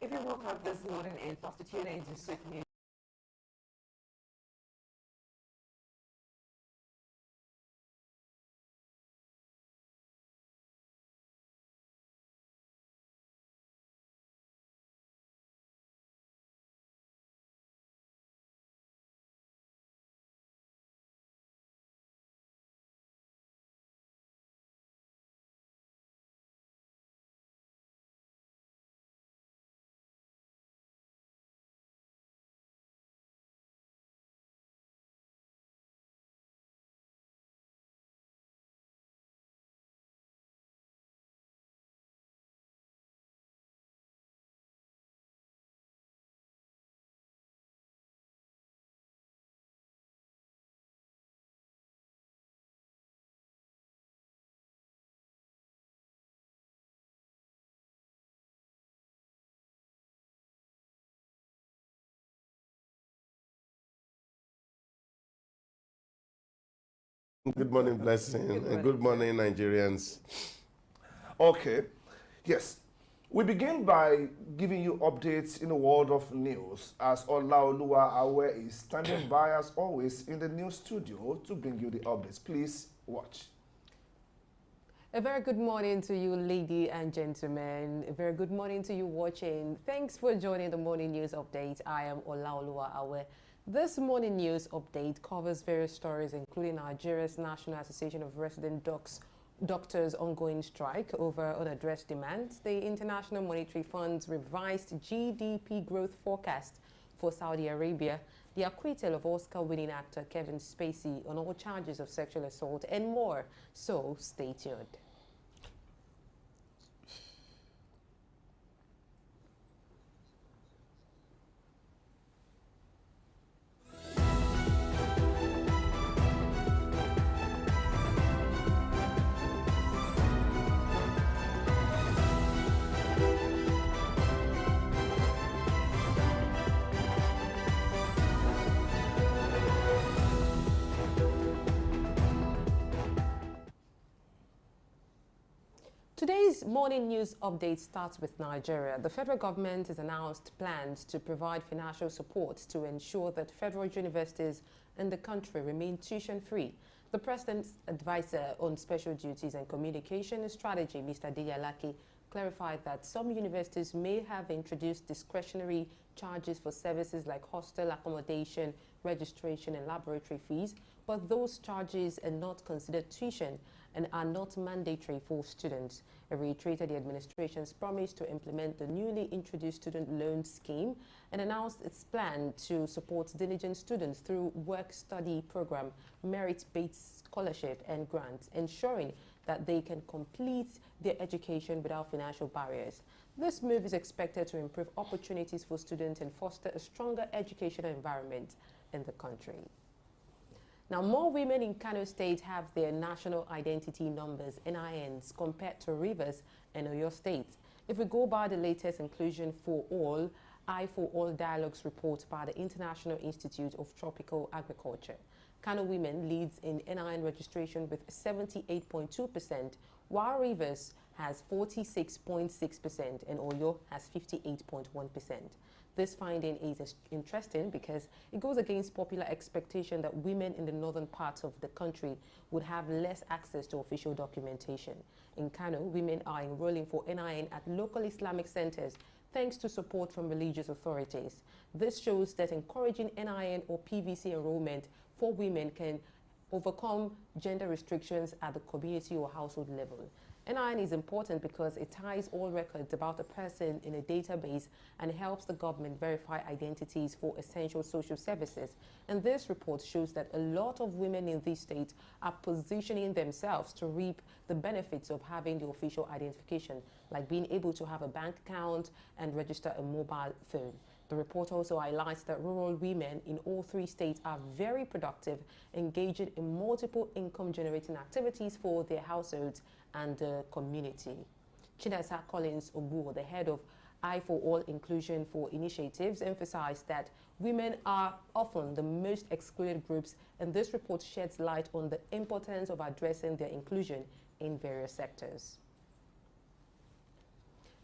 If you woke up this morning and faster tune in to Sweet News, Good morning, Blessing, good and morning, good sir. morning, Nigerians. Okay, yes. We begin by giving you updates in the world of news as Olaoluwa Awe is standing by as always in the news studio to bring you the updates. Please watch. A very good morning to you, ladies and gentlemen. A very good morning to you watching. Thanks for joining the morning news update. I am Olaoluwa Awe. This morning news update covers various stories, including Nigeria's National Association of Resident Doctors' ongoing strike over unaddressed demands, the International Monetary Fund's revised GDP growth forecast for Saudi Arabia, the acquittal of Oscar-winning actor Kevin Spacey on all charges of sexual assault, and more. So stay tuned. Today's morning news update starts with Nigeria. The federal government has announced plans to provide financial support to ensure that federal universities in the country remain tuition-free. The president's advisor on special duties and communication strategy, Mr. Deyalaki, clarified that some universities may have introduced discretionary charges for services like hostel accommodation, registration, and laboratory fees, but those charges are not considered tuition and are not mandatory for students. It reiterated the administration's promise to implement the newly introduced student loan scheme and announced its plan to support diligent students through work-study program, merit-based scholarship, and grants, ensuring that they can complete their education without financial barriers. This move is expected to improve opportunities for students and foster a stronger educational environment in the country. Now, more women in Kano State have their national identity numbers, NINs, compared to Rivers and Oyo State. If we go by the latest Inclusion for All, I for All Dialogues report by the International Institute of Tropical Agriculture, Kano women leads in NIN registration with 78.2%, while Rivers has 46.6% and Oyo has 58.1%. This finding is interesting because it goes against popular expectation that women in the northern parts of the country would have less access to official documentation. In Kano, women are enrolling for NIN at local Islamic centers thanks to support from religious authorities. This shows that encouraging NIN or PVC enrollment for women can overcome gender restrictions at the community or household level. NIN is important because it ties all records about a person in a database and helps the government verify identities for essential social services. And this report shows that a lot of women in this state are positioning themselves to reap the benefits of having the official identification, like being able to have a bank account and register a mobile phone. The report also highlights that rural women in all three states are very productive, engaging in multiple income-generating activities for their households and the community. Chinasa Collins Obuo, the head of I for All Inclusion for Initiatives, emphasized that women are often the most excluded groups, and this report sheds light on the importance of addressing their inclusion in various sectors.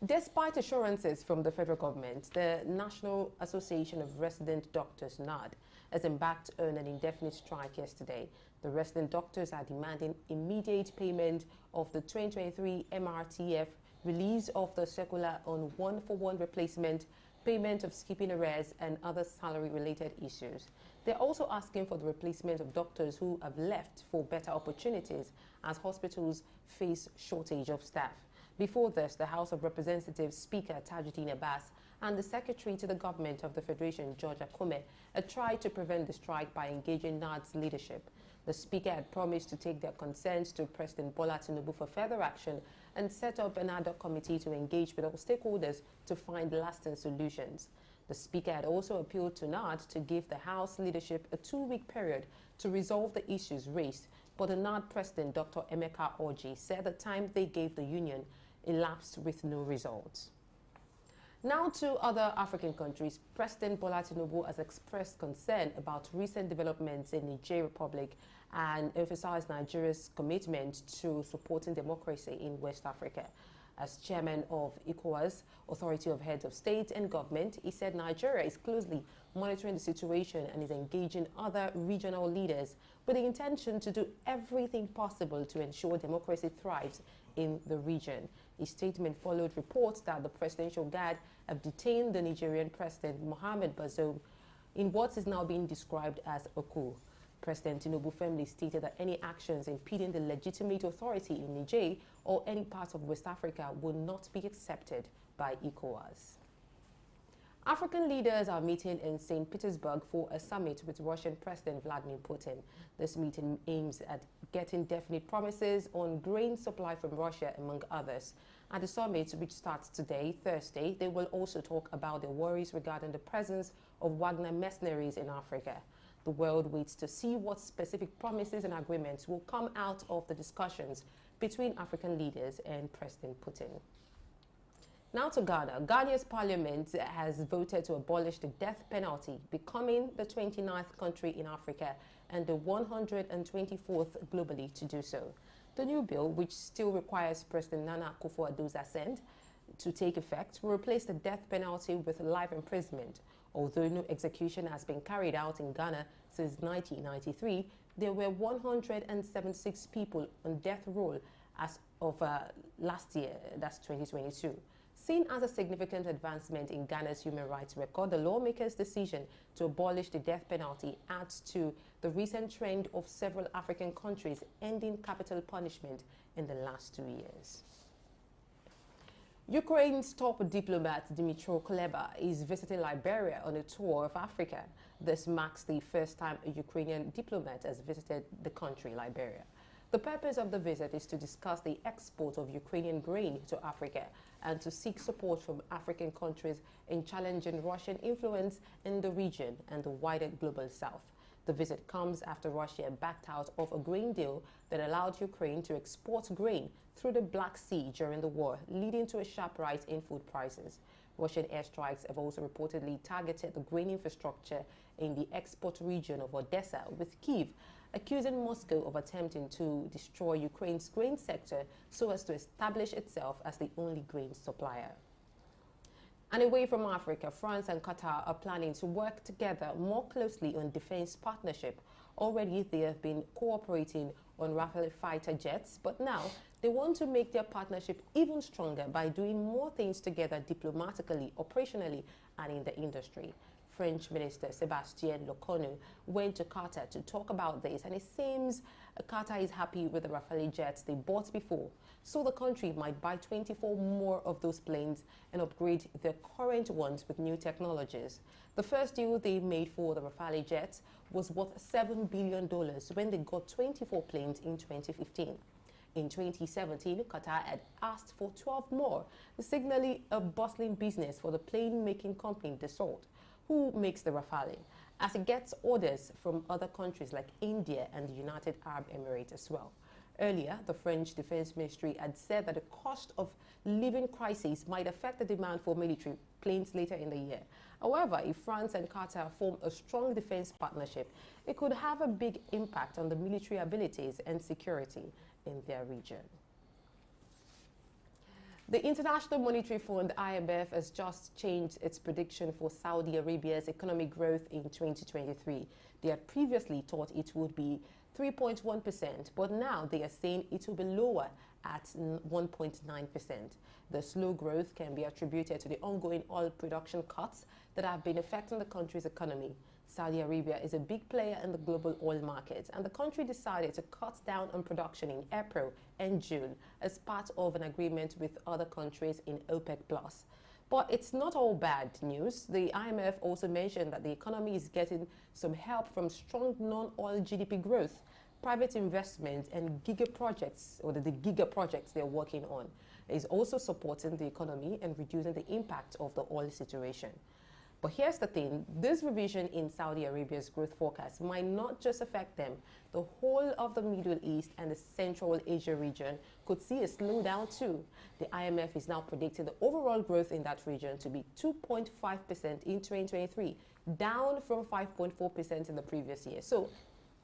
Despite assurances from the federal government, the National Association of Resident Doctors, NARD, has embarked on an indefinite strike yesterday. The resident doctors are demanding immediate payment of the 2023 MRTF, release of the circular on one-for-one replacement, payment of skipping arrears, and other salary-related issues. They're also asking for the replacement of doctors who have left for better opportunities as hospitals face shortage of staff. Before this, the House of Representatives Speaker Tajuddin Abbas and the Secretary to the Government of the Federation, George Akume, had tried to prevent the strike by engaging NARD's leadership. The Speaker had promised to take their concerns to President Bola Tinubu for further action and set up an ad hoc committee to engage with all stakeholders to find lasting solutions. The Speaker had also appealed to NARD to give the House leadership a 2-week period to resolve the issues raised, but the NARD President, Dr. Emeka Orji, said the time they gave the union elapsed with no results. Now to other African countries. President Bola Tinubu has expressed concern about recent developments in Niger Republic and emphasized Nigeria's commitment to supporting democracy in West Africa. As chairman of ECOWAS, Authority of Heads of State and Government, he said Nigeria is closely monitoring the situation and is engaging other regional leaders with the intention to do everything possible to ensure democracy thrives in the region. His statement followed reports that the Presidential Guard have detained the Nigerian President Mohamed Bazoum in what is now being described as a coup. President Tinubu firmly stated that any actions impeding the legitimate authority in Niger or any part of West Africa will not be accepted by ECOWAS. African leaders are meeting in St. Petersburg for a summit with Russian President Vladimir Putin. This meeting aims at getting definite promises on grain supply from Russia, among others. At the summit, which starts today, Thursday, they will also talk about their worries regarding the presence of Wagner mercenaries in Africa. The world waits to see what specific promises and agreements will come out of the discussions between African leaders and President Putin. Now to Ghana. Ghana's parliament has voted to abolish the death penalty, becoming the 29th country in Africa and the 124th globally to do so. The new bill, which still requires President Nana Akufo-Addo's assent to take effect, will replace the death penalty with life imprisonment. Although no execution has been carried out in Ghana since 1993, there were 176 people on death row as of last year, that's 2022. Seen as a significant advancement in Ghana's human rights record, the lawmakers' decision to abolish the death penalty adds to the recent trend of several African countries ending capital punishment in the last 2 years. Ukraine's top diplomat Dmytro Kuleba is visiting Liberia on a tour of Africa. This marks the first time a Ukrainian diplomat has visited the country, Liberia. The purpose of the visit is to discuss the export of Ukrainian grain to Africa and to seek support from African countries in challenging Russian influence in the region and the wider global south. The visit comes after Russia backed out of a grain deal that allowed Ukraine to export grain through the Black Sea during the war, leading to a sharp rise in food prices. Russian airstrikes have also reportedly targeted the grain infrastructure in the export region of Odessa, with Kyiv accusing Moscow of attempting to destroy Ukraine's grain sector so as to establish itself as the only grain supplier. And away from Africa, France and Qatar are planning to work together more closely on defense partnership. Already they have been cooperating on Rafale fighter jets, but now they want to make their partnership even stronger by doing more things together diplomatically, operationally, and in the industry. French Minister Sébastien Lecornu went to Qatar to talk about this, and it seems Qatar is happy with the Rafale jets they bought before, so the country might buy 24 more of those planes and upgrade their current ones with new technologies. The first deal they made for the Rafale jets was worth $7 billion when they got 24 planes in 2015. In 2017, Qatar had asked for 12 more, signaling a bustling business for the plane-making company Dassault, who makes the Rafale, as it gets orders from other countries like India and the United Arab Emirates as well. Earlier, the French Defense Ministry had said that the cost of living crisis might affect the demand for military planes later in the year. However, if France and Qatar form a strong defense partnership, it could have a big impact on the military abilities and security in their region. The International Monetary Fund, IMF, has just changed its prediction for Saudi Arabia's economic growth in 2023. They had previously thought it would be 3.1%, but now they are saying it will be lower at 1.9%. The slow growth can be attributed to the ongoing oil production cuts that have been affecting the country's economy. Saudi Arabia is a big player in the global oil market, and the country decided to cut down on production in April and June as part of an agreement with other countries in OPEC+. But it's not all bad news. The IMF also mentioned that the economy is getting some help from strong non-oil GDP growth, private investment, and giga projects, or the giga projects they're working on, is also supporting the economy and reducing the impact of the oil situation. But here's the thing, this revision in Saudi Arabia's growth forecast might not just affect them. The whole of the Middle East and the Central Asia region could see a slowdown too. The IMF is now predicting the overall growth in that region to be 2.5% in 2023, down from 5.4% in the previous year. So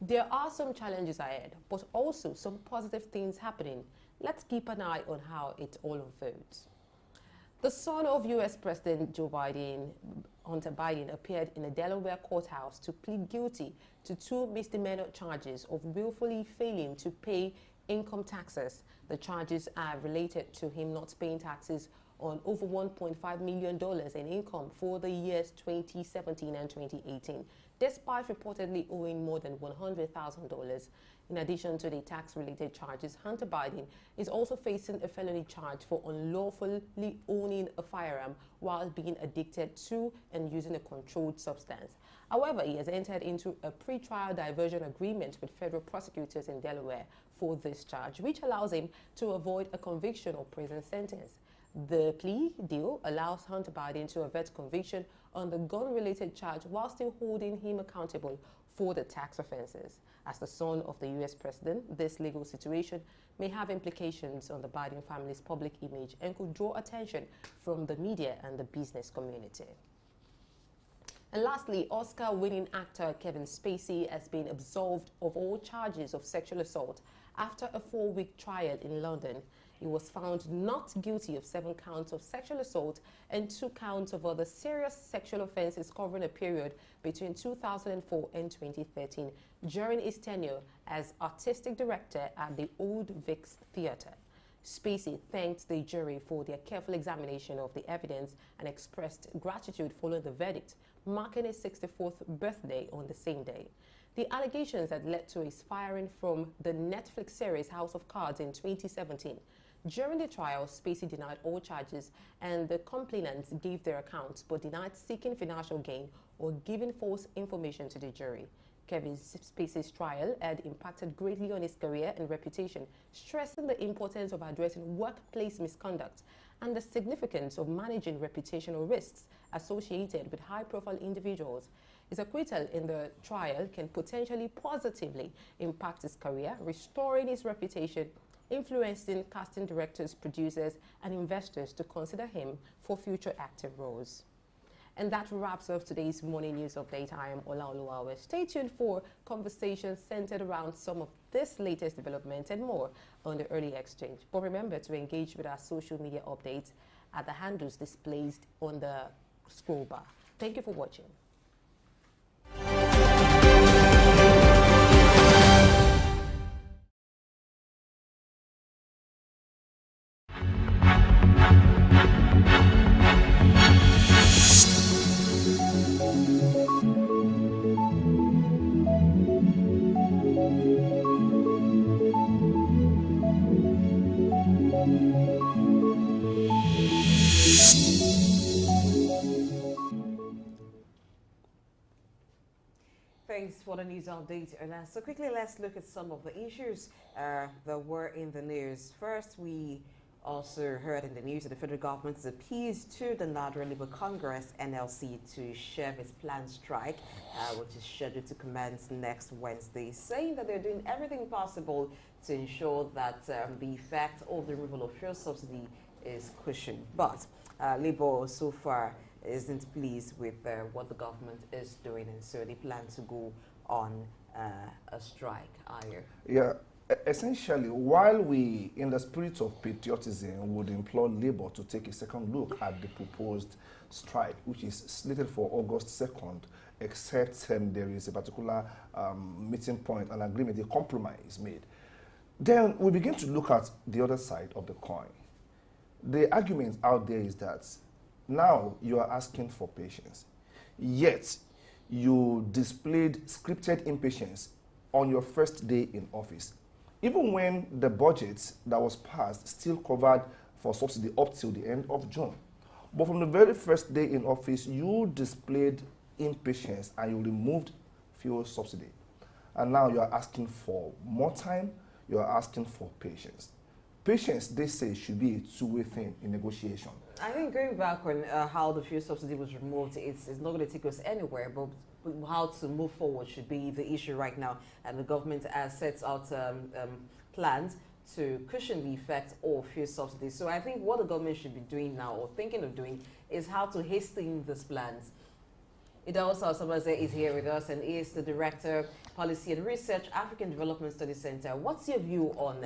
there are some challenges ahead, but also some positive things happening. Let's keep an eye on how it all unfolds. The son of U.S. President Joe Biden, Hunter Biden, appeared in a Delaware courthouse to plead guilty to 2 misdemeanor charges of willfully failing to pay income taxes. The charges are related to him not paying taxes on over $1.5 million in income for the years 2017 and 2018, despite reportedly owing more than $100,000. In addition to the tax-related charges, Hunter Biden is also facing a felony charge for unlawfully owning a firearm while being addicted to and using a controlled substance. However, he has entered into a pre-trial diversion agreement with federal prosecutors in Delaware for this charge, which allows him to avoid a conviction or prison sentence. The plea deal allows Hunter Biden to avert conviction on the gun-related charge while still holding him accountable for the tax offenses. As the son of the U.S. president, this legal situation may have implications on the Biden family's public image and could draw attention from the media and the business community. And lastly, Oscar-winning actor Kevin Spacey has been absolved of all charges of sexual assault after a 4-week trial in London. He was found not guilty of 7 counts of sexual assault and 2 counts of other serious sexual offenses covering a period between 2004 and 2013 during his tenure as artistic director at the Old Vic Theatre. Spacey thanked the jury for their careful examination of the evidence and expressed gratitude following the verdict, marking his 64th birthday on the same day. The allegations had led to his firing from the Netflix series House of Cards in 2017. During the trial, Spacey denied all charges and the complainants gave their accounts but denied seeking financial gain or giving false information to the jury. Kevin Spacey's trial had impacted greatly on his career and reputation, stressing the importance of addressing workplace misconduct and the significance of managing reputational risks associated with high-profile individuals. His acquittal in the trial can potentially positively impact his career, restoring his reputation, influencing casting directors, producers, and investors to consider him for future acting roles. And that wraps up today's morning news update. I am Olaoluwawe. Stay tuned for conversations centered around some of this latest developments and more on the Early Exchange. But remember to engage with our social media updates at the handles displayed on the scroll bar. Thank you for watching. Thanks for the news update, Erna. So quickly, let's look at some of the issues that were in the news. First, we also heard in the news that the federal government has appealed to the Nigeria Labour Congress, NLC, to shelve its planned strike, which is scheduled to commence next Wednesday, saying that they're doing everything possible to ensure that the effect of the removal of fuel subsidy is cushioned. But Labour so far isn't pleased with what the government is doing, and so they plan to go on a strike. Yeah, Essentially, while we, in the spirit of patriotism, would implore Labour to take a second look at the proposed strike, which is slated for August 2nd, except there is a particular meeting point, an agreement, a compromise made, then we begin to look at the other side of the coin. The argument out there is that now you are asking for patience, yet you displayed scripted impatience on your first day in office, even when the budget that was passed still covered for subsidy up till the end of June. But from the very first day in office, you displayed impatience and you removed fuel subsidy. And now you are asking for more time, you are asking for patience. Patience, they say, should be a two-way thing in negotiation. I think going back on how the fuel subsidy was removed, it's not going to take us anywhere, but how to move forward should be the issue right now. And the government has set out plans to cushion the effect of fuel subsidies. So I think what the government should be doing now, or thinking of doing, is how to hasten these plans. Idaosa Osabaze is here with us and is the Director, Policy and Research, African Development Studies Center. What's your view on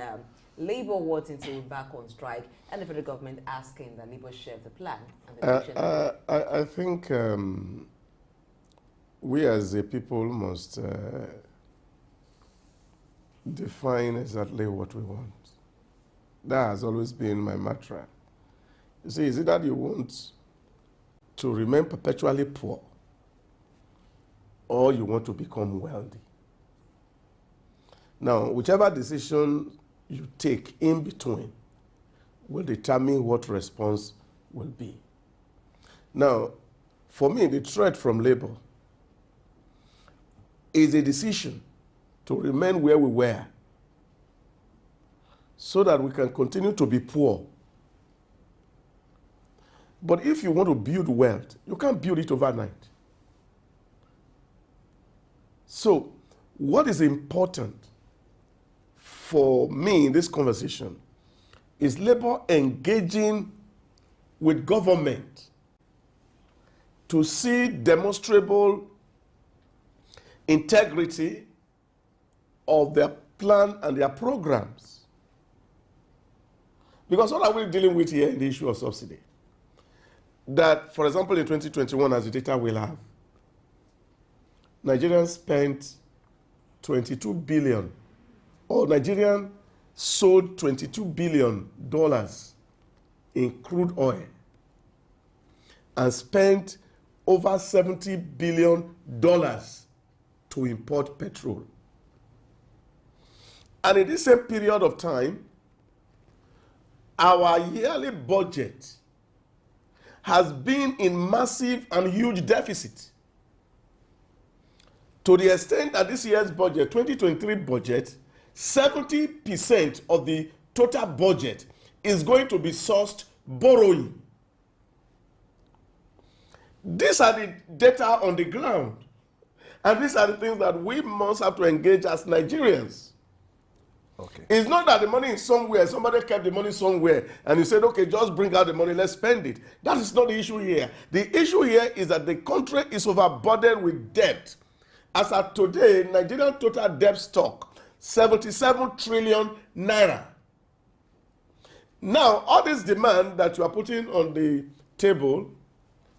Labour wanting to be back on strike and the federal government asking that Labour share the plan? And the I think we as a people must define exactly what we want. That has always been my mantra. You see, is it that you want to remain perpetually poor, or you want to become wealthy? Now, whichever decision you take in between will determine what response will be. Now, for me, the threat from Labour is a decision to remain where we were so that we can continue to be poor. But if you want to build wealth, you can't build it overnight. So, what is important for me in this conversation is Labour engaging with government to see demonstrable integrity of their plan and their programs. Because what are we dealing with here in the issue of subsidy? That, for example, in 2021, as the data we'll have, Nigerians spent 22 billion, or Nigerian sold $22 billion in crude oil and spent over $70 billion to import petrol. And in this same period of time, our yearly budget has been in massive and huge deficit. To the extent that this year's budget, 2023 budget, 70% of the total budget is going to be sourced borrowing. These are the data on the ground. And these are the things that we must have to engage as Nigerians. Okay. It's not that the money is somewhere, somebody kept the money somewhere, and you said, okay, just bring out the money, let's spend it. That is not the issue here. The issue here is that the country is overburdened with debt. As of today, Nigerian total debt stock, 77 trillion naira. Now, all this demand that you are putting on the table,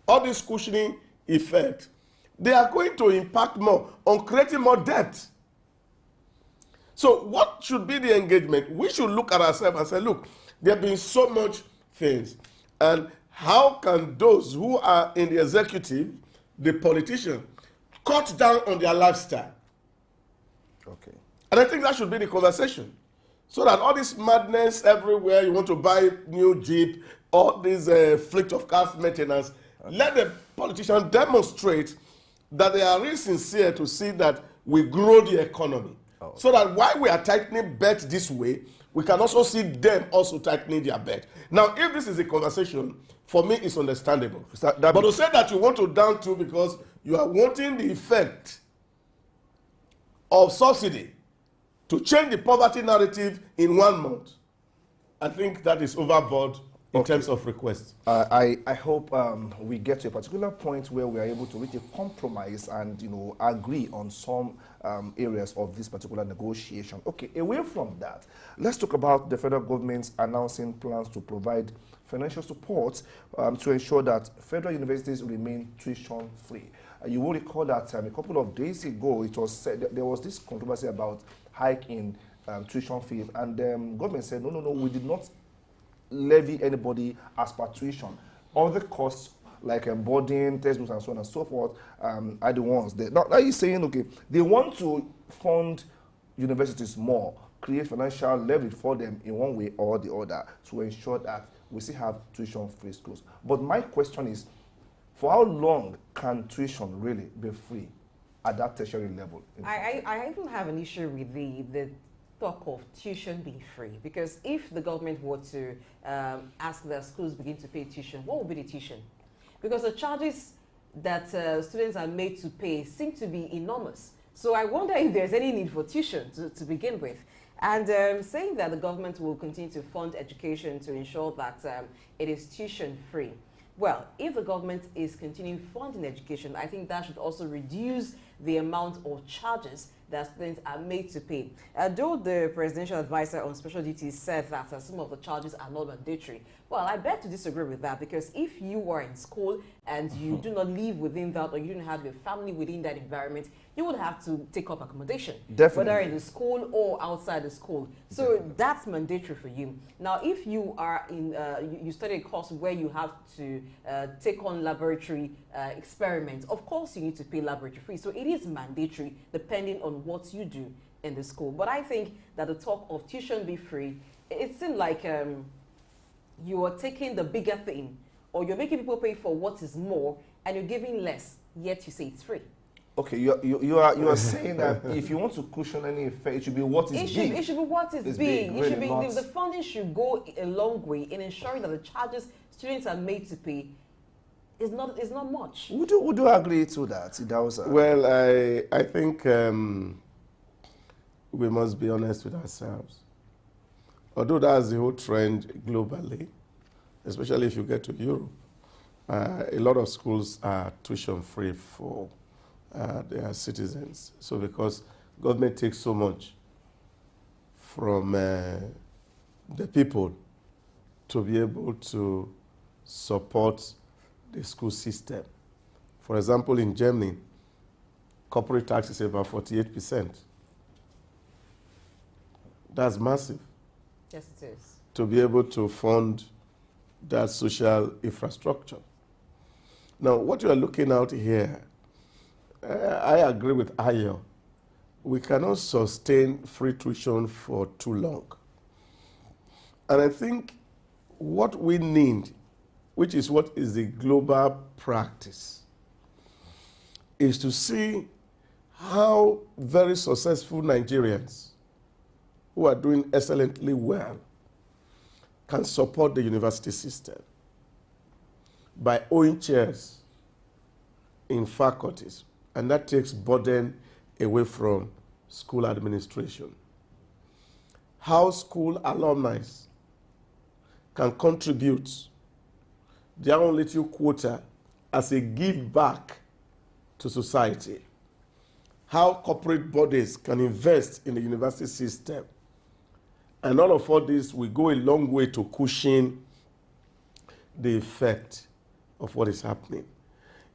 all this cushioning effect, they are going to impact more on creating more debt. So what should be the engagement? We should look at ourselves and say, look, there have been so much things. And how can those who are in the executive, the politicians, cut down on their lifestyle? Okay. And I think that should be the conversation. So that all this madness everywhere, you want to buy new Jeep, all this fleet of cars maintenance, let the politicians demonstrate that they are really sincere to see that we grow the economy. Oh. So that while we are tightening belt this way, we can also see them also tightening their belt. Now, if this is a conversation, for me, it's understandable. But to say that you want to down to because you are wanting the effect of subsidy to change the poverty narrative in 1 month, I think that is overboard in terms of requests. I hope we get to a particular point where we are able to reach a compromise and agree on some areas of this particular negotiation. Okay, away from that, let's talk about the federal government announcing plans to provide financial support to ensure that federal universities remain tuition free. You will recall that a couple of days ago it was said there was this controversy about hike in tuition fees, and government said no, we did not levy anybody as per tuition. Other costs like boarding, textbooks, and so on and so forth are the ones that now you're saying, okay, they want to fund universities more, create financial leverage for them in one way or the other to ensure that we still have tuition-free schools. But my question is, for how long can tuition really be free at that tertiary level? I even have an issue with the talk of tuition being free, because if the government were to ask their schools begin to pay tuition, what would be the tuition? Because the charges that students are made to pay seem to be enormous. So I wonder if there's any need for tuition to begin with. And saying that the government will continue to fund education to ensure that it is tuition free. Well, if the government is continuing funding education, I think that should also reduce the amount of charges that students are made to pay. Though the presidential advisor on special duties said that some of the charges are not mandatory, well, I beg to disagree with that, because if you are in school and you do not live within that, or you don't have your family within that environment, you would have to take up accommodation, Definitely. whether in the school or outside the school. So Definitely. That's mandatory for you. Now, if you are in, you study a course where you have to take on laboratory experiments, of course you need to pay laboratory fee. So it is mandatory depending on what you do in the school. But I think that the talk of tuition be free, it seems like you are taking the bigger thing, or you're making people pay for what is more, and you're giving less, yet you say it's free. Okay, you are saying that if you want to cushion any effect, it should be what is big. It should be what is big. Really, it should be not... the funding should go a long way in ensuring that the charges students are made to pay is not much. Would you agree to that? Well, I think we must be honest with ourselves. Although that's the whole trend globally, especially if you get to Europe, a lot of schools are tuition free for their citizens. So because government takes so much from the people to be able to support the school system. For example, in Germany, corporate tax is about 48%. That's massive. Yes, it is. To be able to fund that social infrastructure. Now, what you are looking at here, I agree with Ayo. We cannot sustain free tuition for too long. And I think what we need, which is what is the global practice, is to see how very successful Nigerians who are doing excellently well can support the university system by owning chairs in faculties, and that takes burden away from school administration. How school alumni can contribute their own little quota as a give back to society. How corporate bodies can invest in the university system. And all of this will go a long way to cushion the effect of what is happening.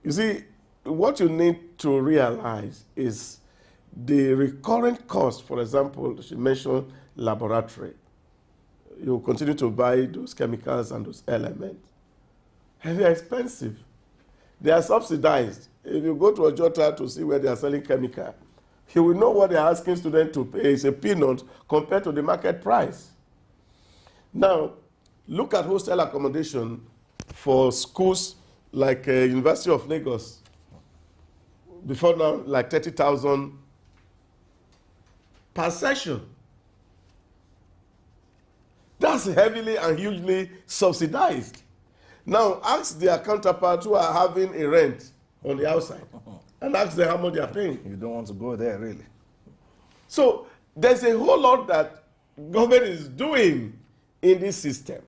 You see, what you need to realize is the recurrent cost. For example, she mentioned laboratory. You continue to buy those chemicals and those elements. And they're expensive. They are subsidized. If you go to a Ojota to see where they are selling chemical, you will know what they are asking students to pay is a peanut compared to the market price. Now, look at hostel accommodation for schools like University of Lagos. Before now, like 30,000 per session. That's heavily and hugely subsidized. Now, ask their counterparts who are having a rent on the outside and ask them how much they are paying. You don't want to go there, really. So there's a whole lot that government is doing in this system.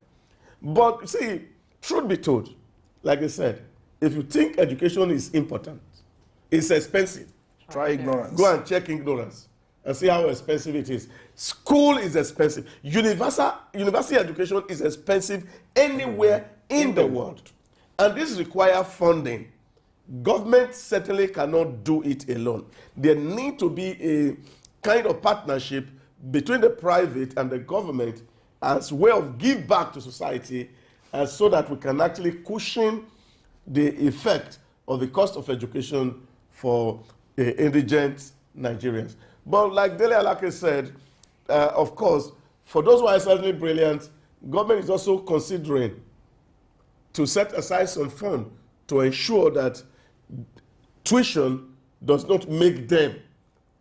But see, truth be told, like I said, if you think education is important, it's expensive. Try ignorance. Go and check ignorance and see how expensive it is. School is expensive. University education is expensive anywhere in the world. And this requires funding. Government certainly cannot do it alone. There need to be a kind of partnership between the private and the government as a way of give back to society, so that we can actually cushion the effect of the cost of education for indigent Nigerians. But like Dele Alake said, of course, for those who are certainly brilliant, government is also considering to set aside some funds to ensure that tuition does not make them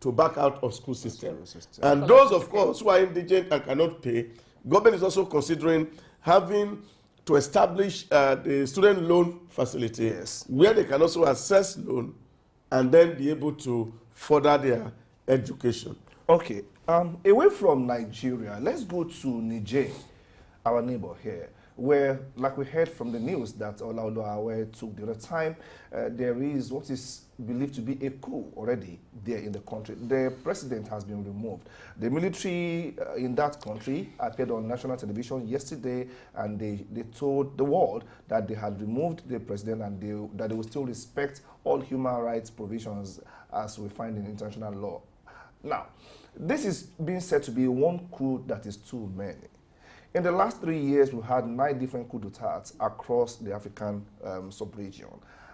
to back out of school system. And those, of course, who are indigent and cannot pay, government is also considering having to establish the student loan facility, Yes. where they can also access loan and then be able to further their education. Okay, away from Nigeria, let's go to Niger, our neighbor here, where, like we heard from the news that Olaoluwa Awe took the other time, there is what is believed to be a coup already there in the country. The president has been removed. The military in that country appeared on national television yesterday, and they told the world that they had removed the president and that they will still respect all human rights provisions as we find in international law. Now, this is being said to be one coup that is too many. In the last 3 years, we've had 9 different coup d'etats across the African sub-region.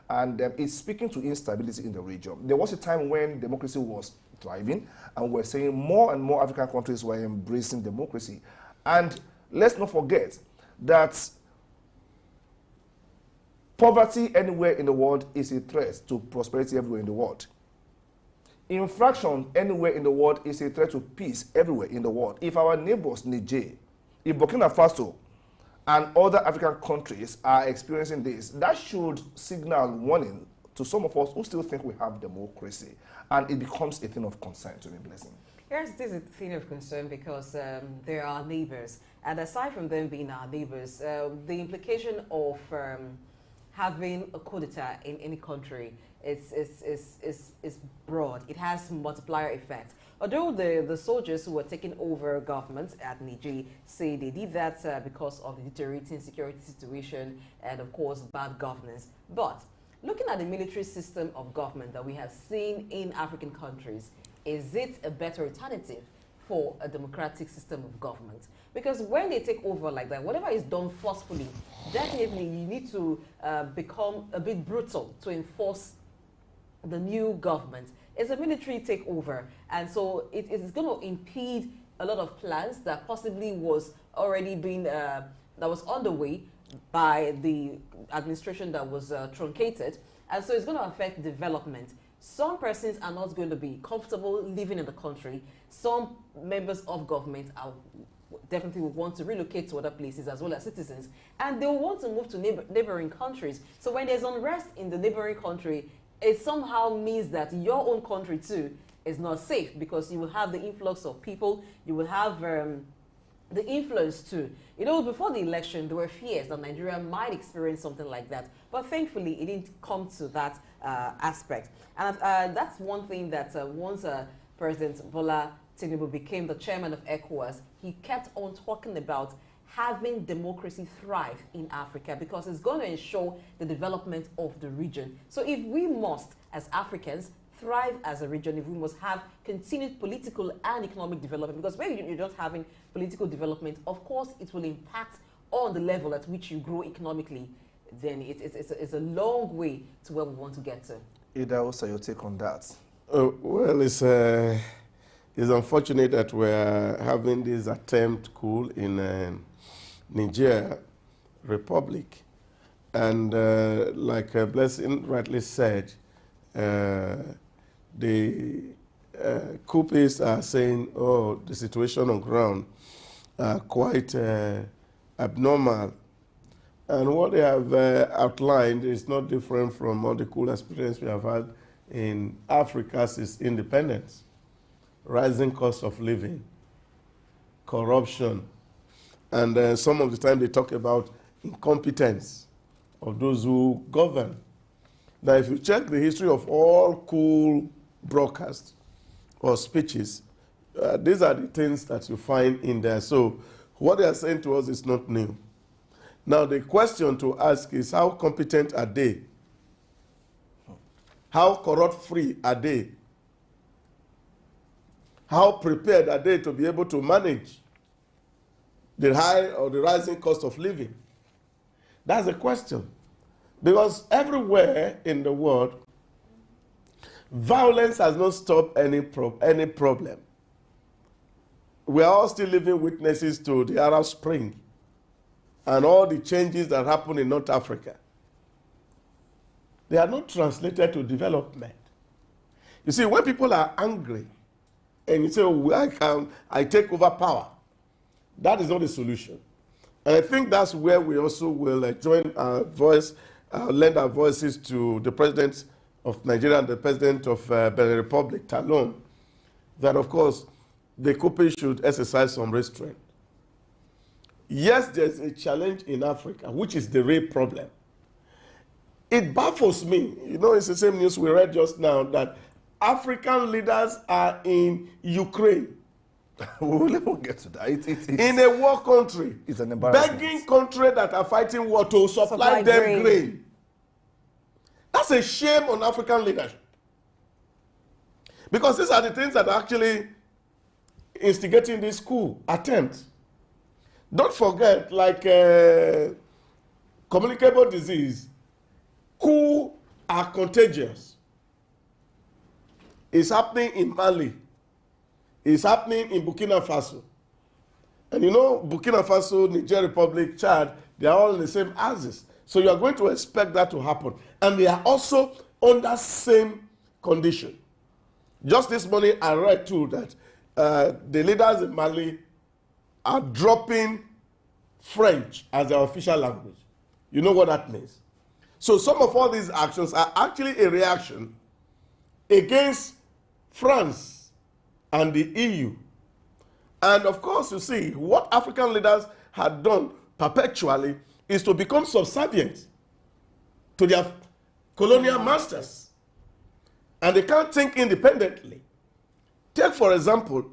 And it's speaking to instability in the region. There was a time when democracy was thriving, and we're saying more and more African countries were embracing democracy. And let's not forget that poverty anywhere in the world is a threat to prosperity everywhere in the world. Infraction anywhere in the world is a threat to peace everywhere in the world. If our neighbors, Niger, if Burkina Faso and other African countries are experiencing this, that should signal warning to some of us who still think we have democracy, and it becomes a thing of concern to me, Blessing. Yes, it is a thing of concern because they're our neighbors. And aside from them being our neighbors, the implication of having a coup d'etat in any country is broad. It has multiplier effects. Although the soldiers who were taking over government at Niger say they did that because of the deteriorating security situation and, of course, bad governance. But looking at the military system of government that we have seen in African countries, is it a better alternative for a democratic system of government? Because when they take over like that, whatever is done forcefully, definitely you need to become a bit brutal to enforce the new government. It's a military takeover, and so it is going to impede a lot of plans that possibly was already being that was underway by the administration that was truncated, and so it's going to affect development. Some persons are not going to be comfortable living in the country. Some members of government are definitely will want to relocate to other places as well as citizens, and they will want to move to neighboring countries. So when there's unrest in the neighboring country, it somehow means that your own country too is not safe, because you will have the influx of people, you will have the influence too. You know, before the election, there were fears that Nigeria might experience something like that, but thankfully it didn't come to that aspect. And that's one thing that once President Bola Tinubu became the chairman of ECOWAS, he kept on talking about having democracy thrive in Africa, because it's going to ensure the development of the region. So if we must, as Africans, thrive as a region, if we must have continued political and economic development, because when you're not having political development, of course, it will impact on the level at which you grow economically, then it's a long way to where we want to get to. Ida, what's your take on that? Well, it's unfortunate that we're having this attempt coup in Niger Republic, and like Blessing rightly said, the coupists are saying, oh, the situation on ground are quite abnormal, and what they have outlined is not different from all the cool experience we have had in Africa since independence. Rising cost of living, corruption, And some of the time they talk about incompetence of those who govern. Now, if you check the history of all cool broadcasts or speeches, these are the things that you find in there. So what they are saying to us is not new. Now, the question to ask is, how competent are they? How corrupt-free are they? How prepared are they to be able to manage the high or the rising cost of living? That's the question. Because everywhere in the world, violence has not stopped any problem. We are all still living witnesses to the Arab Spring and all the changes that happened in North Africa. They are not translated to development. You see, when people are angry and you say, oh, I take over power, that is not the solution. And I think that's where we also will join our voice, lend our voices to the President of Nigeria and the President of Benin Republic, Talon, that of course the couple should exercise some restraint. Yes, there's a challenge in Africa, which is the real problem. It baffles me. You know, it's the same news we read just now that African leaders are in Ukraine. We won't get to that. In a war country. It's an embarrassment. Begging countries that are fighting war to supply them grain. That's a shame on African leadership. Because these are the things that are actually instigating this coup attempt. Don't forget, like communicable disease, coups are contagious. It's happening in Mali. It's happening in Burkina Faso. And you know, Burkina Faso, Niger Republic, Chad, they are all in the same axis. So you are going to expect that to happen. And they are also under same condition. Just this morning, I read too that the leaders in Mali are dropping French as their official language. You know what that means? So some of all these actions are actually a reaction against France and the EU. And of course, you see, what African leaders had done perpetually is to become subservient to their colonial masters. And they can't think independently. Take, for example,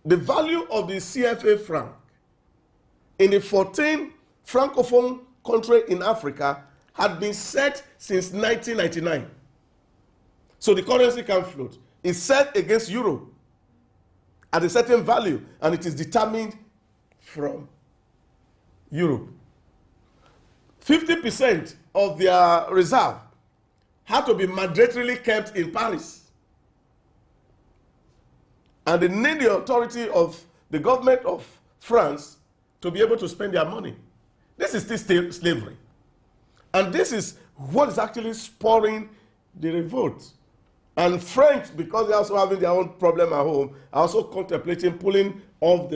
the value of the CFA franc in the 14 francophone countries in Africa had been set since 1999. So the currency can float. It's set against euro at a certain value, and it is determined from Europe. 50% of their reserve had to be mandatorily kept in Paris. And they need the authority of the government of France to be able to spend their money. This is still slavery. And this is what is actually spurring the revolt. And French, because they're also having their own problem at home, are also contemplating pulling off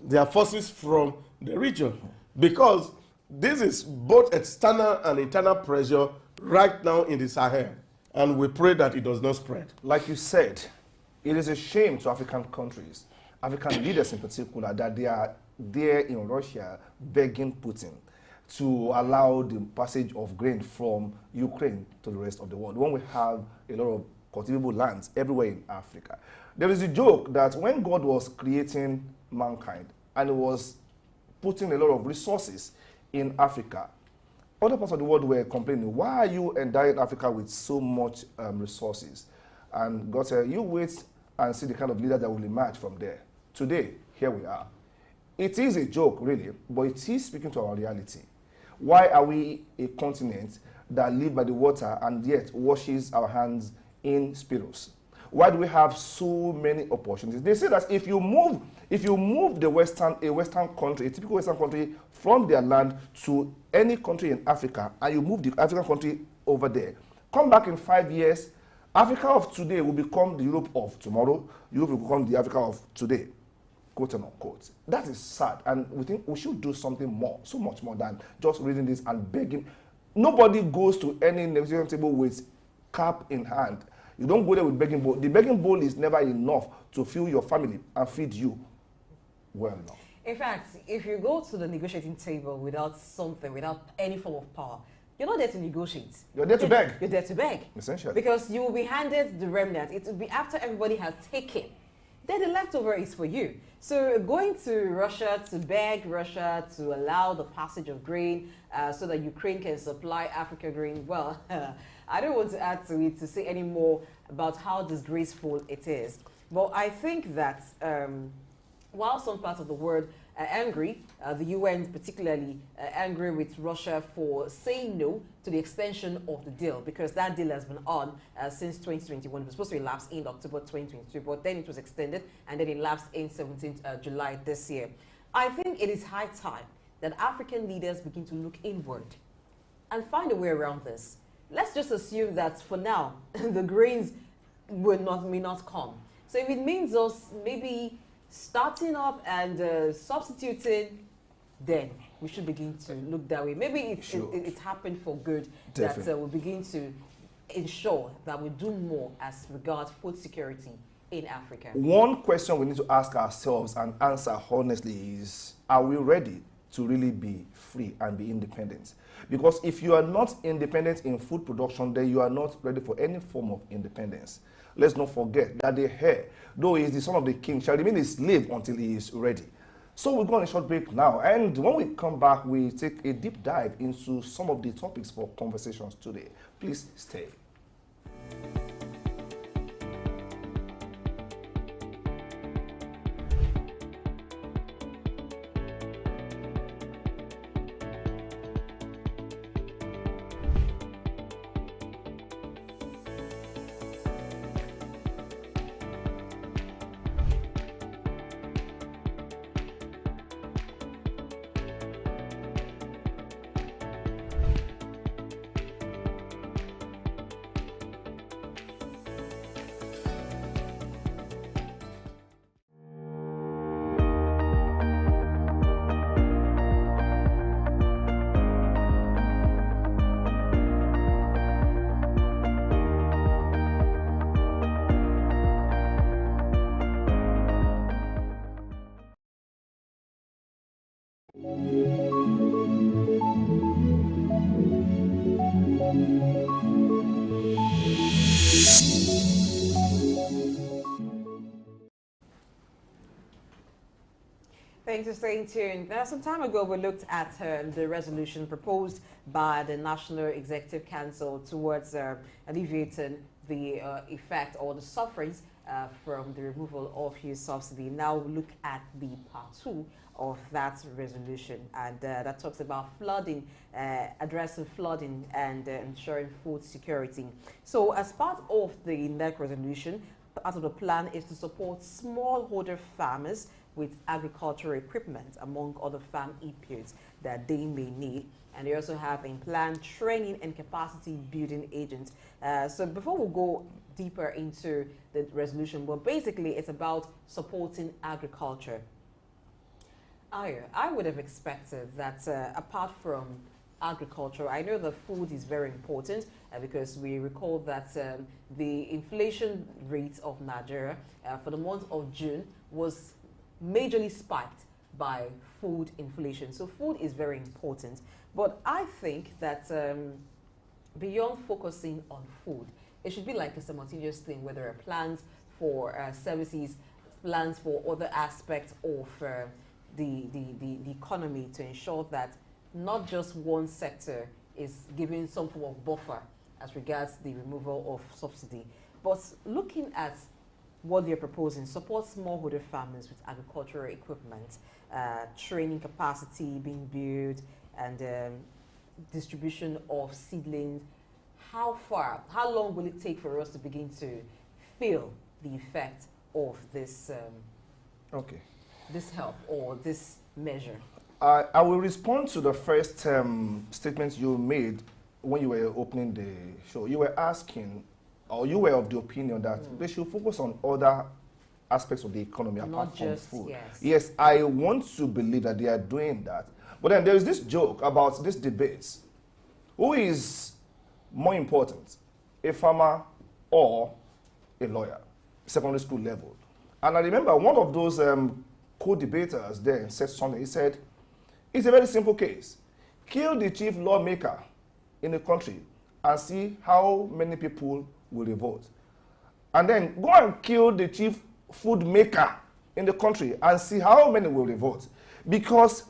their forces from the region. Because this is both external and internal pressure right now in the Sahel. And we pray that it does not spread. Like you said, it is a shame to African countries, African leaders in particular, that they are there in Russia begging Putin to allow the passage of grain from Ukraine to the rest of the world, when we have a lot of cultivable lands everywhere in Africa. There is a joke that when God was creating mankind and he was putting a lot of resources in Africa, other parts of the world were complaining, why are you endowing Africa with so much resources? And God said, you wait and see the kind of leader that will emerge from there. Today, here we are. It is a joke, really, but it is speaking to our reality. Why are we a continent that live by the water and yet washes our hands in spirals? Why do we have so many opportunities? They say that if you move a Western country, a typical Western country, from their land to any country in Africa, and you move the African country over there, come back in 5 years, Africa of today will become the Europe of tomorrow. Europe will become the Africa of today, quote and unquote. That is sad, and we think we should do something more, so much more than just reading this and begging. Nobody goes to any negotiation table with cap in hand. You don't go there with begging bowl. The begging bowl is never enough to fill your family and feed you well enough. In fact, if you go to the negotiating table without something, without any form of power, you're not there to negotiate. You're there to beg. You're there to beg. Essentially. Because you will be handed the remnant. It will be after everybody has taken. Then the leftover is for you. So going to Russia to beg Russia to allow the passage of grain so that Ukraine can supply Africa grain, well, I don't want to add to it to say any more about how disgraceful it is. But I think that while some parts of the world are angry, the UN particularly angry with Russia for saying no to the extension of the deal, because that deal has been on since 2021. It was supposed to elapse in October 2022, but then it was extended and then it elapsed in 17th July this year. I think it is high time that African leaders begin to look inward and find a way around this. Let's just assume that for now, the grains may not come. So if it means us maybe starting up and substituting, then we should begin to look that way. Maybe it happened for good. Definitely. That we'll begin to ensure that we do more as regards food security in Africa. One question we need to ask ourselves and answer honestly is, are we ready to really be free and be independent? Because if you are not independent in food production, then you are not ready for any form of independence. Let's not forget that the heir, though he is the son of the king, shall remain a slave until he is ready. So we'll go on a short break now. And when we come back, we take a deep dive into some of the topics for conversations today. Please stay. Thanks for staying tuned. Some time ago, we looked at the resolution proposed by the National Executive Council towards alleviating the effect or the sufferings from the removal of fuel subsidy. Now we look at the part 2 of that resolution, and that talks about flooding, addressing flooding and ensuring food security. So as part of the NEC resolution, part of the plan is to support smallholder farmers with agricultural equipment, among other farm inputs that they may need. And they also have in plan training and capacity building agents. So before we go deeper into the resolution, well, basically it's about supporting agriculture. I would have expected that apart from agriculture, I know the food is very important because we recall that the inflation rate of Nigeria for the month of June was majorly spiked by food inflation. So food is very important. But I think that beyond focusing on food, it should be like a simultaneous thing where there are plans for services, plans for other aspects of the economy to ensure that not just one sector is giving some form of buffer as regards the removal of subsidy. But looking at what they're proposing, support smallholder farmers with agricultural equipment, training capacity being built, and distribution of seedlings. How long will it take for us to begin to feel the effect of this this help or this measure? I will respond to the first statement you made when you were opening the show. You were asking, or you were of the opinion that they should focus on other aspects of the economy apart from food. Yes, I want to believe that they are doing that. But then there is this joke about this debate. Who is more important, a farmer or a lawyer, secondary school level? And I remember one of those co-debaters then said something. He said, it's a very simple case. Kill the chief lawmaker in the country and see how many people will revolt. And then go and kill the chief food maker in the country and see how many will revolt. Because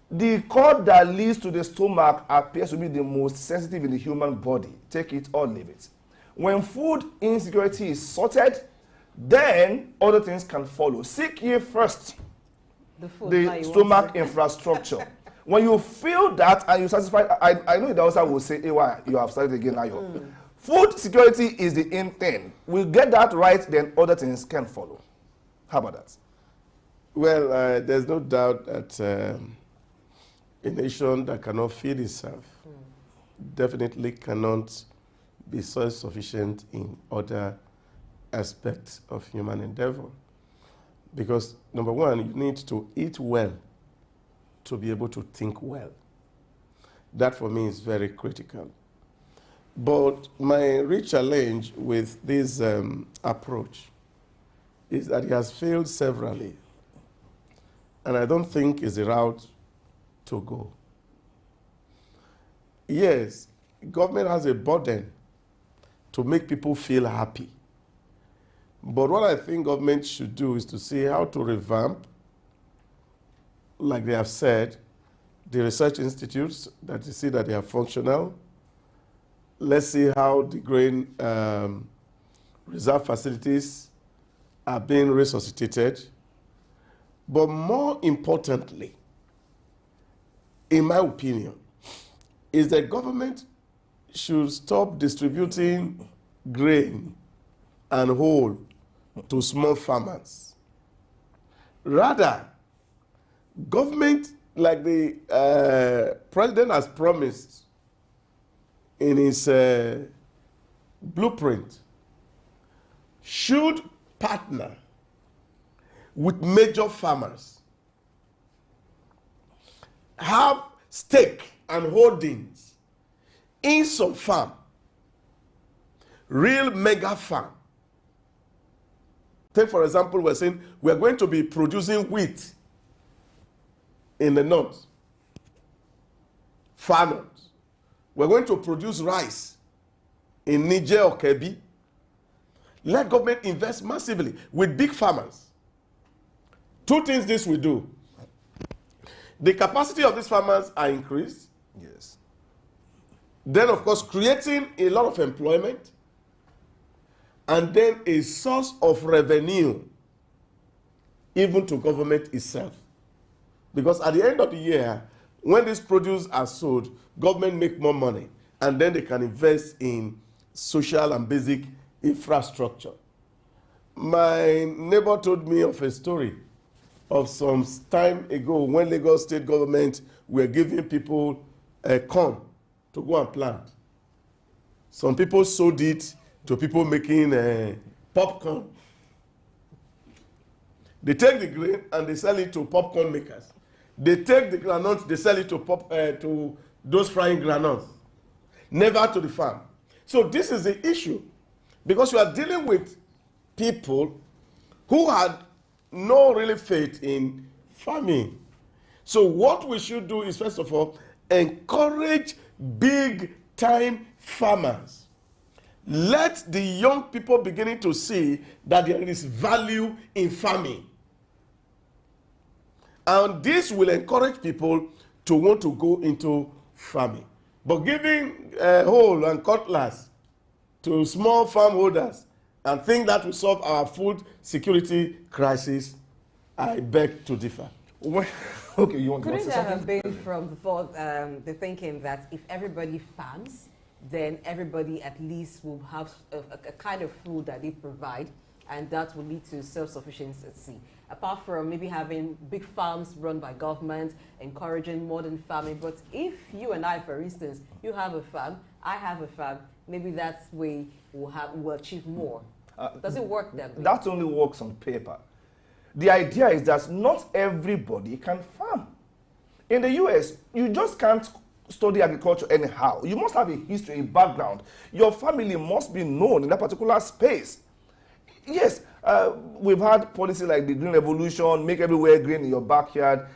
the cord that leads to the stomach appears to be the most sensitive in the human body. Take it or leave it. When food insecurity is sorted, then other things can follow. Seek ye first the stomach infrastructure. When you feel that and you satisfy, I know the also will say, hey, why you have started again now. Food security is the in thing. We'll get that right, then other things can follow. How about that? Well, there's no doubt that a nation that cannot feed itself definitely cannot be self-sufficient in other aspects of human endeavor. Because, number one, you need to eat well to be able to think well. That, for me, is very critical. But my real challenge with this approach is that it has failed severally. And I don't think it's the route to go. Yes, government has a burden to make people feel happy. But what I think government should do is to see how to revamp, like they have said, the research institutes, that you see that they are functional. Let's see how the grain reserve facilities are being resuscitated. But more importantly, in my opinion, is that government should stop distributing grain and whole to small farmers. Rather, government, like the president has promised in his blueprint, should partner with major farmers, have stake and holdings in some farm, real mega farm. Take, for example, we're saying we're going to be producing wheat in the north, far north. We're going to produce rice in Niger or Kebbi. Let government invest massively with big farmers. Two things this will do. The capacity of these farmers are increased. Yes. Then, of course, creating a lot of employment. And then a source of revenue, even to government itself. Because at the end of the year, when these produce are sold, government make more money. And then they can invest in social and basic infrastructure. My neighbor told me of a story of some time ago when Lagos state government were giving people corn to go and plant. Some people sold it to people making popcorn. They take the grain and they sell it to popcorn makers. They take the granules, they sell it to those frying granules, never to the farm. So this is the issue, because you are dealing with people who had no really faith in farming. So what we should do is, first of all, encourage big-time farmers. Let the young people beginning to see that there is value in farming. And this will encourage people to want to go into farming. But giving hoe and cutlass to small farm holders and think that will solve our food security crisis, I beg to differ. Well, okay, you want to say Couldn't something? that have been from the thought, the thinking that if everybody farms, then everybody at least will have a kind of food that they provide, and that will lead to self-sufficiency. Apart from maybe having big farms run by government, encouraging modern farming. But if you and I, for instance, you have a farm, I have a farm, maybe that's way we'll achieve more. Does it work that way? That only works on paper. The idea is that not everybody can farm. In the US, you just can't study agriculture anyhow. You must have a history, a background. Your family must be known in that particular space. Yes, we've had policies like the Green Revolution, make everywhere green in your backyard.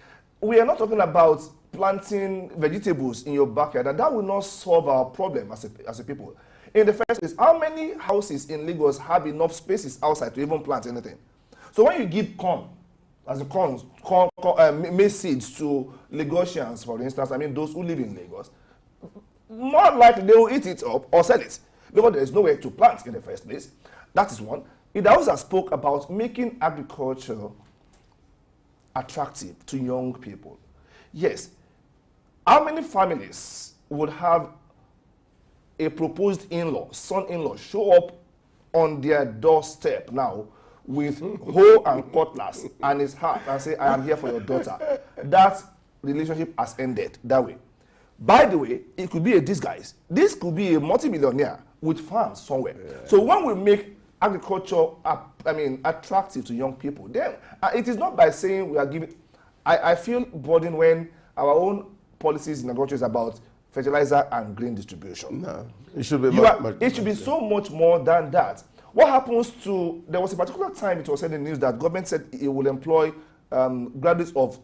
We are not talking about planting vegetables in your backyard, and that will not solve our problem as a people. In the first place, how many houses in Lagos have enough spaces outside to even plant anything? So when you give corn, as a maize seeds to Lagosians, for instance, I mean those who live in Lagos, more likely they will eat it up or sell it because there is nowhere to plant in the first place. That is one. It also spoke about making agriculture attractive to young people. Yes. How many families would have a proposed in-law, son-in-law, show up on their doorstep now with hoe and cutlass and his hat and say, I am here for your daughter? That relationship has ended that way. By the way, it could be a disguise. This could be a multimillionaire with farms somewhere. Yeah. So when we make agriculture, attractive to young people, then it is not by saying we are giving. I feel burdened when our own policies in agriculture is about fertilizer and grain distribution. No, it should be. It should be so much more than that. What happens to? There was a particular time it was said in the news that government said it will employ graduates of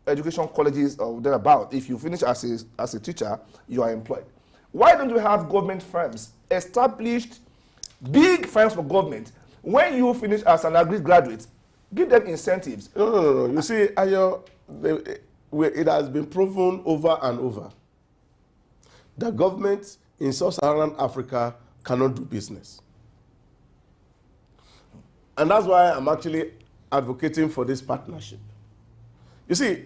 education colleges or thereabout. If you finish as a teacher, you are employed. Why don't you have government firms, established big firms for government? When you finish as an agri graduate, give them incentives. No. You see, Ayo, it has been proven over and over that governments in sub-Saharan Africa cannot do business. And that's why I'm actually advocating for this partnership. You see,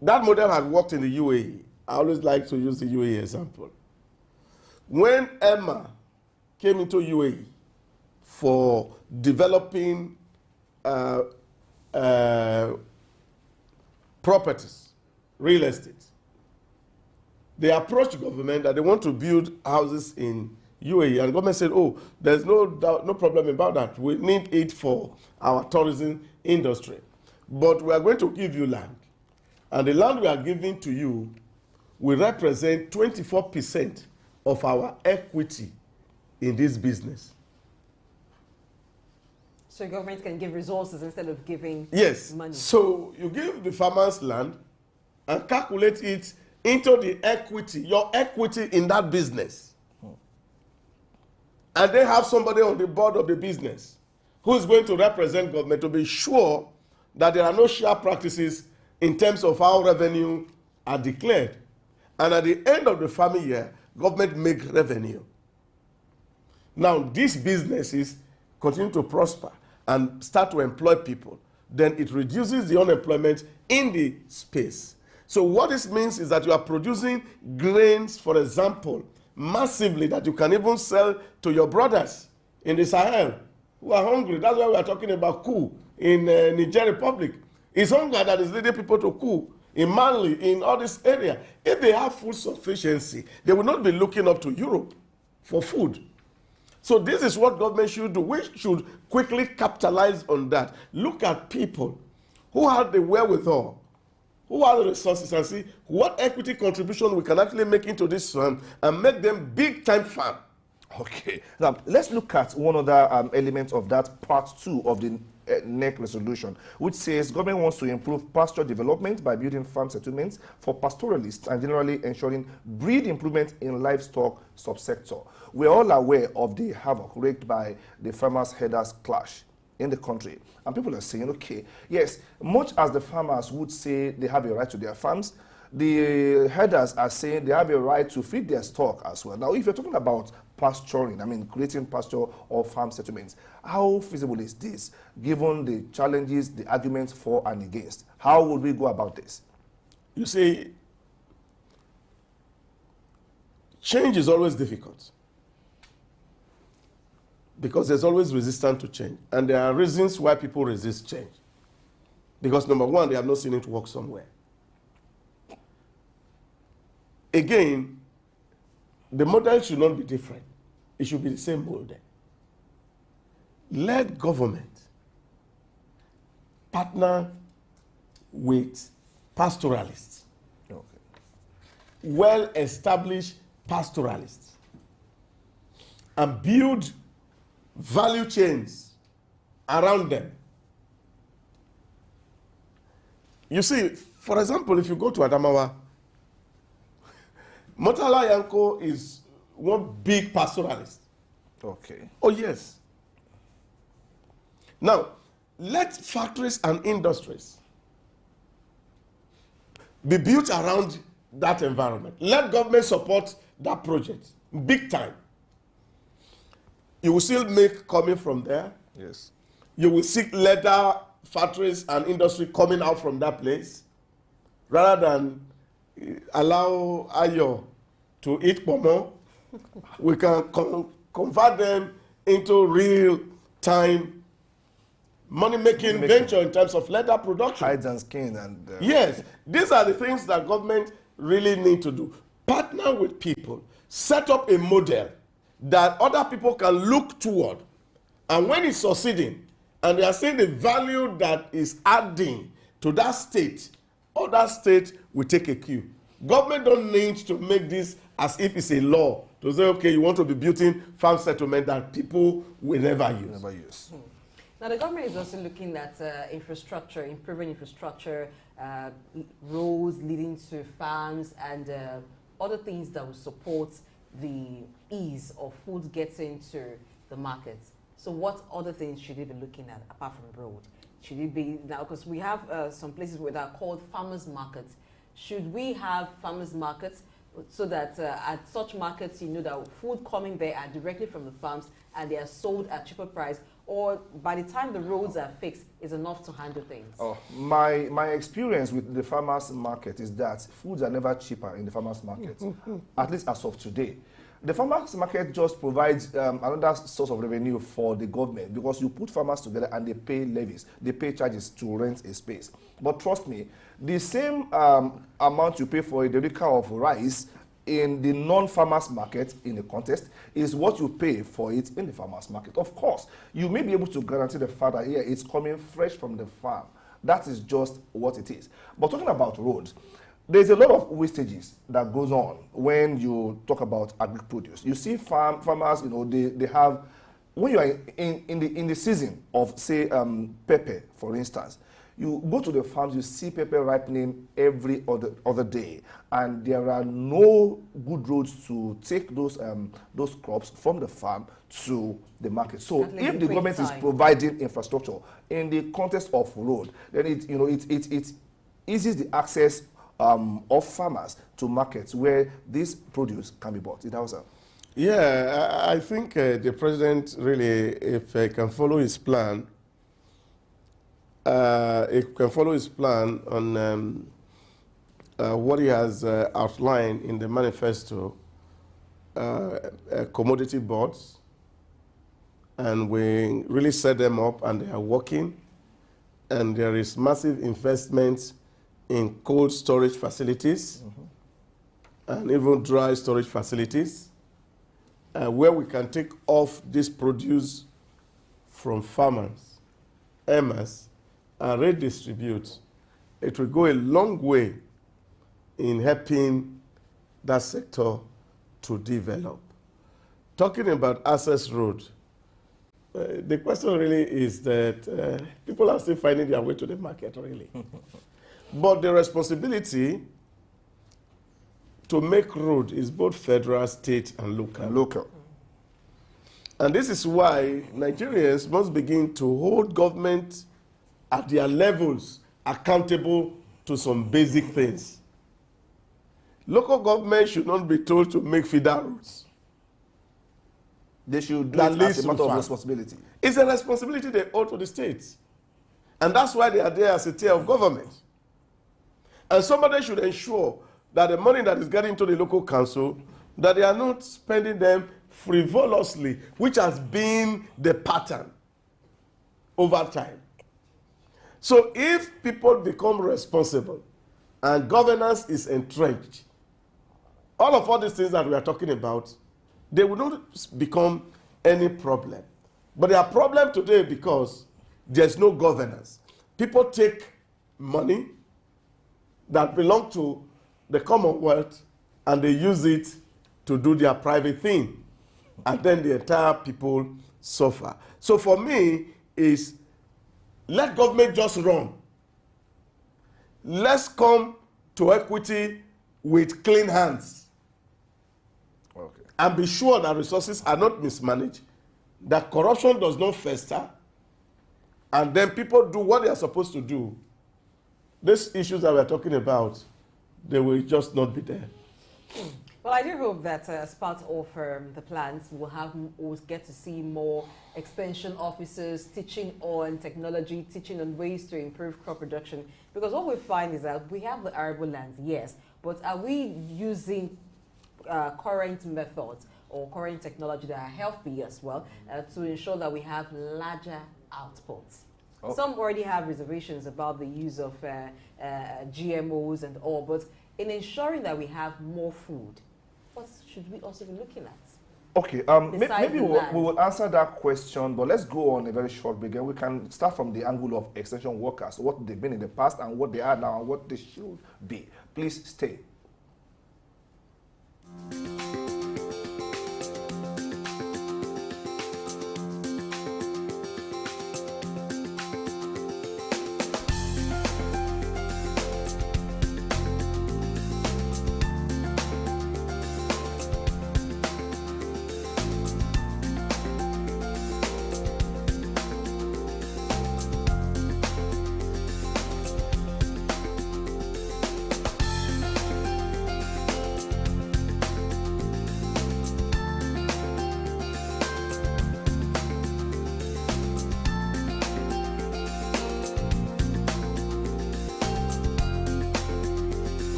that model had worked in the UAE. I always like to use the UAE example. When Emma came into UAE for developing properties, real estate, they approached government that they want to build houses in UAE, and government said, oh, there's no problem about that. We need it for our tourism industry. But we are going to give you land. And the land we are giving to you will represent 24% of our equity in this business. So government can give resources instead of giving money. So you give the farmers land and calculate it into the equity, your equity in that business. And they have somebody on the board of the business who is going to represent government to be sure that there are no share practices in terms of how revenue are declared. And at the end of the farming year, government makes revenue. Now, these businesses continue to prosper and start to employ people. Then it reduces the unemployment in the space. So what this means is that you are producing grains, for example, massively, that you can even sell to your brothers in the Sahel who are hungry. That's why we are talking about coup in Niger Republic. It's hunger that is leading people to coup in Mali, in all this area. If they have food sufficiency, they will not be looking up to Europe for food. So this is what government should do. We should quickly capitalize on that. Look at people who have the wherewithal, who have the resources, and see what equity contribution we can actually make into this firm and make them big-time farm. Okay. Now, let's look at one other element of that part 2 of the NEC resolution, which says government wants to improve pasture development by building farm settlements for pastoralists and generally ensuring breed improvement in livestock subsector. We're all aware of the havoc wreaked by the farmers' herders clash in the country. And people are saying, okay, yes, much as the farmers would say they have a right to their farms, the herders are saying they have a right to feed their stock as well. Now, if you're talking about pasturing, I mean creating pasture or farm settlements, how feasible is this, given the challenges, the arguments for and against? How would we go about this? You see, change is always difficult because there's always resistance to change. And there are reasons why people resist change. Because number one, they have not seen it work somewhere. Again, the model should not be different. It should be the same model. Let government partner with pastoralists, well-established pastoralists, and build value chains around them. You see, for example, if you go to Adamawa, Murtala Yanko is one big pastoralist. Okay. Oh, yes. Now, let factories and industries be built around that environment. Let government support that project big time. You will still make coming from there. Yes. You will see leather factories and industry coming out from that place rather than allow Ayo to eat pomo. We can convert them into real-time money-making venture in terms of leather production. Hides and skin and... Yes, these are the things that government really need to do. Partner with people, set up a model that other people can look toward. And when it's succeeding, and they are seeing the value that is adding to that state, other states will take a cue. Government don't need to make this as if it's a law to say, okay, you want to be building farm settlement that people will never use. Never use. Now, the government is also looking at infrastructure, improving infrastructure, roads leading to farms, and other things that will support the ease of food getting to the markets. So what other things should they be looking at apart from road? Should it be, now because we have some places where that are called farmers markets. Should we have farmers markets so that at such markets, you know that food coming there are directly from the farms and they are sold at cheaper price, or by the time the roads are fixed, is enough to handle things? Oh, my experience with the farmers market is that foods are never cheaper in the farmers market, at least as of today. The farmers market just provides another source of revenue for the government because you put farmers together and they pay levies, they pay charges to rent a space. But trust me, the same amount you pay for a derica of rice in the non-farmers market in a contest is what you pay for it in the farmers market. Of course, you may be able to guarantee the fact that here it's coming fresh from the farm. That is just what it is. But talking about roads, there's a lot of wastages that goes on when you talk about agri-produce. You see farmers, you know, they have, when you are in the season of, say, pepper, for instance, you go to the farms, you see pepper ripening every other day, and there are no good roads to take those crops from the farm to the market. So if the government is providing infrastructure in the context of road, then it eases the access of farmers to markets where this produce can be bought. Yeah, I think the president really, if he can follow his plan, on what he has outlined in the manifesto, commodity boards, and we really set them up and they are working, and there is massive investment in cold storage facilities and even dry storage facilities where we can take off this produce from farmers, farmers, and redistribute. It will go a long way in helping that sector to develop. Talking about access road, the question really is that people are still finding their way to the market, really. But the responsibility to make road is both federal, state, and local. And this is why Nigerians must begin to hold government at their levels accountable to some basic things. Local government should not be told to make feeder roads. They should do it as a matter of responsibility. It's a responsibility they owe to the states. And that's why they are there as a tier of government. And somebody should ensure that the money that is getting to the local council, that they are not spending them frivolously, which has been the pattern over time. So if people become responsible and governance is entrenched, all these things that we are talking about, they will not become any problem. But they are problem today because there's no governance. People take money that belong to the Commonwealth and they use it to do their private thing. and then the entire people suffer. So for me, is let government just run. Let's come to equity with clean hands. Okay. And be sure that resources are not mismanaged, that corruption does not fester, and then people do what they are supposed to do. These issues that we are talking about, they will just not be there. Well, I do hope that as part of the plans, we'll get to see more extension officers teaching on technology, teaching on ways to improve crop production. Because what we find is that we have the arable lands, yes, but are we using current methods or current technology that are healthy as well to ensure that we have larger outputs? Oh. Some already have reservations about the use of GMOs and all, but in ensuring that we have more food, what should we also be looking at? Okay, maybe we will answer that question, but let's go on a very short break. And we can start from the angle of extension workers, what they've been in the past and what they are now and what they should be. Please stay.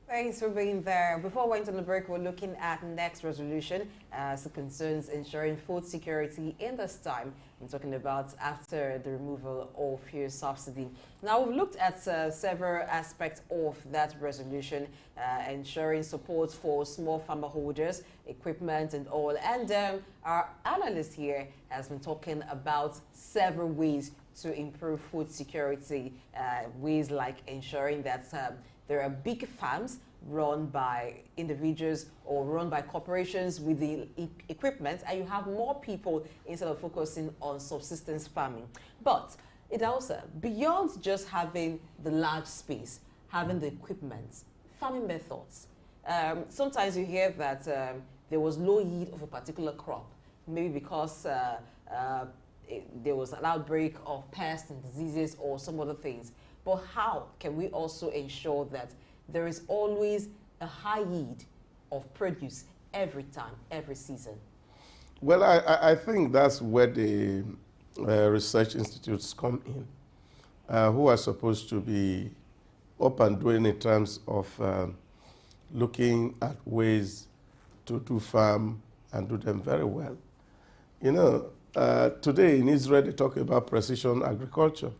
Thanks for being there. Before we went on the break, we're looking at next resolution as it concerns ensuring food security in this time. I'm talking about after the removal of fuel subsidy. Now, we've looked at several aspects of that resolution, ensuring support for small farmer holders, equipment and all. And our analyst here has been talking about several ways to improve food security, ways like ensuring that there are big farms run by individuals or run by corporations with the equipment, and you have more people instead of focusing on subsistence farming. But it also, beyond just having the large space, having the equipment, farming methods. Sometimes you hear that there was low yield of a particular crop, maybe because there was an outbreak of pests and diseases or some other things. But how can we also ensure that there is always a high yield of produce every time, every season? Well, I think that's where the research institutes come in, who are supposed to be up and doing in terms of looking at ways to do farm and do them very well. You know, today in Israel, they talk about precision agriculture.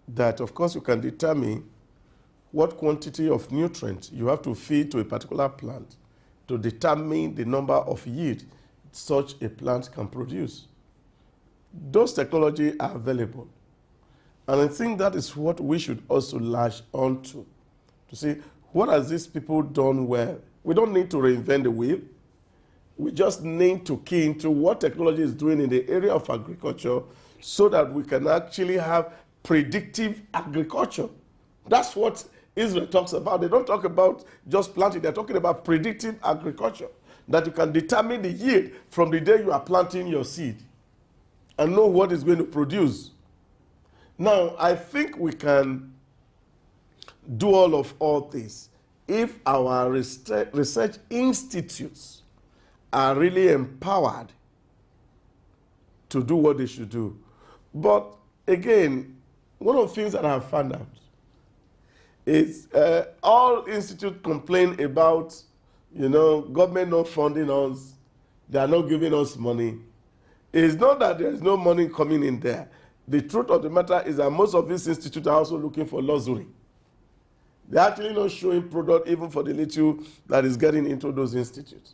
That, of course, you can determine what quantity of nutrients you have to feed to a particular plant to determine the number of yield such a plant can produce. Those technologies are available. And I think that is what we should also latch onto, to see what has these people done well. We don't need to reinvent the wheel. We just need to key into what technology is doing in the area of agriculture so that we can actually have predictive agriculture. That's what Israel talks about. They don't talk about just planting. They're talking about predictive agriculture, that you can determine the yield from the day you are planting your seed and know what it's going to produce. Now, I think we can do all this if our research institutes are really empowered to do what they should do. But again, one of the things that I have found out is all institutes complain about, you know, government not funding us, they are not giving us money. It's not that there is no money coming in there. The truth of the matter is that most of these institutes are also looking for luxury. They're actually not showing product even for the little that is getting into those institutes.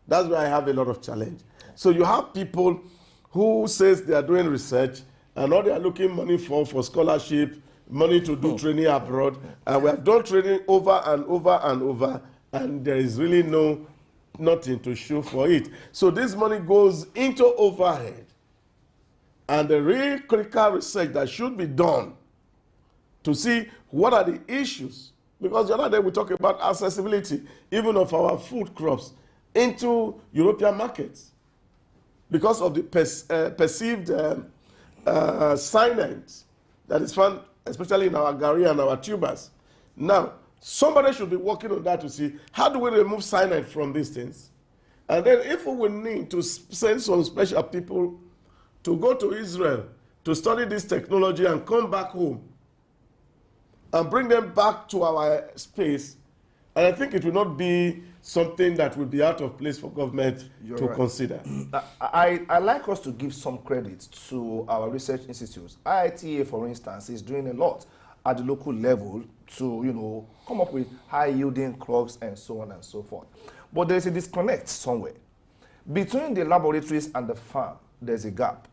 That's where I have a lot of challenge. So you have people who says they are doing research and all they are looking money for scholarship, money to do training abroad, and we have done training over and over and over, and there is really nothing to show for it. So this money goes into overhead, and the real critical research that should be done to see what are the issues, because the other day we talked about accessibility even of our food crops into European markets because of the perceived cyanide that is found especially in our gari and our tubers. Now, somebody should be working on that to see how do we remove cyanide from these things. And then if we need to send some special people to go to Israel to study this technology and come back home and bring them back to our space, and I think it will not be something that will be out of place for government to consider. I like us to give some credit to our research institutes. IITA, for instance, is doing a lot at the local level to, you know, come up with high-yielding crops and so on and so forth. But there is a disconnect somewhere. Between the laboratories and the farm, there's a gap.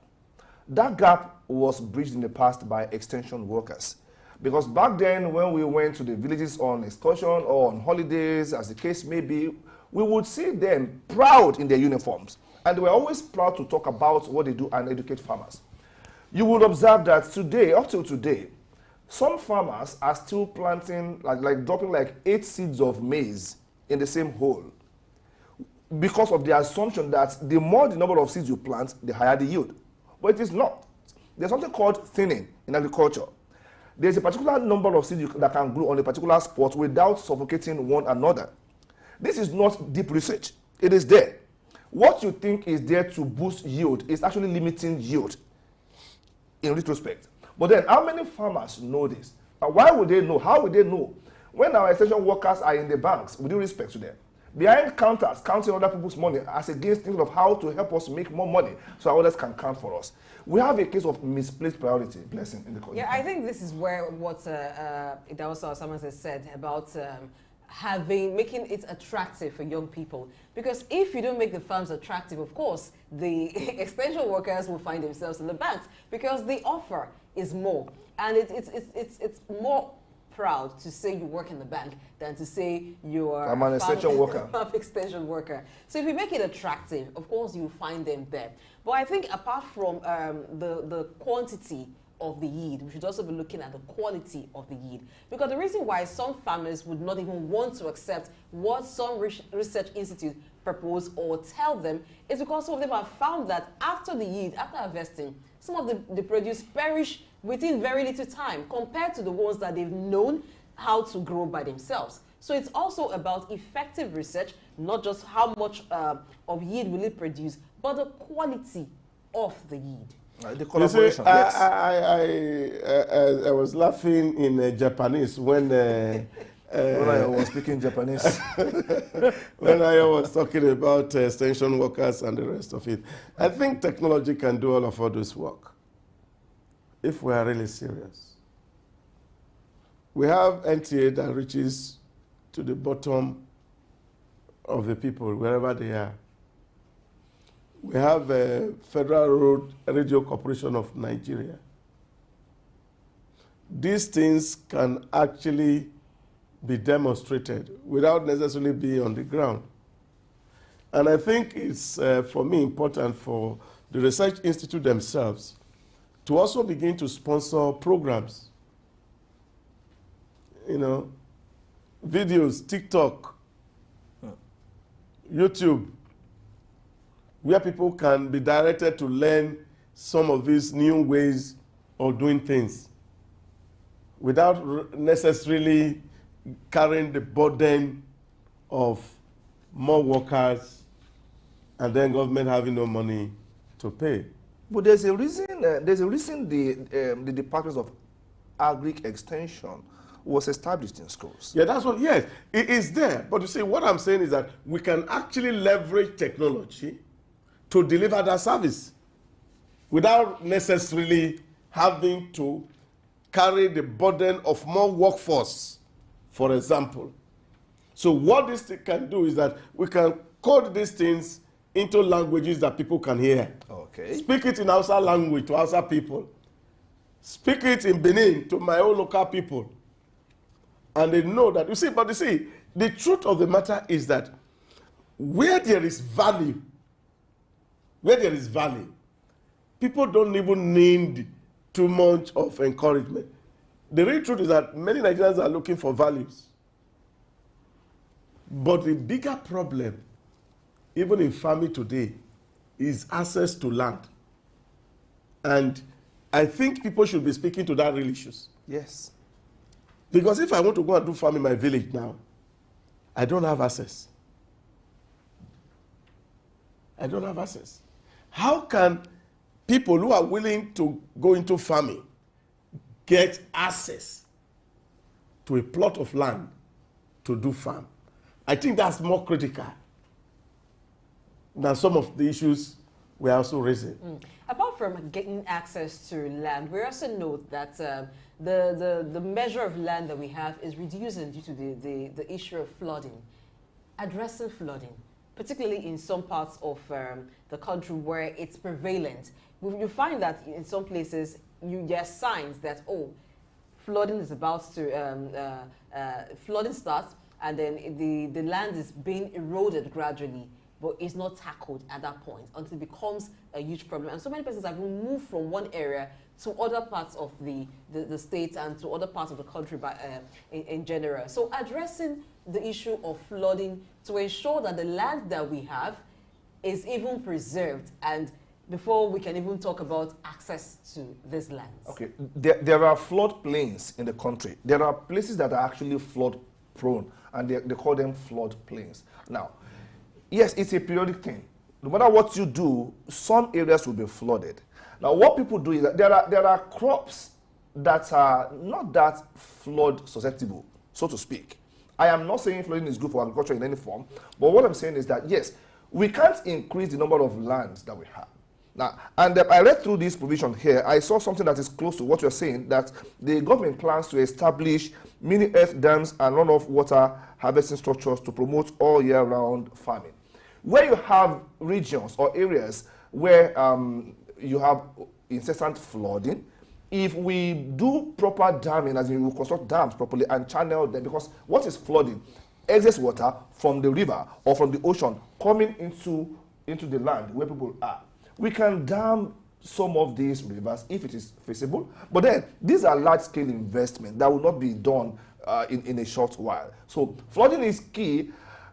That gap was bridged in the past by extension workers. Because back then, when we went to the villages on excursion or on holidays, as the case may be, we would see them proud in their uniforms. And they were always proud to talk about what they do and educate farmers. You would observe that today, up till today, some farmers are still planting, like dropping like 8 seeds of maize in the same hole, because of the assumption that the more the number of seeds you plant, the higher the yield. But it is not. There's something called thinning in agriculture. There's a particular number of seeds that can grow on a particular spot without suffocating one another. This is not deep research. It is there. What you think is there to boost yield is actually limiting yield in retrospect. But then, how many farmers know this? And why would they know? How would they know? When our extension workers are in the banks, with due respect to them, behind counters, counting other people's money as against thinking of how to help us make more money so others can count for us. We have a case of misplaced priority, blessing in the country. Yeah, I think this is where what Idausa Samas has said about making it attractive for young people. Because if you don't make the farms attractive, of course, the extension workers will find themselves in the banks because the offer is more. And it's more proud to say you work in the bank than to say you're I'm an extension worker. Extension worker. So if you make it attractive, of course you find them there. But I think apart from the quantity of the yield, we should also be looking at the quality of the yield. Because the reason why some farmers would not even want to accept what some research institute propose or tell them is because some of them have found that after the yield, after harvesting, some of the produce perish within very little time compared to the ones that they've known how to grow by themselves. So it's also about effective research, not just how much of yield will it produce, but the quality of the yield. The collaboration. You see, Yes. I was laughing in Japanese when when I was speaking Japanese. when I was talking about extension workers and the rest of it. I think technology can do all this work if we are really serious. We have NTA that reaches to the bottom of the people, wherever they are. We have Federal Road Radio Corporation of Nigeria. These things can actually be demonstrated without necessarily being on the ground. And I think it's, for me, important for the Research Institute themselves to also begin to sponsor programs. You know, videos, TikTok, YouTube, where people can be directed to learn some of these new ways of doing things without necessarily carrying the burden of more workers and then government having no money to pay. But there's a reason. The Department of Agric Extension was established in schools. Yeah, that's what. Yes, it is there. But you see, what I'm saying is that we can actually leverage technology to deliver that service without necessarily having to carry the burden of more workforce, for example. So what this thing can do is that we can code these things into languages that people can hear. Okay. Speak it in Hausa language to Hausa people. Speak it in Benin to my own local people. And they know that, you see, the truth of the matter is that where there is value, people don't even need too much of encouragement. The real truth is that many Nigerians are looking for values. But the bigger problem, even in farming today, is access to land. And I think people should be speaking to that real issues. Yes. Because if I want to go and do farm in my village now, I don't have access. How can people who are willing to go into farming get access to a plot of land to do farm? I think that's more critical than some of the issues we're also raising. Apart from getting access to land, we also note that the measure of land that we have is reducing due to the issue of flooding. Addressing flooding, particularly in some parts of the country where it's prevalent, you find that in some places there are signs that, oh, flooding is about to, flooding starts, and then the land is being eroded gradually, but it's not tackled at that point until it becomes a huge problem. And so many persons have moved from one area to other parts of the state and to other parts of the country in general. So addressing the issue of flooding to ensure that the land that we have is even preserved, and before we can even talk about access to these lands. Okay, there are flood plains in the country. There are places that are actually flood prone, and they call them flood plains. Now, yes, it's a periodic thing. No matter what you do, some areas will be flooded. Now, what people do is that there are crops that are not that flood susceptible, so to speak. I am not saying flooding is good for agriculture in any form, but what I'm saying is that, yes, we can't increase the number of lands that we have. Now, and I read through this provision here. I saw something that is close to what you're saying, that the government plans to establish mini earth dams and runoff water harvesting structures to promote all year-round farming. Where you have regions or areas where you have incessant flooding, if we do proper damming, as in we construct dams properly and channel them, because what is flooding? Excess water from the river or from the ocean coming into the land where people are. We can dam some of these rivers if it is feasible. But then these are large-scale investments that will not be done in a short while. So flooding is key,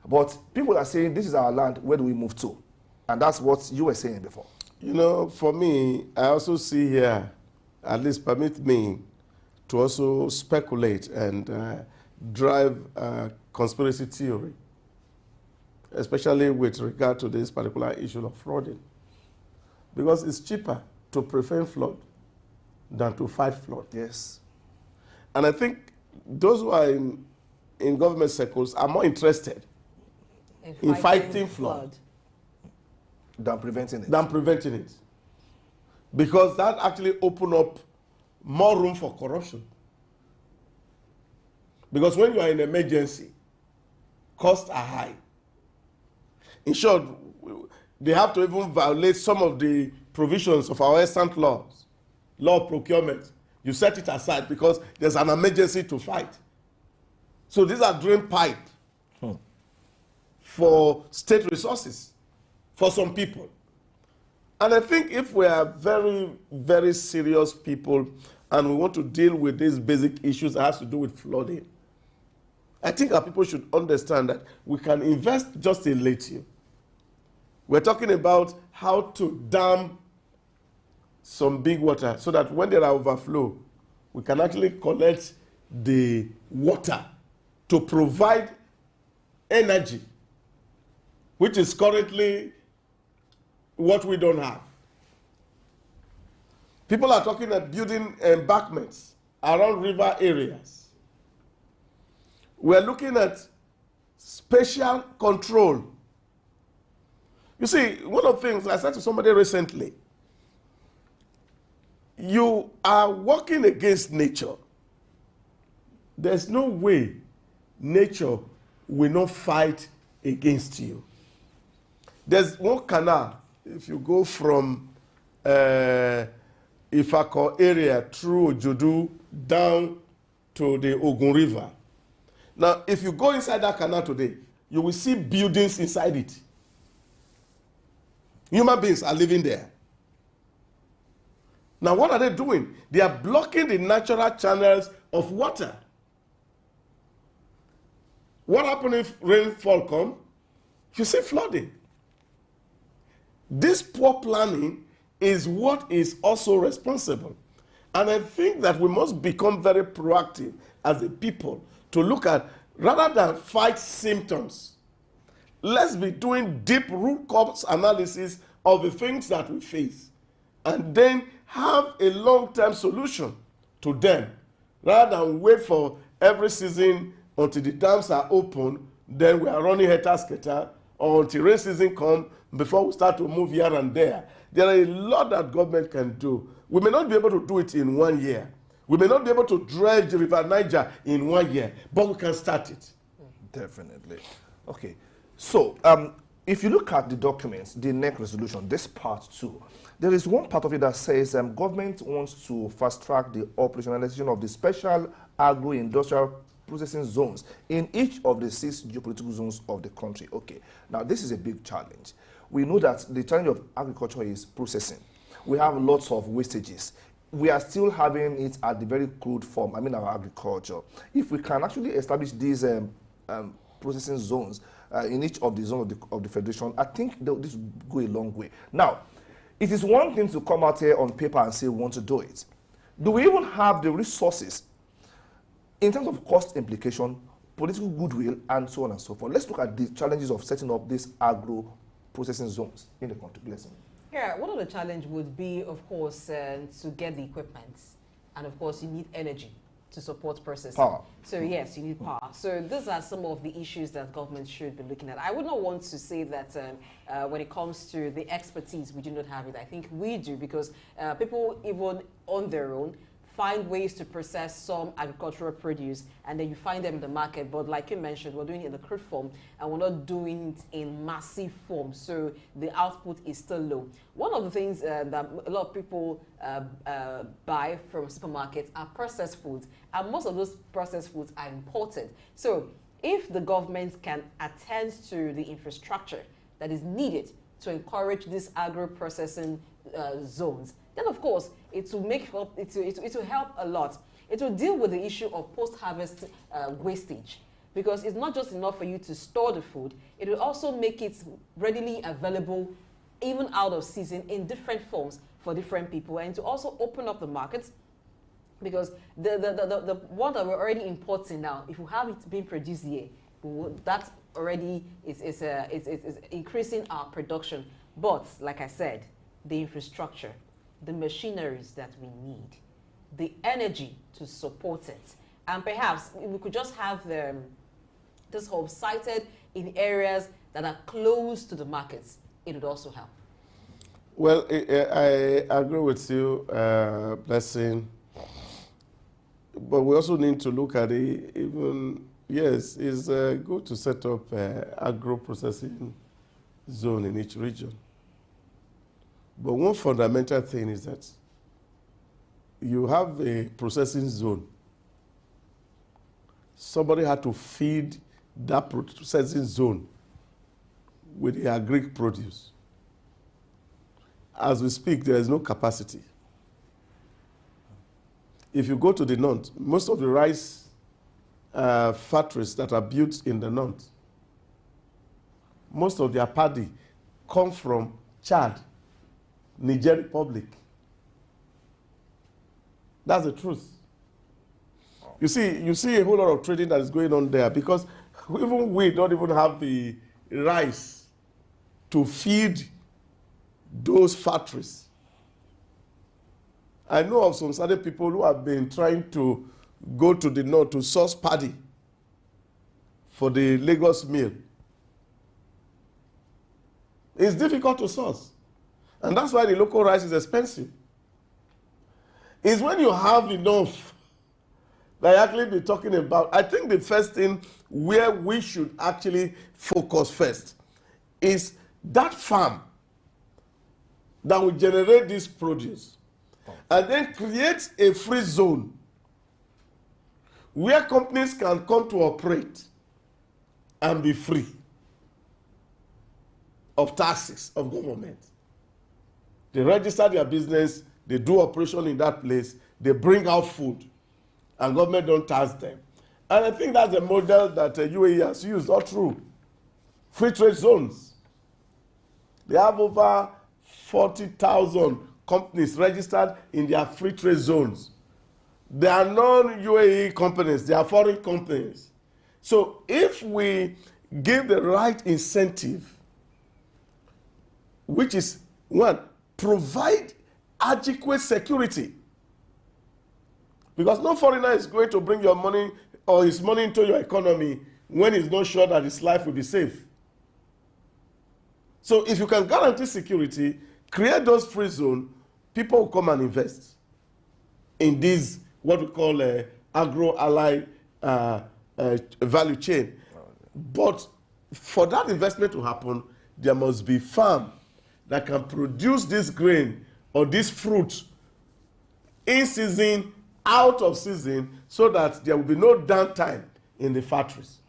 but people are saying this is our land, where do we move to? And that's what you were saying before. You know, for me, I also see here, at least permit me to also speculate and drive conspiracy theory, especially with regard to this particular issue of flooding. Because it's cheaper to prevent flood than to fight flood. Yes. And I think those who are in government circles are more interested in fighting flood Than preventing it. than preventing it. Because that actually opens up more room for corruption. Because when you are in emergency, costs are high. In short, they have to even violate some of the provisions of our instant laws, law of procurement. You set it aside because there's an emergency to fight. So these are drain pipe for state resources for some people. And I think if we are very, very serious people and we want to deal with these basic issues that has to do with flooding, I think our people should understand that we can invest just a little. We're talking about how to dam some big water so that when there are overflow, we can actually collect the water to provide energy, which is currently what we don't have. People are talking about building embankments around river areas. We're looking at spatial control. You see, one of the things I said to somebody recently, you are working against nature. There's no way nature will not fight against you. There's one canal, if you go from Ifako area through Ojodu down to the Ogun River. Now, if you go inside that canal today, you will see buildings inside it. Human beings are living there. Now, what are they doing? They are blocking the natural channels of water. What happens if rainfall comes? You see flooding. This poor planning is what is also responsible. And I think that we must become very proactive as a people to look at, rather than fight symptoms, let's be doing deep root cause analysis of the things that we face and then have a long-term solution to them, rather than wait for every season until the dams are open, then we are running heter-skelter, or until rain season comes before we start to move here and there. There are a lot that government can do. We may not be able to do it in 1 year. We may not be able to dredge the River Niger in 1 year, but we can start it. Definitely. Okay. So, if you look at the documents, the NEC resolution, this part 2, there is one part of it that says government wants to fast-track the operationalization of the special agro-industrial processing zones in each of the 6 geopolitical zones of the country. Okay. Now, this is a big challenge. We know that the challenge of agriculture is processing. We have lots of wastages. We are still having it at the very crude form, our agriculture. If we can actually establish these processing zones in each of the zones of the Federation, I think this will go a long way. Now, it is one thing to come out here on paper and say we want to do it. Do we even have the resources in terms of cost implication, political goodwill, and so on and so forth? Let's look at the challenges of setting up these agro-processing zones in the country. Blessing. Yeah, one of the challenges would be, of course, to get the equipment. And of course, you need energy to support processing. Power. So yes, you need power. So these are some of the issues that government should be looking at. I would not want to say that when it comes to the expertise, we do not have it. I think we do, because people, even on their own, find ways to process some agricultural produce, and then you find them in the market. But like you mentioned, we're doing it in the crude form, and we're not doing it in massive form, so the output is still low. One of the things that a lot of people buy from supermarkets are processed foods, and most of those processed foods are imported. So if the government can attend to the infrastructure that is needed to encourage these agro-processing zones, then of course it will help a lot. It will deal with the issue of post-harvest wastage, because it's not just enough for you to store the food, it will also make it readily available even out of season in different forms for different people, and to also open up the markets, because the one that we're already importing now, if we have it being produced here, that already is increasing our production. But like I said, the infrastructure, the machineries that we need, the energy to support it, and perhaps we could just have this hub sited in areas that are close to the markets, it would also help. Well, I agree with you, Blessing. But we also need to look at it. Even yes, it's good to set up agro-processing zone in each region. But one fundamental thing is that you have a processing zone. Somebody had to feed that processing zone with the agric produce. As we speak, there is no capacity. If you go to the north, most of the rice factories that are built in the north, most of their paddy come from Chad, Niger Republic. That's the truth. You see a whole lot of trading that is going on there, because even we don't even have the rice to feed those factories. I know of some certain people who have been trying to go to the north to source paddy for the Lagos mill. It's difficult to source. And that's why the local rice is expensive. It's when you have enough that you actually be talking about. I think the first thing where we should actually focus first is that farm that will generate this produce, and then create a free zone where companies can come to operate and be free of taxes of government. They register their business, they do operation in that place, they bring out food, and government don't tax them. And I think that's the model that UAE has used all through. Free trade zones. They have over 40,000 companies registered in their free trade zones. They are non-UAE companies, they are foreign companies. So if we give the right incentive, which is, one, provide adequate security. Because no foreigner is going to bring your money or his money into your economy when he's not sure that his life will be safe. So if you can guarantee security, create those free zones, people will come and invest in this, what we call agro-allied value chain. But for that investment to happen, there must be farm that can produce this grain or this fruit in season, out of season, so that there will be no downtime in the factories.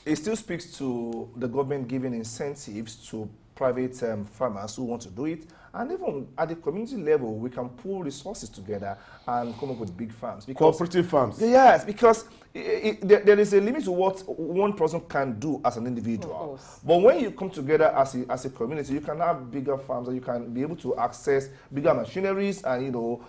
It still speaks to the government giving incentives to private farmers who want to do it, and even at the community level, we can pool resources together and come up with big farms. Cooperative farms. Yes, because there is a limit to what one person can do as an individual. But when you come together as a community, you can have bigger farms, and you can be able to access bigger machineries and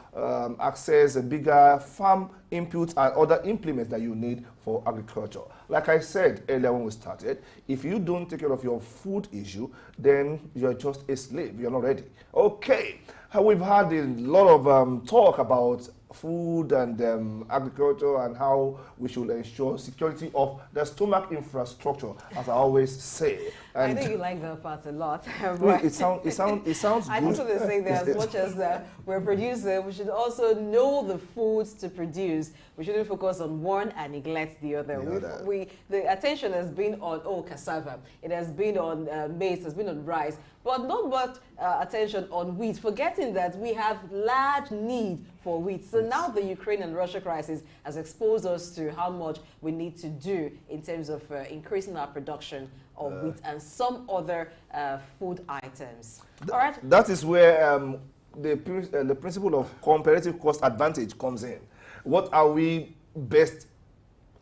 access a bigger farm inputs and other implements that you need for agriculture. Like I said earlier when we started, if you don't take care of your food issue, then you're just a slave. You're not ready. Okay, we've had a lot of talk about food and agriculture and how we should ensure security of the stomach infrastructure, as I always say. And I think you like that part a lot. it sounds good. I just want to say that as much as we're a producer, we should also know the foods to produce. We shouldn't focus on one and neglect the other. The attention has been on cassava, it has been on maize, it has been on rice, But not much attention on wheat, forgetting that we have large need for wheat. So now the Ukraine and Russia crisis has exposed us to how much we need to do in terms of increasing our production of wheat and some other food items. All right. That is where the principle of comparative cost advantage comes in. What are we best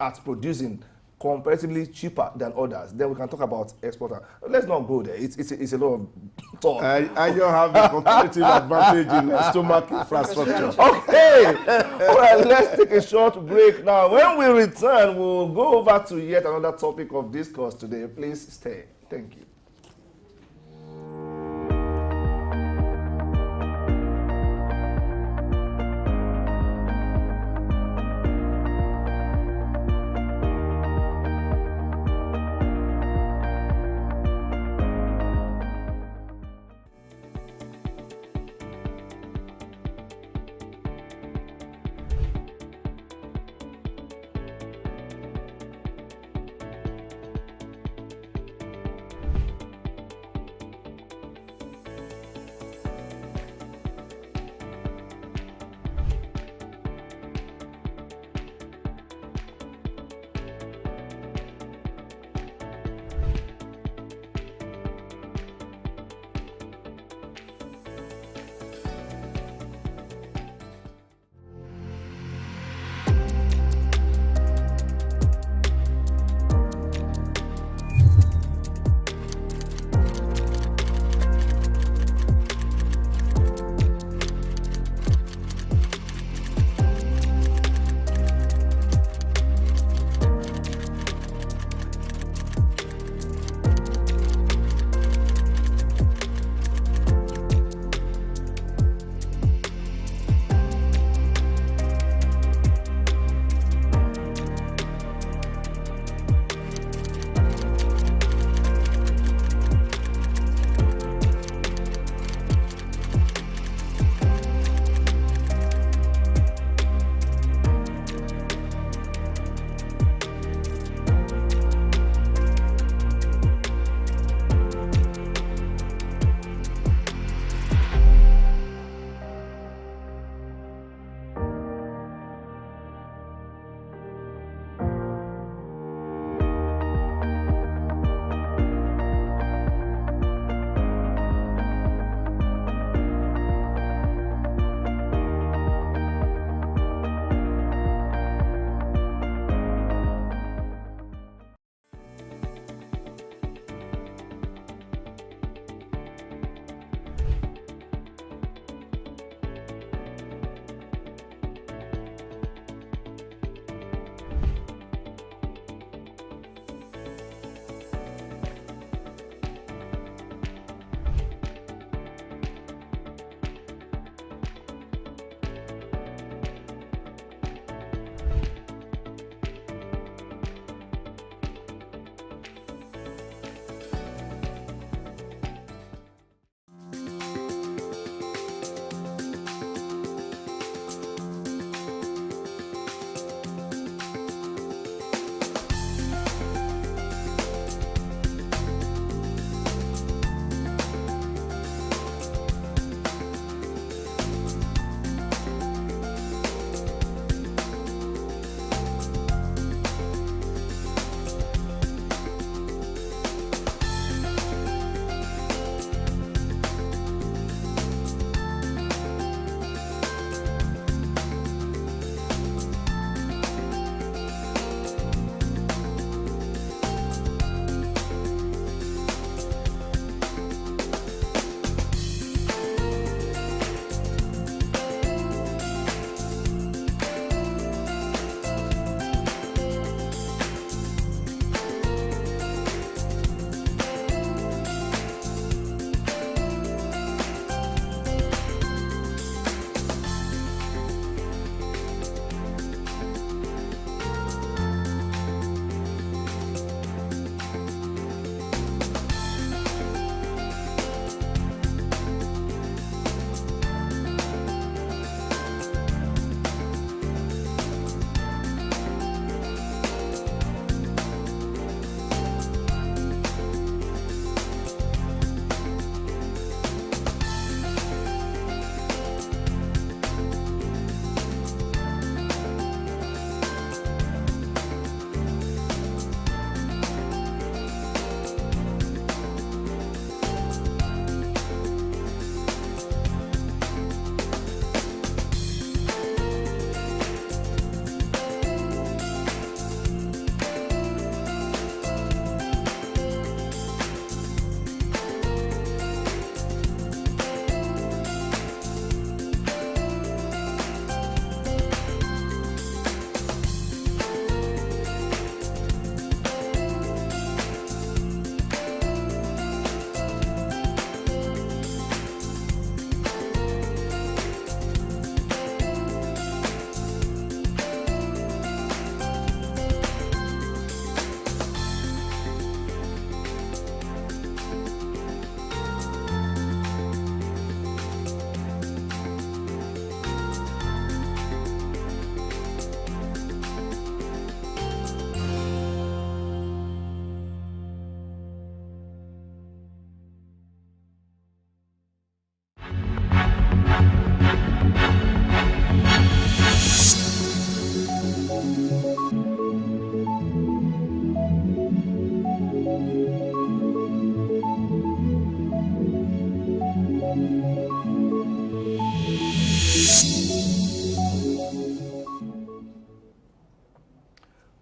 at producing comparatively cheaper than others? Then we can talk about exporter. Let's not go there. It's a lot of talk. I don't have a competitive advantage in stomach infrastructure. Okay. All right, let's take a short break now. When we return, we'll go over to yet another topic of discourse today. Please stay. Thank you.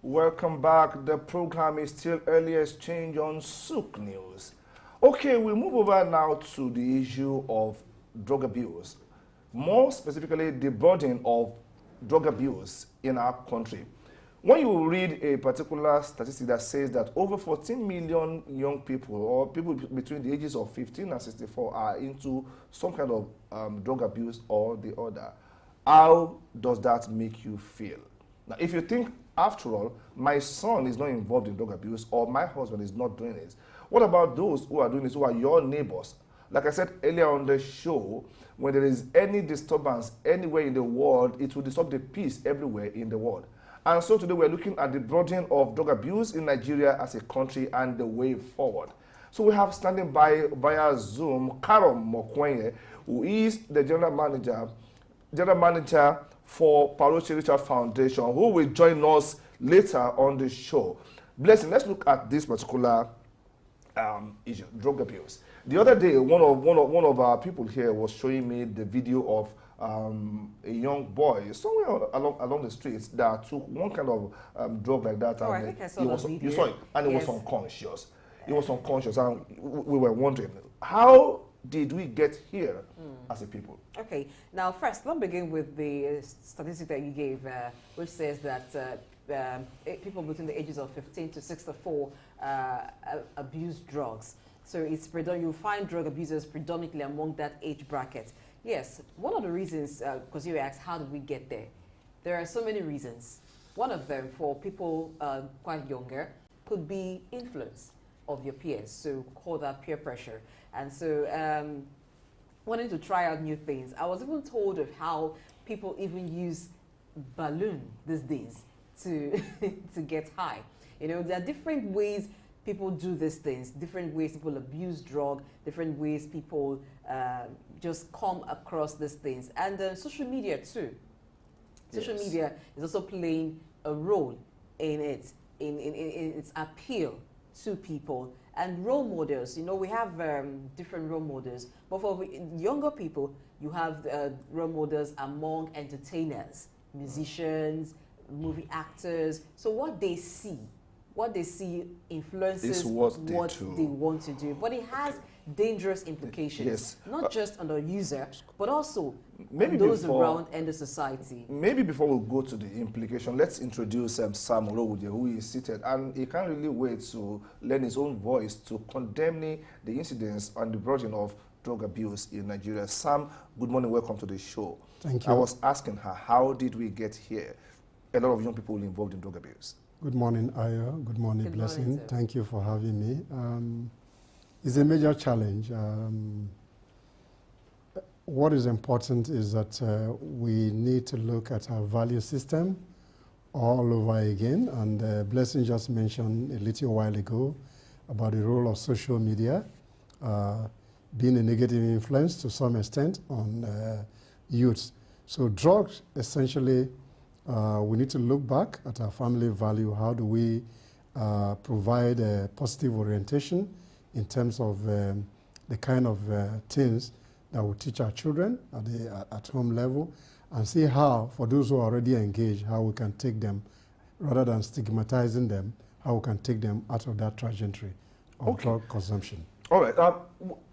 Welcome back. The program is still Early Exchange on Souk News. Okay, we move over now to the issue of drug abuse. More specifically, the burden of drug abuse in our country. When you read a particular statistic that says that over 14 million young people, or people between the ages of 15 and 64, are into some kind of drug abuse or the other, how does that make you feel? Now, if you think, after all, my son is not involved in drug abuse or my husband is not doing this, what about those who are doing this, who are your neighbors? Like I said earlier on the show, when there is any disturbance anywhere in the world, it will disturb the peace everywhere in the world. And so today we're looking at the burden of drug abuse in Nigeria as a country and the way forward. So we have standing by via Zoom, Karom Mokwenye, who is the general manager for Paulo Chiricha Foundation, who will join us later on the show. Blessing, let's look at this particular issue, drug abuse. The other day, one of our people here was showing me the video of a young boy somewhere along the streets that took one kind of drug like that. Oh, and I think I saw the video. You saw it, and Yes. it was unconscious. It was unconscious, and we were wondering, how did we get here as a people? Okay, now first, let's begin with the statistic that you gave, which says that people between the ages of 15 to 64 abuse drugs. So it's you'll find drug abusers predominantly among that age bracket. Yes, one of the reasons, because you asked, how did we get there? There are so many reasons. One of them, for people quite younger, could be influence of your peers, so call that peer pressure. And so wanting to try out new things. I was even told of how people even use balloon these days to to get high. You know, there are different ways people do these things, different ways people abuse drug, different ways people just come across these things. And social media too. Social Yes. media is also playing a role in it, in its appeal to people. And role models, you know, we have different role models, but for younger people, you have role models among entertainers, musicians, movie actors. So what they see influences what they want to do. But it has dangerous implications, Yes. not just on the user, but also Maybe on those before- around and the society. Maybe before we go to the implication, let's introduce Sam Olowuje, who is seated, and he can't really wait to lend his own voice to condemn the incidents and the burden of drug abuse in Nigeria. Sam, good morning, welcome to the show. Thank you. I was asking her, how did we get here? A lot of young people involved in drug abuse. Good morning, Aya. Good morning, Good Blessing. morning, sir. Thank you for having me. It's a major challenge. What is important is that we need to look at our value system all over again. And Blessing just mentioned a little while ago about the role of social media being a negative influence to some extent on youths. So drugs, essentially, we need to look back at our family value. How do we provide a positive orientation in terms of the kind of things that we teach our children at the at-home level, and see how, for those who are already engaged, how we can take them, rather than stigmatizing them, how we can take them out of that trajectory of drug consumption. All right,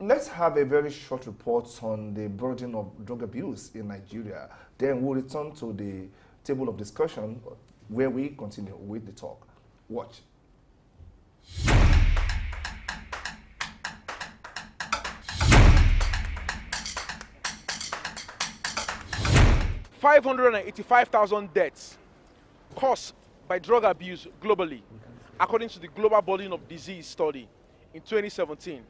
let's have a very short report on the burden of drug abuse in Nigeria. Then we'll return to the table of discussion where we continue with the talk. Watch. $585,000 deaths caused by drug abuse globally, according to the Global Burden of Disease study in 2017.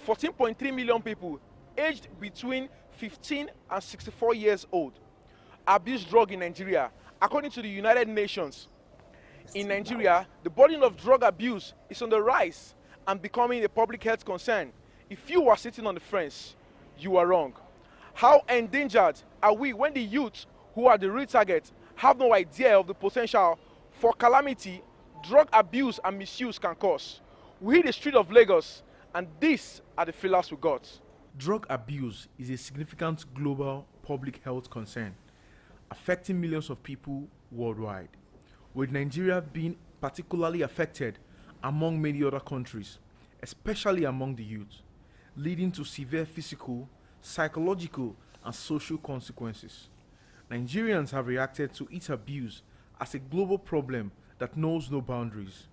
14.3 million people aged between 15 and 64 years old abuse drug in Nigeria, according to the United Nations. In Nigeria, the burden of drug abuse is on the rise and becoming a public health concern. If you are sitting on the fence, you are wrong. How endangered are we when the youth, who are the real target, have no idea of the potential for calamity drug abuse and misuse can cause? We hit the street of Lagos, and these are the feelers we got. Drug abuse is a significant global public health concern affecting millions of people worldwide, with Nigeria being particularly affected among many other countries, especially among the youth, leading to severe physical, psychological, and social consequences. Nigerians have reacted to its abuse as a global problem that knows no boundaries.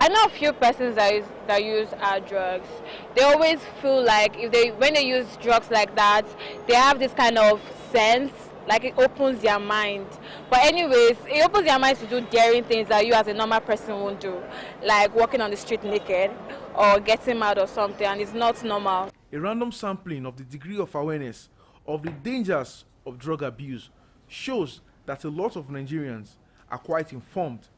I know a few persons that use hard drugs. They always feel like when they use drugs like that, they have this kind of sense, like it opens their mind. But anyways, it opens their mind to do daring things that you as a normal person won't do, like walking on the street naked or getting mad or something, and it's not normal. A random sampling of the degree of awareness of the dangers of drug abuse shows that a lot of Nigerians are quite informed,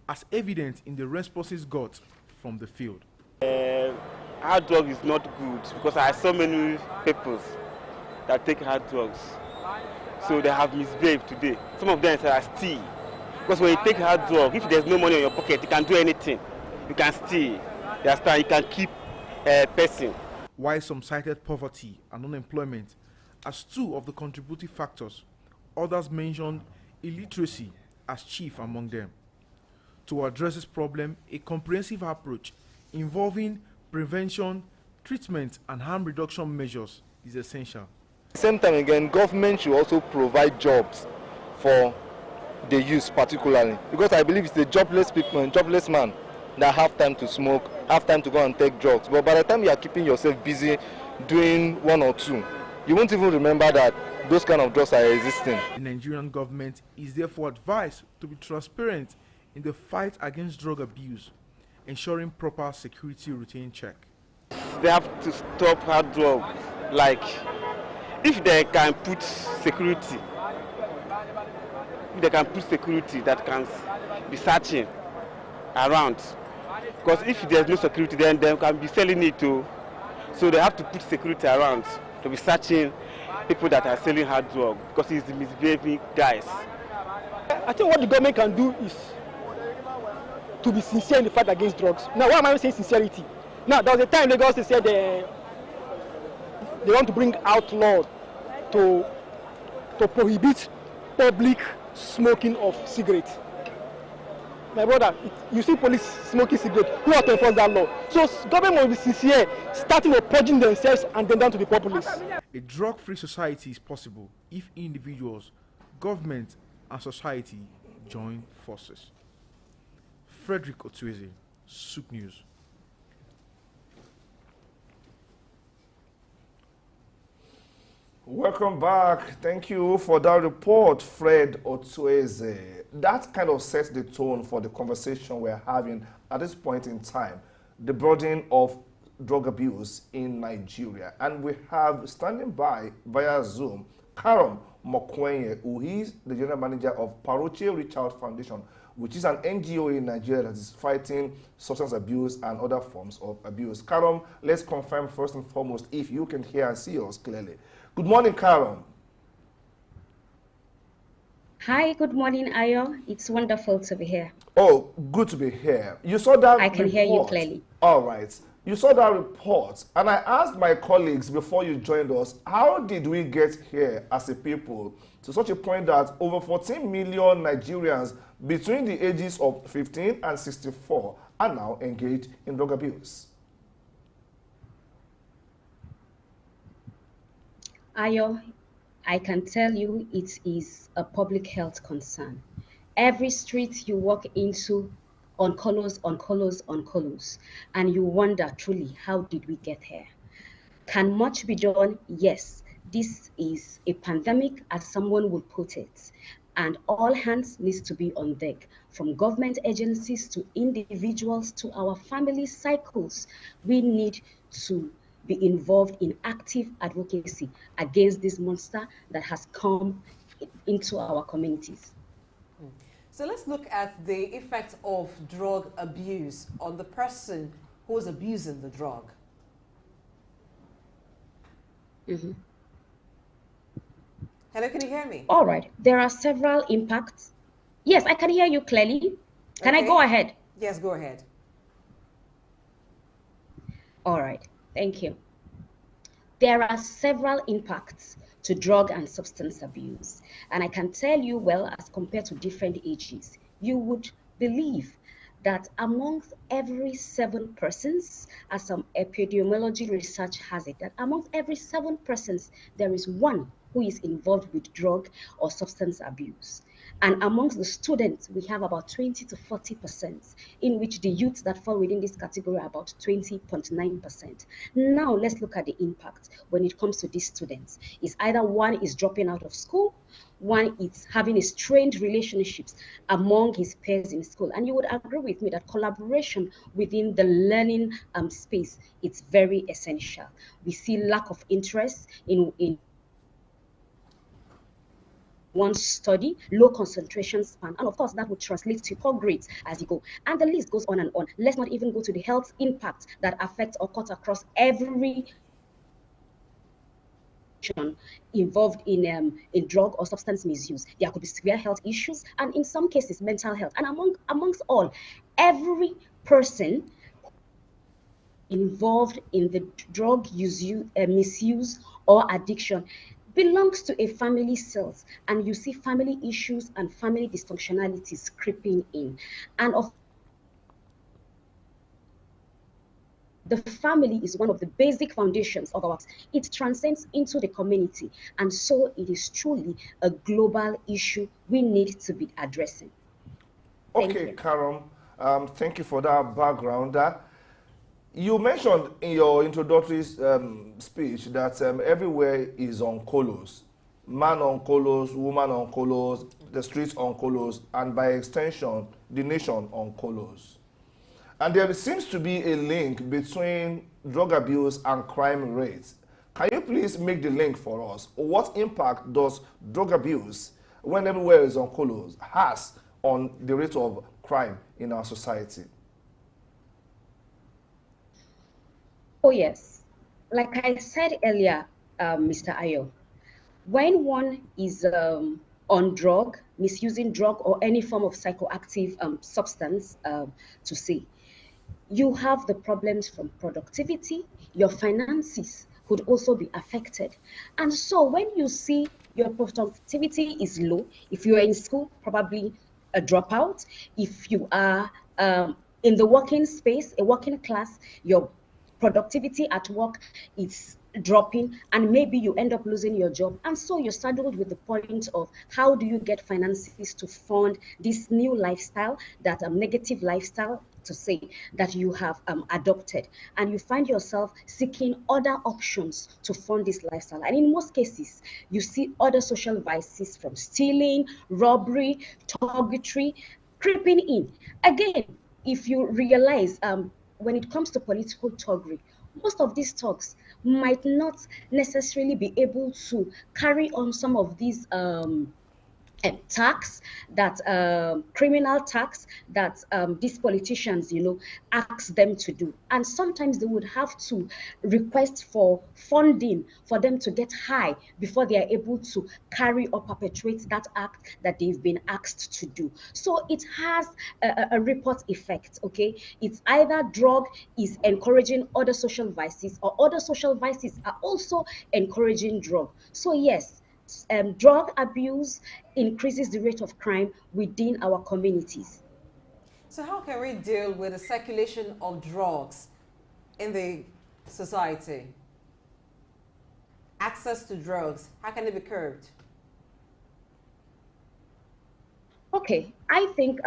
as evident in the responses got from the field. Hard drug is not good because I saw many people that take hard drugs. So they have misbehaved today. Some of them are steal. Because when you take hard drug, if there's no money in your pocket, you can do anything. You can steal. You can keep a person. While some cited poverty and unemployment as two of the contributing factors, others mentioned illiteracy as chief among them. To address this problem, a comprehensive approach involving prevention, treatment, and harm reduction measures is essential. At the same time again, government should also provide jobs for the youth particularly, because I believe it's the jobless people and jobless man that have time to smoke, have time to go and take drugs. But by the time you are keeping yourself busy doing one or two, you won't even remember that those kind of drugs are existing. The Nigerian government is therefore advised to be transparent in the fight against drug abuse, ensuring proper security routine check. They have to stop hard drugs. Like, if they can put security, that can be searching around, because if there's no security, then they can be selling it too. So they have to put security around to be searching people that are selling hard drugs, because it's the misbehaving guys. I think what the government can do is to be sincere in the fight against drugs. Now, why am I saying sincerity? Now, there was a time Lagos said they want to bring outlaw to prohibit public smoking of cigarettes. My brother, you see police smoking cigarettes, who are to enforce that law? So government must be sincere, starting with purging themselves and then down to the populace. A drug-free society is possible if individuals, government, and society join forces. Frederick Otueze, Soup News. Welcome back. Thank you for that report, Fred Otueze. That kind of sets the tone for the conversation we're having at this point in time, the burden of drug abuse in Nigeria. And we have standing by via Zoom, Karam Mokwenye, who is the general manager of Paroche Reach Out Foundation, which is an NGO in Nigeria that is fighting substance abuse and other forms of abuse. Karam, let's confirm first and foremost if you can hear and see us clearly. Good morning, Karam. Hi, good morning, Ayo. It's wonderful to be here. Oh, good to be here. You saw that I can hear you clearly. All right. You saw that report, and I asked my colleagues before you joined us, how did we get here as a people to such a point that over 14 million Nigerians between the ages of 15 and 64 are now engaged in drug abuse? Ayo, I can tell you it is a public health concern. Every street you walk into, on colors, and you wonder truly, how did we get here? Can much be done? Yes, this is a pandemic, as someone would put it, and all hands needs to be on deck, from government agencies to individuals to our family cycles. We need to be involved in active advocacy against this monster that has come into our communities. So let's look at the effect of drug abuse on the person who's abusing the drug. Mm-hmm. Hello, can you hear me? All right, there are several impacts. Yes, I can hear you clearly. Can I go ahead? Yes, go ahead. All right, thank you. There are several impacts to drug and substance abuse. And I can tell you, well, as compared to different ages, you would believe that amongst every 7 persons, as some epidemiology research has it, that amongst every 7 persons, there is one who is involved with drug or substance abuse. And amongst the students, we have about 20 to 40%, in which the youths that fall within this category are about 20.9%. Now, let's look at the impact when it comes to these students. It's either one is dropping out of school, one is having a strained relationships among his peers in school. And you would agree with me that collaboration within the learning space is very essential. We see lack of interest in one study, low concentration span, and of course that would translate to poor grades as you go. And the list goes on and on. Let's not even go to the health impact that affects or cuts across every involved in drug or substance misuse. There could be severe health issues, and in some cases mental health. And amongst all, every person involved in the drug misuse or addiction belongs to a family cells, and you see family issues and family dysfunctionalities creeping in. And of the family is one of the basic foundations of our. It transcends into the community, and so it is truly a global issue we need to be addressing. Okay, Karen, thank you for that background. You mentioned in your introductory speech that everywhere is on colors. Man on colors, woman on colors, the streets on colors, and by extension, the nation on colors. And there seems to be a link between drug abuse and crime rates. Can you please make the link for us? What impact does drug abuse, when everywhere is on colors, has on the rate of crime in our society? Oh, yes. Like I said earlier, Mr. Ayo, when one is on drug, misusing drug or any form of psychoactive substance, to say, you have the problems from productivity, your finances could also be affected. And so when you see your productivity is low, if you're in school, probably a dropout. If you are in the working space, a working class, your productivity at work is dropping, and maybe you end up losing your job. And so you're saddled with the point of how do you get finances to fund this new lifestyle, that negative lifestyle to say, that you have adopted, and you find yourself seeking other options to fund this lifestyle. And in most cases, you see other social vices from stealing, robbery, targetry creeping in. Again, if you realize when it comes to political thuggery, most of these thugs might not necessarily be able to carry on some of these tax that criminal tax that these politicians, ask them to do. And sometimes they would have to request for funding for them to get high before they are able to carry or perpetuate that act that they've been asked to do. So it has a report effect. Okay, it's either drug is encouraging other social vices, or other social vices are also encouraging drug. So yes, drug abuse increases the rate of crime within our communities. So how can we deal with the circulation of drugs in the society? Access to drugs, how can it be curbed? Okay, I think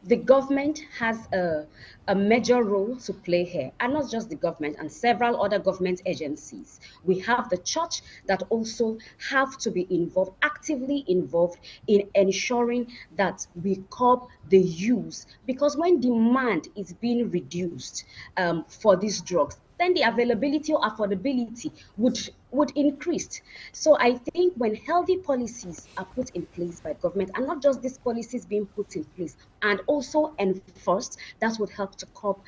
the government has a major role to play here, and not just the government, and several other government agencies. We have the church that also have to be involved, actively involved in ensuring that we curb the use, because when demand is being reduced for these drugs, then the availability or affordability would increase. So I think when healthy policies are put in place by government, and not just these policies being put in place and also enforced, that would help to curb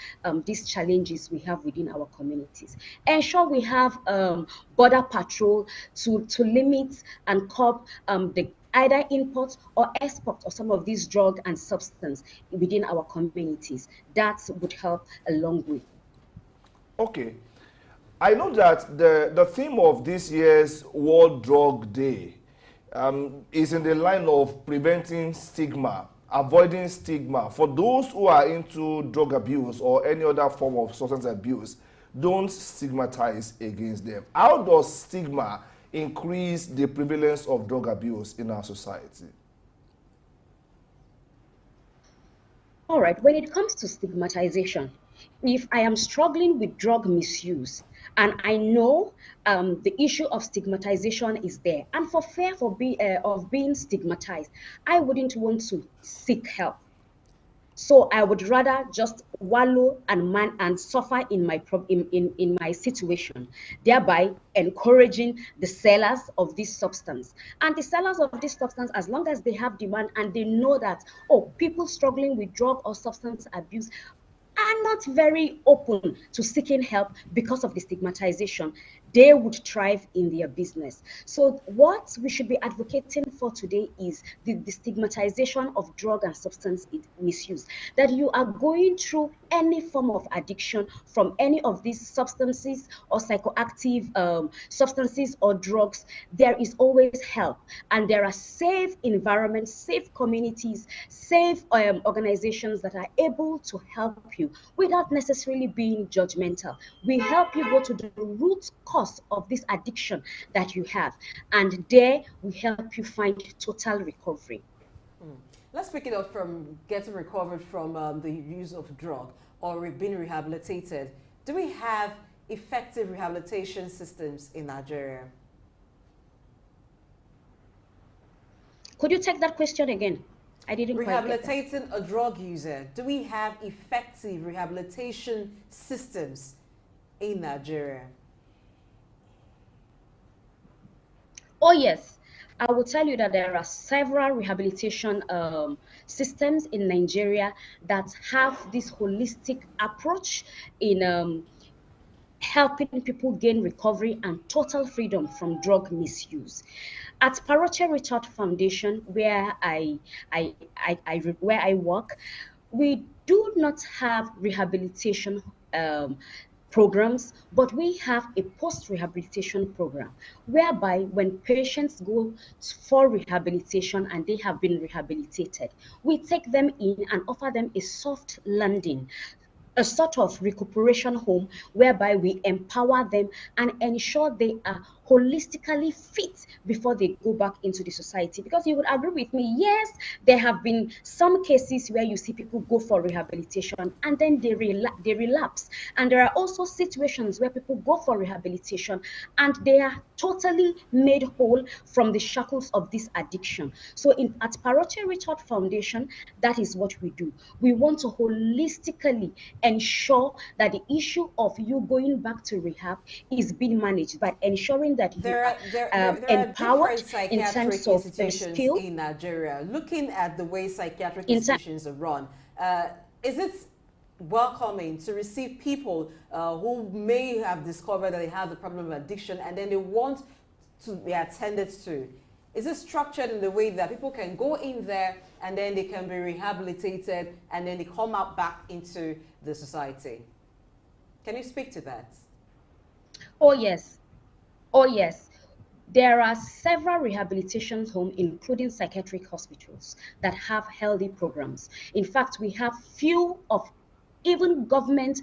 these challenges we have within our communities. Ensure we have border patrol to limit and curb the either import or export of some of these drug and substance within our communities. That would help a long way. Okay. I know that the theme of this year's World Drug Day is in the line of preventing stigma, avoiding stigma. For those who are into drug abuse or any other form of substance abuse, don't stigmatize against them. How does stigma increase the prevalence of drug abuse in our society? All right, when it comes to stigmatization, if I am struggling with drug misuse and I know the issue of stigmatization is there, and for fear of being stigmatized, I wouldn't want to seek help. So I would rather just wallow and suffer in in my situation, thereby encouraging the sellers of this substance. And the sellers of this substance, as long as they have demand and they know that, oh, people struggling with drug or substance abuse are not very open to seeking help because of the stigmatization, they would thrive in their business. So what we should be advocating for today is the stigmatization of drug and substance misuse. That you are going through any form of addiction from any of these substances or psychoactive substances or drugs, there is always help. And there are safe environments, safe communities, safe organizations that are able to help you without necessarily being judgmental. We help you go to the root cause of this addiction that you have, and there we help you find total recovery. Let's pick it up from getting recovered from the use of drug or being rehabilitated. Do we have effective rehabilitation systems in Nigeria? Could you take that question again? I didn't quite get that. Rehabilitating a drug user. Do we have effective rehabilitation systems in Nigeria? Oh, yes. I will tell you that there are several rehabilitation systems in Nigeria that have this holistic approach in helping people gain recovery and total freedom from drug misuse. At Paroche Richard Foundation, where where I work, we do not have rehabilitation programs, but we have a post-rehabilitation program whereby when patients go for rehabilitation and they have been rehabilitated, we take them in and offer them a soft landing, a sort of recuperation home whereby we empower them and ensure they are holistically fit before they go back into the society. Because you would agree with me, yes, there have been some cases where you see people go for rehabilitation and then they relapse. And there are also situations where people go for rehabilitation and they are totally made whole from the shackles of this addiction. So at Paroche Richard Foundation, that is what we do. We want to holistically ensure that the issue of you going back to rehab is being managed by ensuring that you there are empowered in terms of institutions skill. In Nigeria. Looking at the way psychiatric institutions are run, is it welcoming to receive people who may have discovered that they have the problem of addiction and then they want to be attended to? Is it structured in the way that people can go in there and then they can be rehabilitated and then they come out back into the society? Can you speak to that? Oh, yes. Oh, yes. There are several rehabilitation homes, including psychiatric hospitals, that have healthy programs. In fact, we have few of even government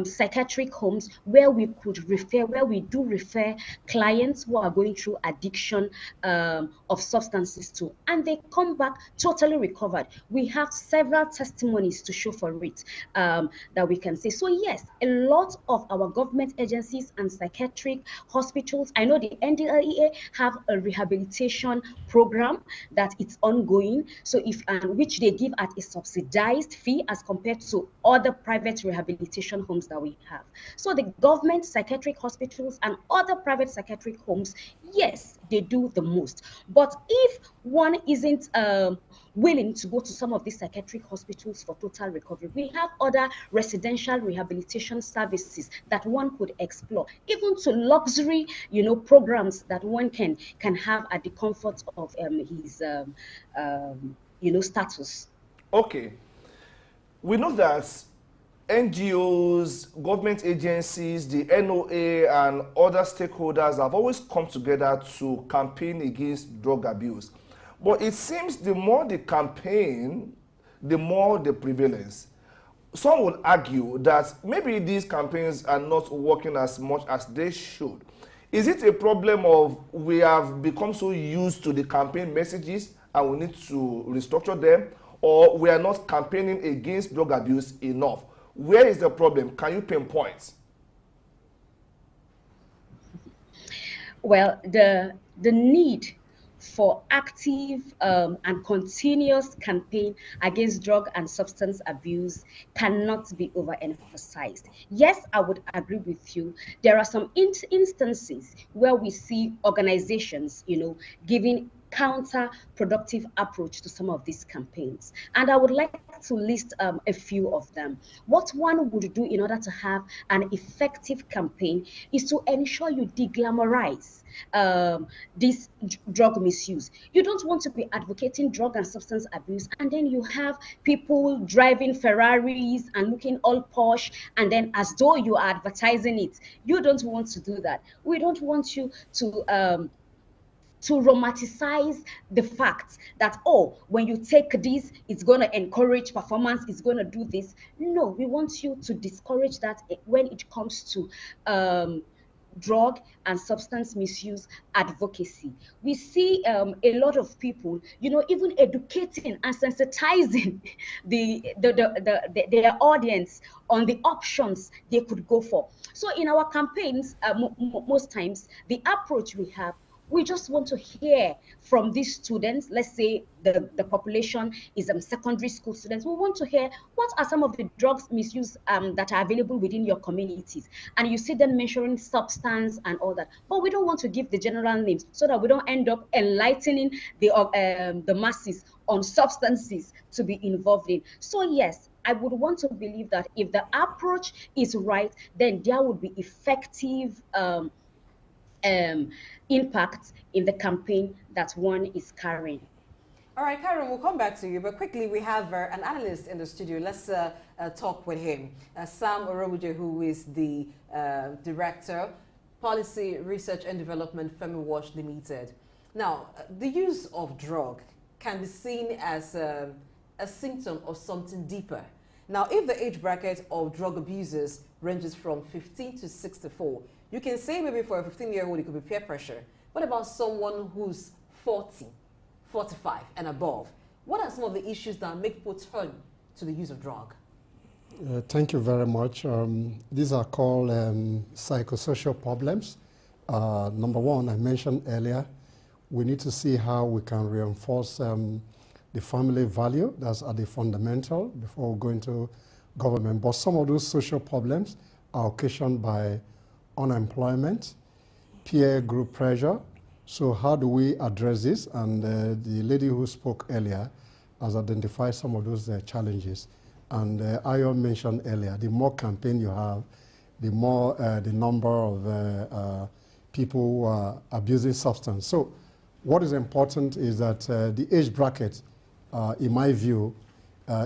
psychiatric homes where we do refer clients who are going through addiction of substances to, and they come back totally recovered. We have several testimonies to show for it that we can say. So yes, a lot of our government agencies and psychiatric hospitals, I know the NDLEA have a rehabilitation program that it's ongoing. So which they give at a subsidized fee as compared to other private rehabilitation homes that we have. So the government psychiatric hospitals and other private psychiatric homes, yes, they do the most. But if one isn't willing to go to some of these psychiatric hospitals for total recovery, we have other residential rehabilitation services that one could explore, even to luxury, programs that one can have at the comfort of his status. Okay. We know that NGOs, government agencies, the NOA, and other stakeholders have always come together to campaign against drug abuse. But it seems the more the campaign, the more the prevalence. Some would argue that maybe these campaigns are not working as much as they should. Is it a problem of we have become so used to the campaign messages and we need to restructure them, or we are not campaigning against drug abuse enough? Where is the problem? Can you pinpoint? Well, the need for active and continuous campaign against drug and substance abuse cannot be overemphasized. Yes, I would agree with you. There are some instances where we see organizations, giving counterproductive approach to some of these campaigns. And I would like to list a few of them. What one would do in order to have an effective campaign is to ensure you deglamorize this drug misuse. You don't want to be advocating drug and substance abuse, and then you have people driving Ferraris and looking all posh, and then as though you are advertising it. You don't want to do that. We don't want you to romanticize the fact that, oh, when you take this, it's going to encourage performance, it's going to do this. No, we want you to discourage that when it comes to drug and substance misuse advocacy. We see a lot of people, even educating and sensitizing their audience on the options they could go for. So in our campaigns, most times, the approach we have, we just want to hear from these students. Let's say the population is secondary school students. We want to hear what are some of the drugs misuse that are available within your communities. And you see them mentioning substance and all that. But we don't want to give the general names so that we don't end up enlightening the masses on substances to be involved in. So yes, I would want to believe that if the approach is right, then there would be effective impact in the campaign that one is carrying. All right, Karen, we'll come back to you, but quickly we have an analyst in the studio. Let's talk with him. Sam Oromuje, who is the Director, Policy Research and Development, Femi Wash Limited. Now, the use of drug can be seen as a symptom of something deeper. Now, if the age bracket of drug abusers ranges from 15 to 64, you can say maybe for a 15-year-old, it could be peer pressure. What about someone who's 40, 45 and above? What are some of the issues that make people turn to the use of drug? Thank you very much. These are called psychosocial problems. Number one, I mentioned earlier, we need to see how we can reinforce the family value. That's at the fundamental before we go into government. But some of those social problems are occasioned by unemployment, peer group pressure. So how do we address this? And the lady who spoke earlier has identified some of those challenges. And Ayo mentioned earlier, the more campaign you have, the more the number of people who are abusing substance. So what is important is that the age bracket, in my view,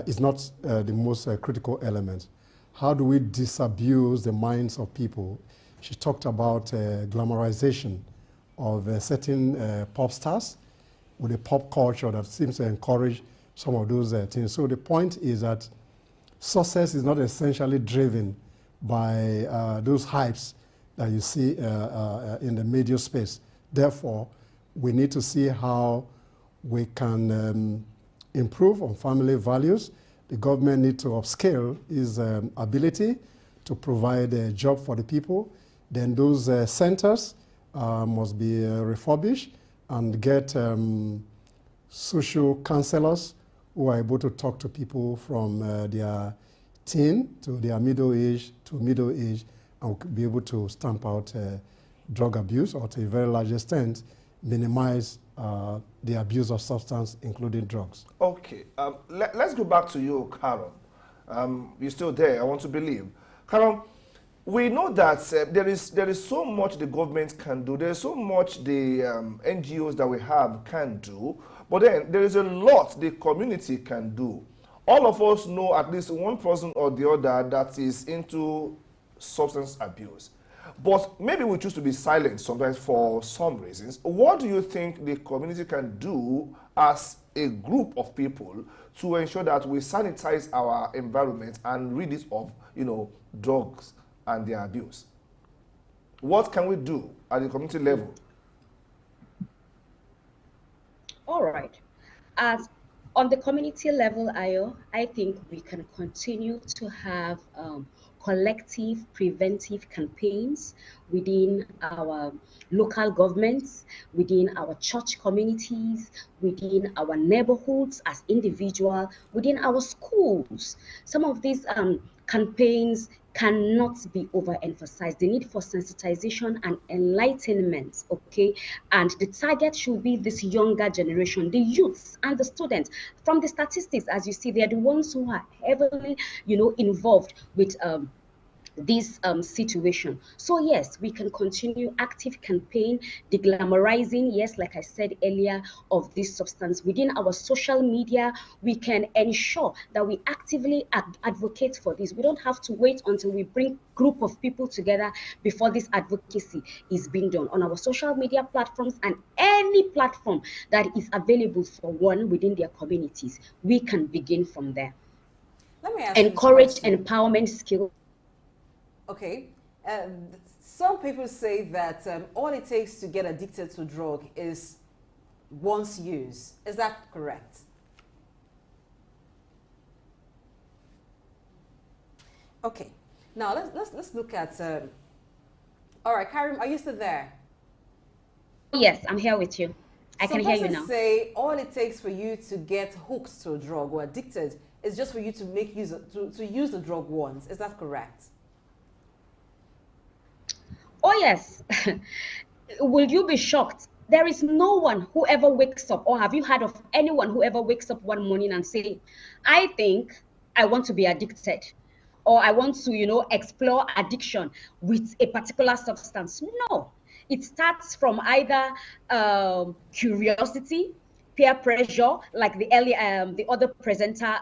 is not the most critical element. How do we disabuse the minds of people? She talked about glamorization of certain pop stars with a pop culture that seems to encourage some of those things. So the point is that success is not essentially driven by those hypes that you see in the media space. Therefore, we need to see how we can improve on family values. The government needs to upscale its ability to provide a job for the people. Then those centers must be refurbished and get social counselors who are able to talk to people from their teen to their middle age and be able to stamp out drug abuse, or to a very large extent minimize the abuse of substance, including drugs. Okay, let's go back to you, Karen. You're still there, I want to believe. Karen, we know that there is so much the government can do, there is so much the NGOs that we have can do, but then there is a lot the community can do. all of us know at least one person or the other that is into substance abuse. But maybe we choose to be silent sometimes for some reasons. What do you think the community can do as a group of people to ensure that we sanitize our environment and rid it of, drugs and their abuse? What can we do at the community level? All right. As on the community level, I think we can continue to have collective preventive campaigns within our local governments, within our church communities, within our neighborhoods as individual, within our schools. Some of these campaigns cannot be overemphasized. The need for sensitization and enlightenment, okay? And the target should be this younger generation, the youths and the students. From the statistics, as you see, they are the ones who are heavily, involved with this situation. So yes, we can continue active campaign, deglamorizing, yes, like I said earlier, of this substance within our social media. We can ensure that we actively advocate for this. We don't have to wait until we bring group of people together before this advocacy is being done. On our social media platforms and any platform that is available for one within their communities, we can begin from there. Let me ask you this encourage question. empowerment skills. Okay. Some people say that all it takes to get addicted to drug is once use. Is that correct? Okay. Now let's look at. All right, Karim, are you still there? Yes, I'm here with you. I can hear you now. Some persons say all it takes for you to get hooked to a drug or addicted is just for you to make use to use the drug once. Is that correct? Oh, yes. Will you be shocked? There is no one who ever wakes up, or have you heard of anyone who ever wakes up one morning and say, I think I want to be addicted, or I want to, explore addiction with a particular substance? No. It starts from either curiosity, peer pressure, like the other presenter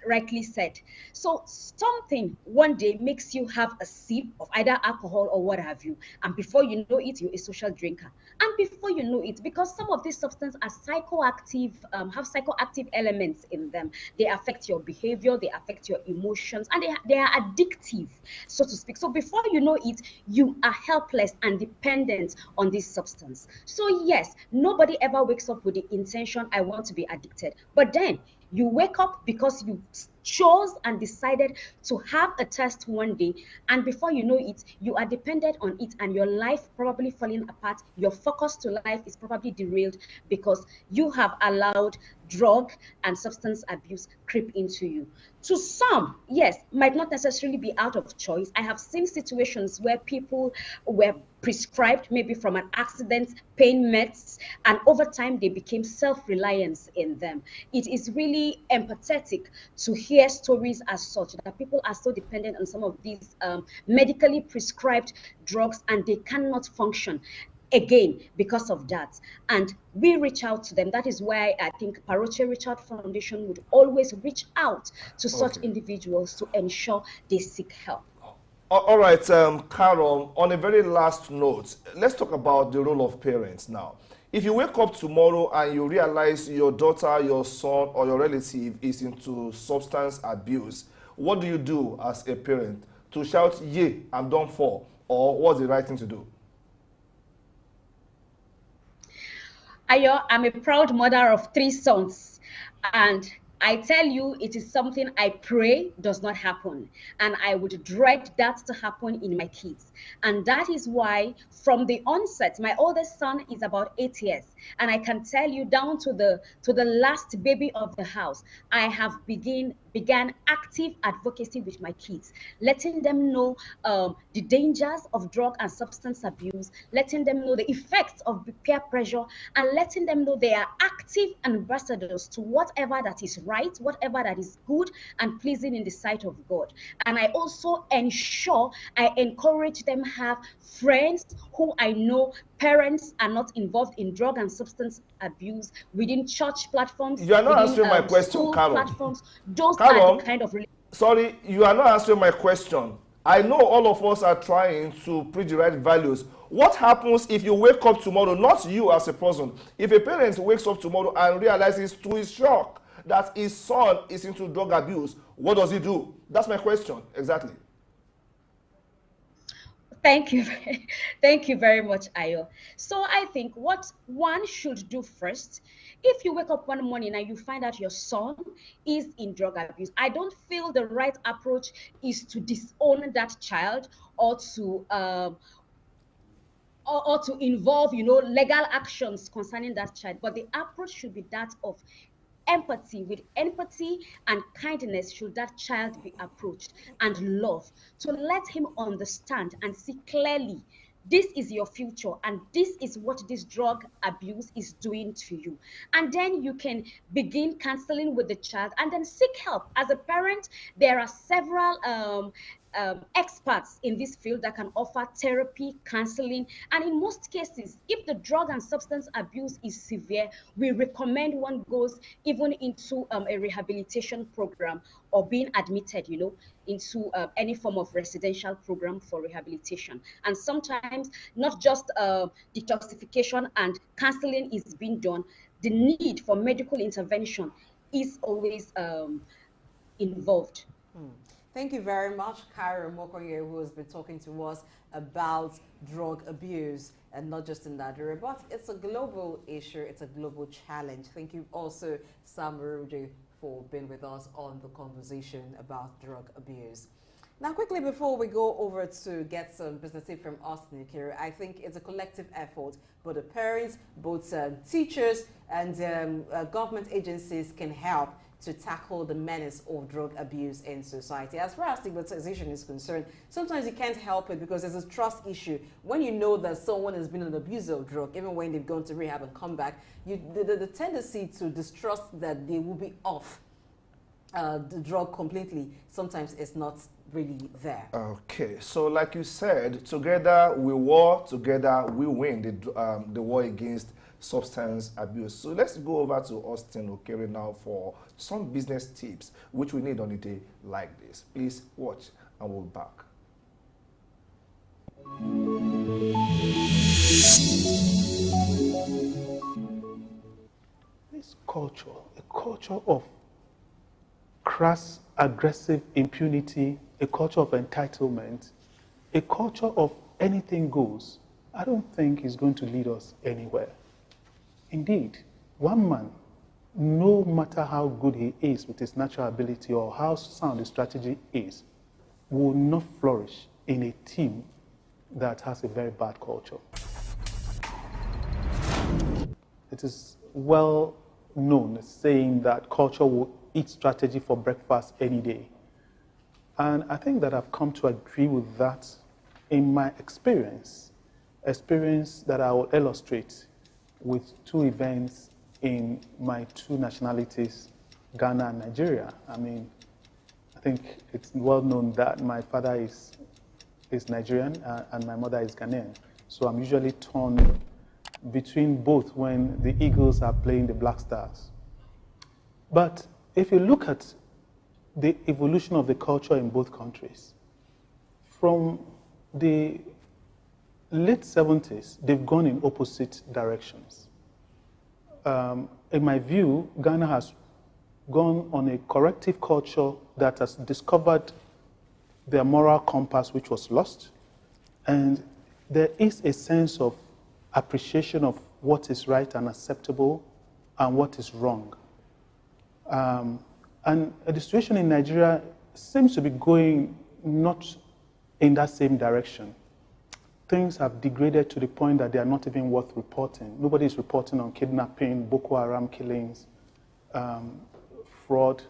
rightly said. So something one day makes you have a sip of either alcohol or what have you, and before you know it, you're a social drinker. And before you know it, because some of these substances are psychoactive, have psychoactive elements in them, they affect your behavior, they affect your emotions, and they are addictive, so to speak. So before you know it, you are helpless and dependent on this substance. So yes, nobody ever wakes up with the intention, I want to be addicted. But then you wake up because you chose and decided to have a test one day, and before you know it, you are dependent on it, and your life probably falling apart. Your focus to life is probably derailed because you have allowed drug and substance abuse creep into you. To some, yes, might not necessarily be out of choice. I have seen situations where people were prescribed maybe from an accident pain meds, and over time they became self-reliance in them. It is really empathetic to hear stories as such, that people are so dependent on some of these medically prescribed drugs, and they cannot function again because of that. And we reach out to them. That is why I think Paroche Richard Foundation would always reach out to such individuals to ensure they seek help. All right, Carol, on a very last note, let's talk about the role of parents now. If you wake up tomorrow and you realize your daughter, your son, or your relative is into substance abuse, what do you do as a parent? To shout, yeah, I'm done for, or what's the right thing to do? Ayo, I'm a proud mother of 3 sons, and I tell you, it is something I pray does not happen, and I would dread that to happen in my kids. And that is why from the onset, my oldest son is about 8 years, and I can tell you down to the last baby of the house, I have began active advocacy with my kids, letting them know the dangers of drug and substance abuse, letting them know the effects of peer pressure, and letting them know they are active ambassadors to whatever that is right, whatever that is good and pleasing in the sight of God. And I also ensure I encourage them have friends who I know parents are not involved in drug and substance abuse within church platforms, You are not within answering my question, school Karen. platforms. Those are Karen, the kind of sorry, you are not answering my question. I know all of us are trying to preach the right values. What happens if you wake up tomorrow, not you as a person, if a parent wakes up tomorrow and realizes to his shock that his son is into drug abuse, what does he do? That's my question, exactly. Thank you. Thank you very much, Ayo. So I think what one should do first, if you wake up one morning and you find out your son is in drug abuse, I don't feel the right approach is to disown that child or to involve, legal actions concerning that child. But the approach should be that of empathy. With empathy and kindness should that child be approached, and love, to let him understand and see clearly, this is your future and this is what this drug abuse is doing to you. And then you can begin counseling with the child and then seek help. As a parent, there are several experts in this field that can offer therapy, counseling, and in most cases, if the drug and substance abuse is severe, we recommend one goes even into a rehabilitation program or being admitted, into any form of residential program for rehabilitation. And sometimes not just detoxification and counseling is being done, the need for medical intervention is always involved. Thank you very much, Kyra Mokoye, who has been talking to us about drug abuse, and not just in Nigeria, but it's a global issue, it's a global challenge. Thank you also, Sam Rude, for being with us on the conversation about drug abuse. Now, quickly, before we go over to get some business tip from Austin Nikira, I think it's a collective effort. Both the parents, both teachers, and government agencies can help to tackle the menace of drug abuse in society. As far as stigmatization is concerned, sometimes you can't help it because there's a trust issue. When you know that someone has been an abuser of drug, even when they've gone to rehab and come back, the tendency to distrust that they will be off the drug completely sometimes is not really there. Okay, so like you said, together we war, together we win the war against substance abuse. So let's go over to Austin Okere now for some business tips which we need on a day like this. Please watch and we'll be back. This culture, a culture of crass, aggressive impunity, a culture of entitlement, a culture of anything goes, I don't think is going to lead us anywhere. Indeed, one man, no matter how good he is with his natural ability or how sound his strategy is, will not flourish in a team that has a very bad culture. It is well known saying that culture will eat strategy for breakfast any day. And I think that I've come to agree with that in my experience that I will illustrate with two events in my two nationalities, Ghana and Nigeria. I mean, I think it's well known that my father is Nigerian and my mother is Ghanaian. So I'm usually torn between both when the Eagles are playing the Black Stars. But if you look at the evolution of the culture in both countries, from the late 70s, they've gone in opposite directions. In my view, Ghana has gone on a corrective culture that has discovered their moral compass, which was lost. And there is a sense of appreciation of what is right and acceptable and what is wrong. And the situation in Nigeria seems to be going not in that same direction. Things have degraded to the point that they are not even worth reporting. Nobody is reporting on kidnapping, Boko Haram killings, fraud.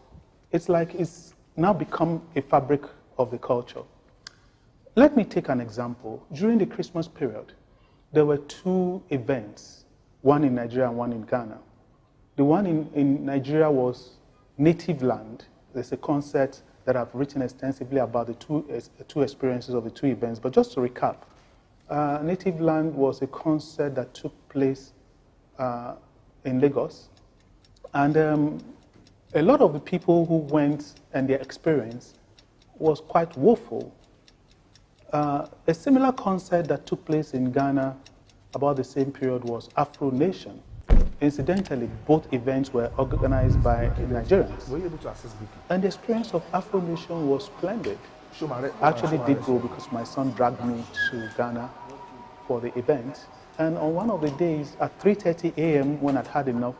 It's like it's now become a fabric of the culture. Let me take an example. During the Christmas period, there were two events, one in Nigeria and one in Ghana. The one in Nigeria was Native Land. There's a concert that I've written extensively about the two experiences of the two events. But just to recap, Native Land was a concert that took place in Lagos. And a lot of the people who went and their experience was quite woeful. A similar concert that took place in Ghana about the same period was Afro Nation. Incidentally, both events were organized by Nigerians. Were you able to access BP? And the experience of Afro Nation was splendid. I actually did go because my son dragged me to Ghana for the event. And on one of the days at 3:30 a.m. when I'd had enough,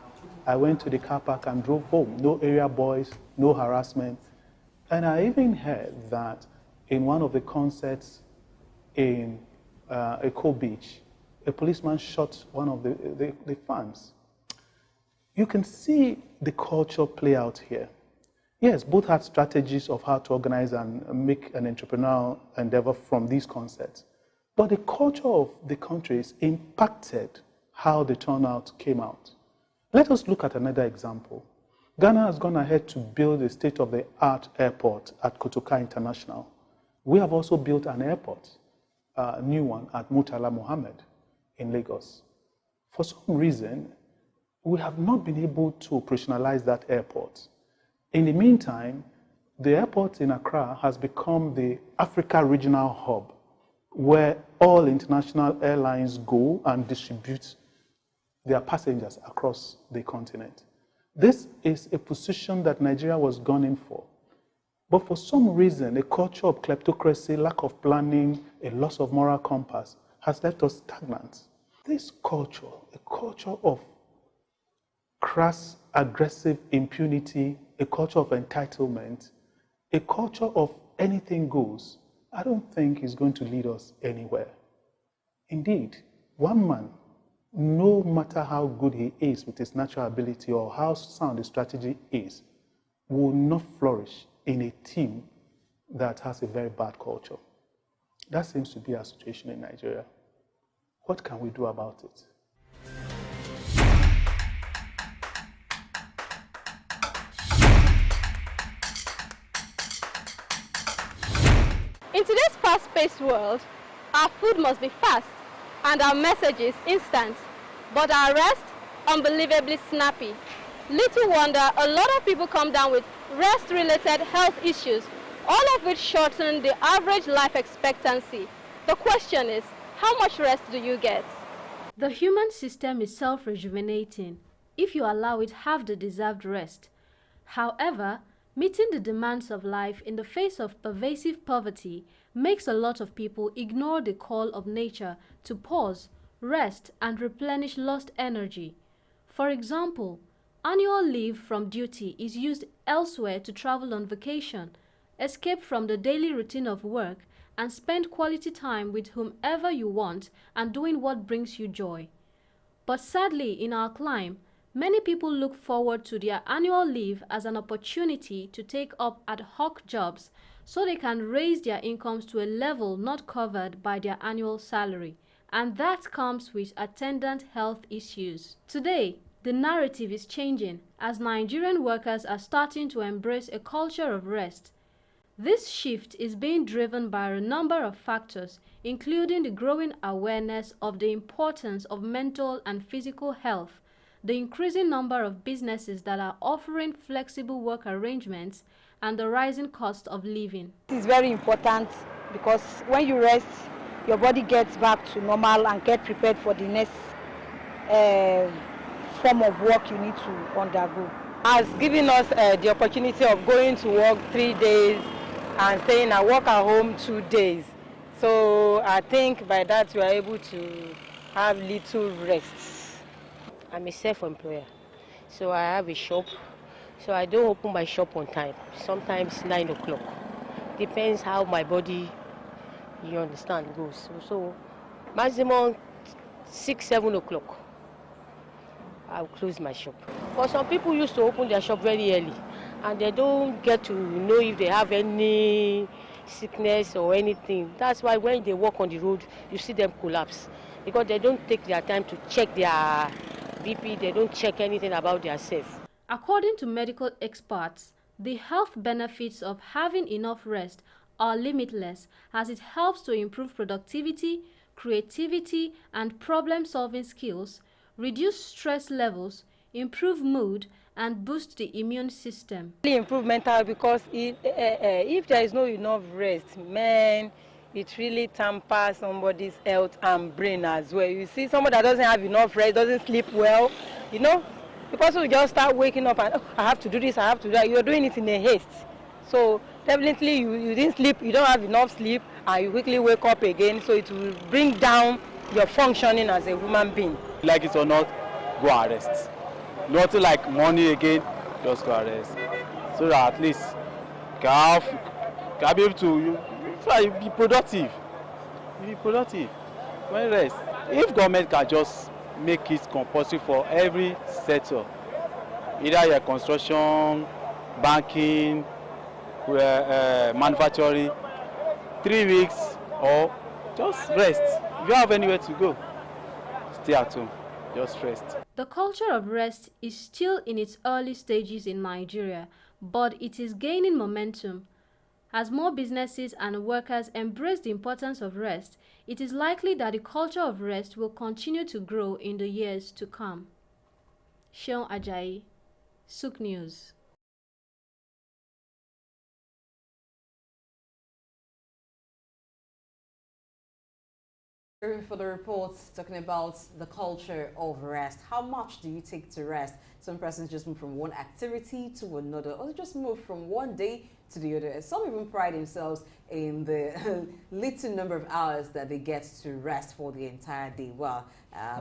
I went to the car park and drove home. No area boys, no harassment. And I even heard that in one of the concerts in Echo Beach, a policeman shot one of the fans. You can see the culture play out here. Yes, both had strategies of how to organize and make an entrepreneurial endeavor from these concerts. But the culture of the countries impacted how the turnout came out. Let us look at another example. Ghana has gone ahead to build a state-of-the-art airport at Kotoka International. We have also built an airport, a new one at Murtala Mohammed in Lagos. For some reason, we have not been able to operationalize that airport. In the meantime, the airport in Accra has become the Africa regional hub where all international airlines go and distribute their passengers across the continent. This is a position that Nigeria was gunning for. But for some reason, a culture of kleptocracy, lack of planning, a loss of moral compass has left us stagnant. This culture, a culture of crass, aggressive impunity, a culture of entitlement, a culture of anything goes, I don't think is going to lead us anywhere. Indeed, one man, no matter how good he is with his natural ability or how sound his strategy is, will not flourish in a team that has a very bad culture. That seems to be our situation in Nigeria. What can we do about it? In today's fast-paced world, our food must be fast and our messages instant, but our rest unbelievably snappy. Little wonder a lot of people come down with rest-related health issues, all of which shorten the average life expectancy. The question is, how much rest do you get? The human system is self-rejuvenating if you allow it have the deserved rest. However, meeting the demands of life in the face of pervasive poverty makes a lot of people ignore the call of nature to pause, rest, and replenish lost energy. For example, annual leave from duty is used elsewhere to travel on vacation, escape from the daily routine of work, and spend quality time with whomever you want and doing what brings you joy. But sadly, in our climb, many people look forward to their annual leave as an opportunity to take up ad hoc jobs so they can raise their incomes to a level not covered by their annual salary, and that comes with attendant health issues. Today, the narrative is changing as Nigerian workers are starting to embrace a culture of rest. This shift is being driven by a number of factors, including the growing awareness of the importance of mental and physical health, the increasing number of businesses that are offering flexible work arrangements, and the rising cost of living. It is very important because when you rest, your body gets back to normal and get prepared for the next form of work you need to undergo. Has given us the opportunity of going to work 3 days and staying at work at home 2 days. So I think by that we are able to have little rest. I'm a self-employer, so I have a shop. So I don't open my shop on time. Sometimes 9 o'clock. Depends how my body, you understand, goes. So maximum 6, 7 o'clock. I'll close my shop. But some people used to open their shop very early, and they don't get to know if they have any sickness or anything. That's why when they walk on the road, you see them collapse, because they don't take their time to check their BP, they don't check anything about themselves. According to medical experts, the health benefits of having enough rest are limitless as it helps to improve productivity, creativity, and problem-solving skills, reduce stress levels, improve mood, and boost the immune system. Really improve mental because if there is no enough rest, man, it really tampers somebody's health and brain as well. You see somebody that doesn't have enough rest, doesn't sleep well, you know, the person will just start waking up and, oh, I have to do this, I have to do that. You're doing it in a haste. So definitely you didn't sleep, you don't have enough sleep, and you quickly wake up again. So it will bring down your functioning as a human being. Like it or not, go and rest. Nothing like money again, just go and rest. So that at least you can be able to you be productive. You be productive when rest. If government can just make it compulsory for every sector, either your construction, banking, manufacturing, 3 weeks, or just rest. If you have anywhere to go, stay at home, just rest. The culture of rest is still in its early stages in Nigeria, but it is gaining momentum. As more businesses and workers embrace the importance of rest, it is likely that the culture of rest will continue to grow in the years to come. Seun Ajayi, Sook News. For the reports talking about the culture of rest, how much do you take to rest? Some persons just move from one activity to another, or they just move from one day to the other. Some even pride themselves in the little number of hours that they get to rest for the entire day. Well,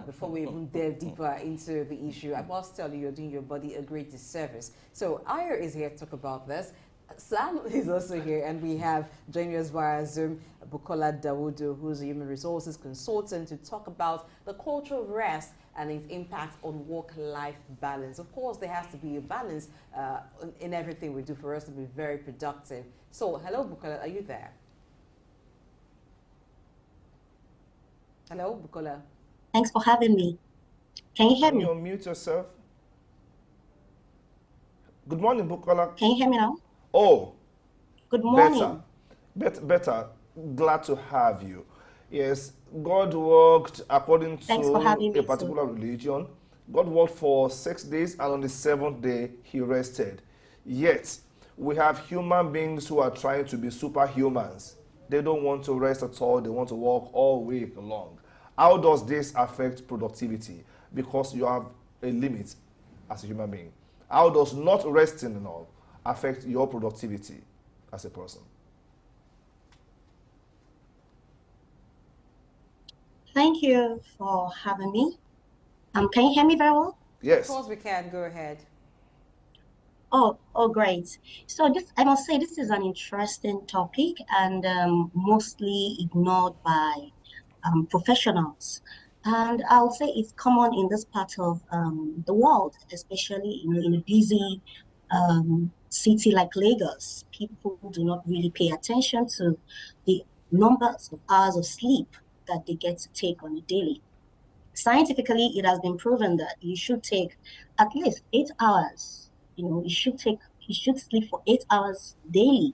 before we even delve deeper into the issue, I must tell you, you're doing your body a great disservice. So Ayer is here to talk about this. Sam is also here, and we have joining us via Zoom Bukola Dawudu, who's a human resources consultant, to talk about the culture of rest and its impact on work-life balance. Of course, there has to be a balance in everything we do for us to be very productive. So, hello, Bukola, are you there? Hello, Bukola. Thanks for having me. Can you hear me? Can you unmute yourself? Good morning, Bukola. Can you hear me now? Oh, good morning. Better. Glad to have you. Yes, God worked according to a particular religion. God worked for 6 days, and on the 7th day, he rested. Yet, we have human beings who are trying to be superhumans. They don't want to rest at all. They want to work all week long. How does this affect productivity? Because you have a limit as a human being. How does not resting enough affect your productivity as a person? Thank you for having me. Can you hear me very well? Yes. Of course we can. Go ahead. Oh, great. So I must say, this is an interesting topic and mostly ignored by professionals. And I'll say it's common in this part of the world, especially in a busy city like Lagos. People do not really pay attention to the numbers of hours of sleep that they get to take on a daily. Scientifically, it has been proven that you should take at least 8 hours. You should sleep for 8 hours daily.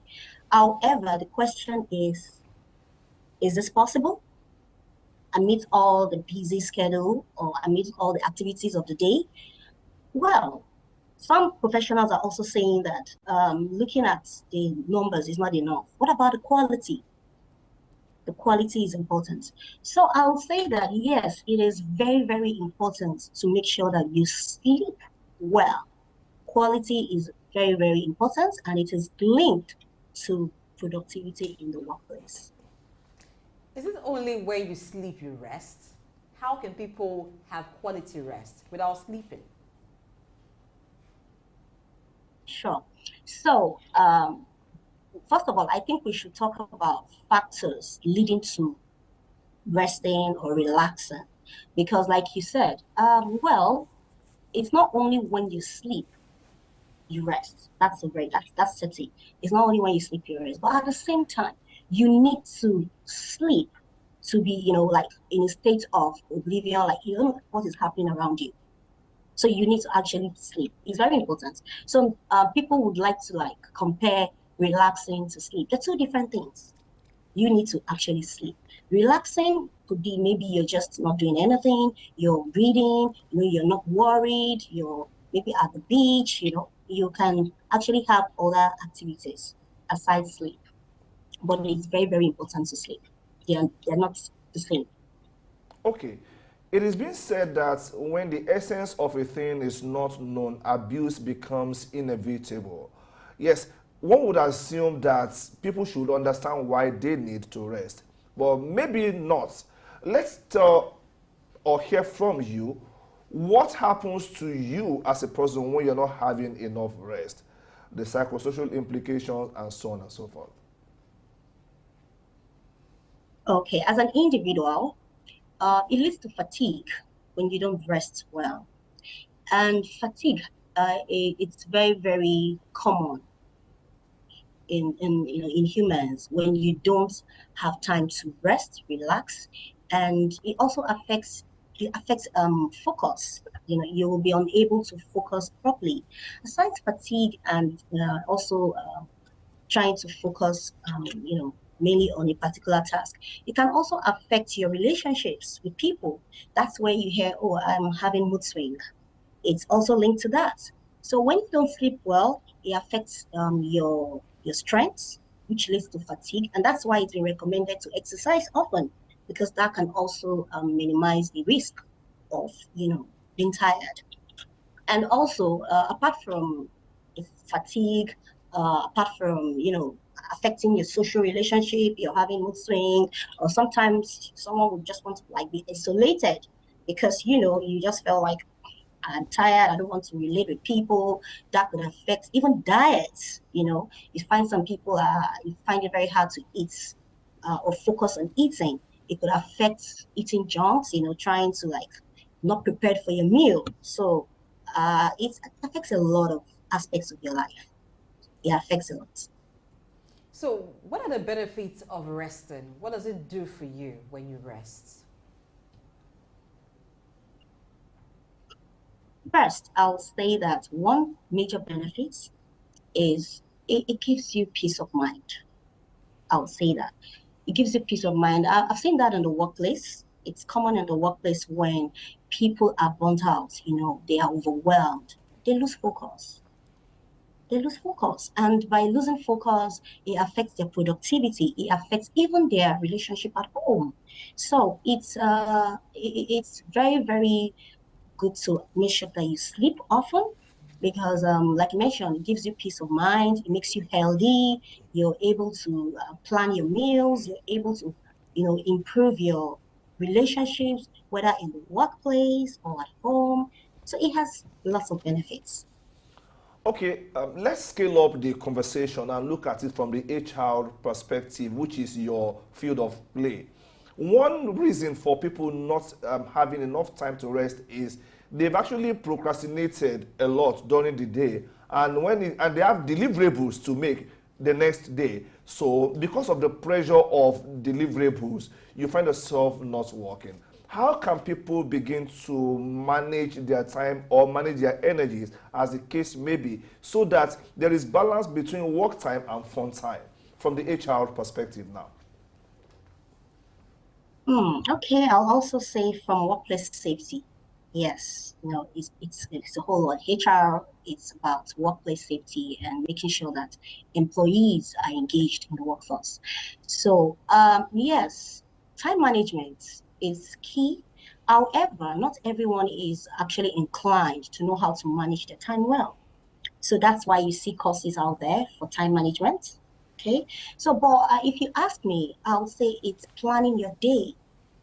However, the question is this possible amidst all the busy schedule or amidst all the activities of the day? Well, some professionals are also saying that looking at the numbers is not enough. What about the quality? The quality is important. So I would say that, yes, it is very, very important to make sure that you sleep well. Quality is very, very important, and it is linked to productivity in the workplace. Is it only when you sleep you rest? How can people have quality rest without sleeping? Sure. So, first of all, I think we should talk about factors leading to resting or relaxing, because like you said, well, it's not only when you sleep you rest. That's certain. It's not only when you sleep you rest, but at the same time, you need to sleep to be, like in a state of oblivion, like you don't know what is happening around you. So you need to actually sleep. It's very important. So people would like to compare relaxing to sleep. They're two different things. You need to actually sleep. Relaxing could be maybe you're just not doing anything, you're reading, you're not worried, you're maybe at the beach, you can actually have other activities aside sleep. But it's very, very important to sleep. They're not the same. Okay. It is being said that when the essence of a thing is not known, abuse becomes inevitable. Yes, one would assume that people should understand why they need to rest, but maybe not. Let's tell or hear from you what happens to you as a person when you're not having enough rest, the psychosocial implications, and so on and so forth. Okay, as an individual, it leads to fatigue when you don't rest well. And fatigue, it's very, very common in humans when you don't have time to rest, relax, and it also affects focus. You will be unable to focus properly. Aside fatigue and also trying to focus, mainly on a particular task. It can also affect your relationships with people. That's where you hear, oh, I'm having mood swing. It's also linked to that. So when you don't sleep well, it affects your strength, which leads to fatigue, and that's why it's been recommended to exercise often, because that can also minimize the risk of being tired. And also, apart from the fatigue, apart from affecting your social relationship, you're having mood swing, or sometimes someone would just want to be isolated because you just felt like, I'm tired, I don't want to relate with people. That could affect even diets. You find some people you find it very hard to eat or focus on eating. It could affect eating junks, trying to not prepared for your meal. So it affects a lot of aspects of your life. It affects a lot. So what are the benefits of resting? What does it do for you when you rest? First, I'll say that one major benefit is it gives you peace of mind. I'll say that. It gives you peace of mind. I've seen that in the workplace. It's common in the workplace when people are burnt out, they are overwhelmed. They lose focus. And by losing focus, it affects their productivity. It affects even their relationship at home. So it's very, very good to make sure that you sleep often because, like I mentioned, it gives you peace of mind. It makes you healthy. You're able to plan your meals. You're able to, improve your relationships, whether in the workplace or at home. So it has lots of benefits. Okay, let's scale up the conversation and look at it from the HR perspective, which is your field of play. One reason for people not having enough time to rest is they've actually procrastinated a lot during the day, and and they have deliverables to make the next day. So because of the pressure of deliverables, you find yourself not working. How can people begin to manage their time or manage their energies, as the case may be, so that there is balance between work time and fun time from the HR perspective now? Okay, I'll also say from workplace safety. Yes, it's a whole lot. HR, it's about workplace safety and making sure that employees are engaged in the workforce. So, yes, time management is key. However, not everyone is actually inclined to know how to manage their time well. So that's why you see courses out there for time management. Okay, so but if you ask me, I'll say it's planning your day.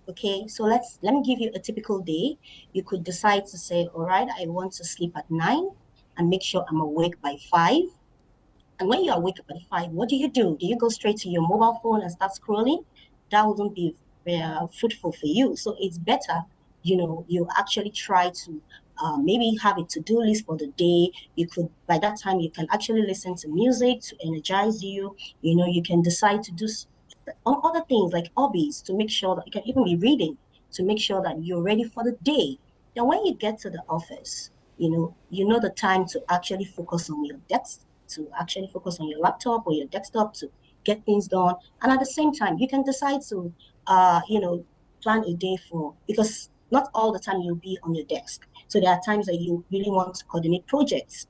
Okay, so let me give you a typical day. You could decide to say, all right, I want to sleep at 9 and make sure I'm awake by 5. And when you're awake by 5, what do? Do you go straight to your mobile phone and start scrolling? That wouldn't be fruitful for you. So it's better, you actually try to maybe have a to-do list for the day. You could, by that time, you can actually listen to music to energize you. You can decide to do on other things like hobbies to make sure that you can even be reading to make sure that you're ready for the day. Then when you get to the office, you know the time to actually focus on your desk, to actually focus on your laptop or your desktop to get things done. And at the same time, you can decide to, plan a day for, because not all the time you'll be on your desk. So there are times that you really want to coordinate projects.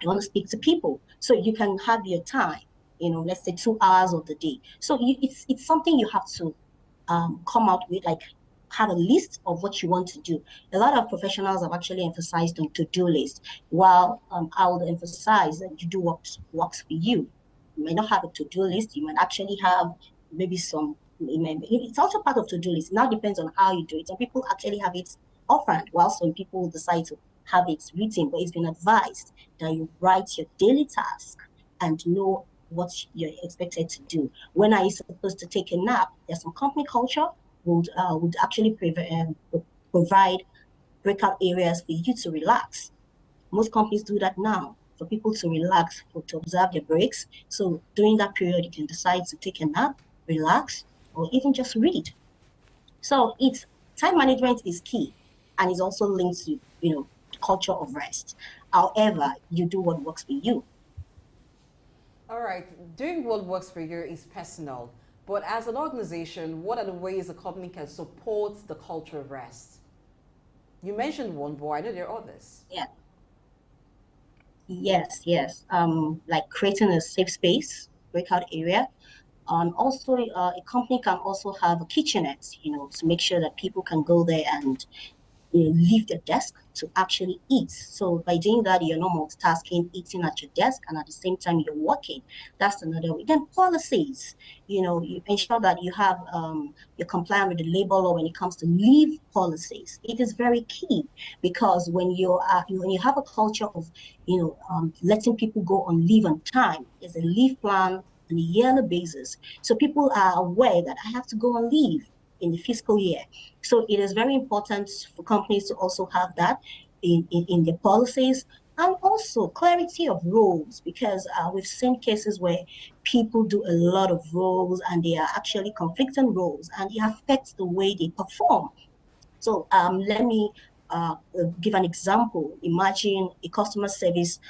You want to speak to people. So you can have your time, let's say 2 hours of the day. So it's something you have to come out with, like have a list of what you want to do. A lot of professionals have actually emphasized on to-do list, while I would emphasize that you do what works for you. You may not have a to-do list. You might actually have maybe some. It's also part of to-do list. It now depends on how you do it. Some people actually have it offhand, while some people decide to have it written. But it's been advised that you write your daily task and know what you're expected to do. When are you supposed to take a nap? There's some company culture would actually provide breakout areas for you to relax. Most companies do that now for people to relax, to observe their breaks. So during that period, you can decide to take a nap, relax, or even just read. So it's time management is key, and is also linked to the culture of rest. However, you do what works for you. All right, doing what works for you is personal, but as an organization, what are the ways a company can support the culture of rest? You mentioned one, but I know there are others. Yeah. Yes. Like creating a safe space, breakout area. Also, a company can also have a kitchenette, to make sure that people can go there and leave their desk to actually eat. So by doing that, you're not multitasking, eating at your desk, and at the same time you're working. That's another way. Then policies, you ensure that you have you're compliant with the labor law when it comes to leave policies. It is very key, because when you have a culture of letting people go on leave on time, there's a leave plan on a yearly basis, so people are aware that I have to go on leave in the fiscal year. So it is very important for companies to also have that in their policies, and also clarity of roles, because we've seen cases where people do a lot of roles and they are actually conflicting roles, and it affects the way they perform. So let me give an example. Imagine a customer service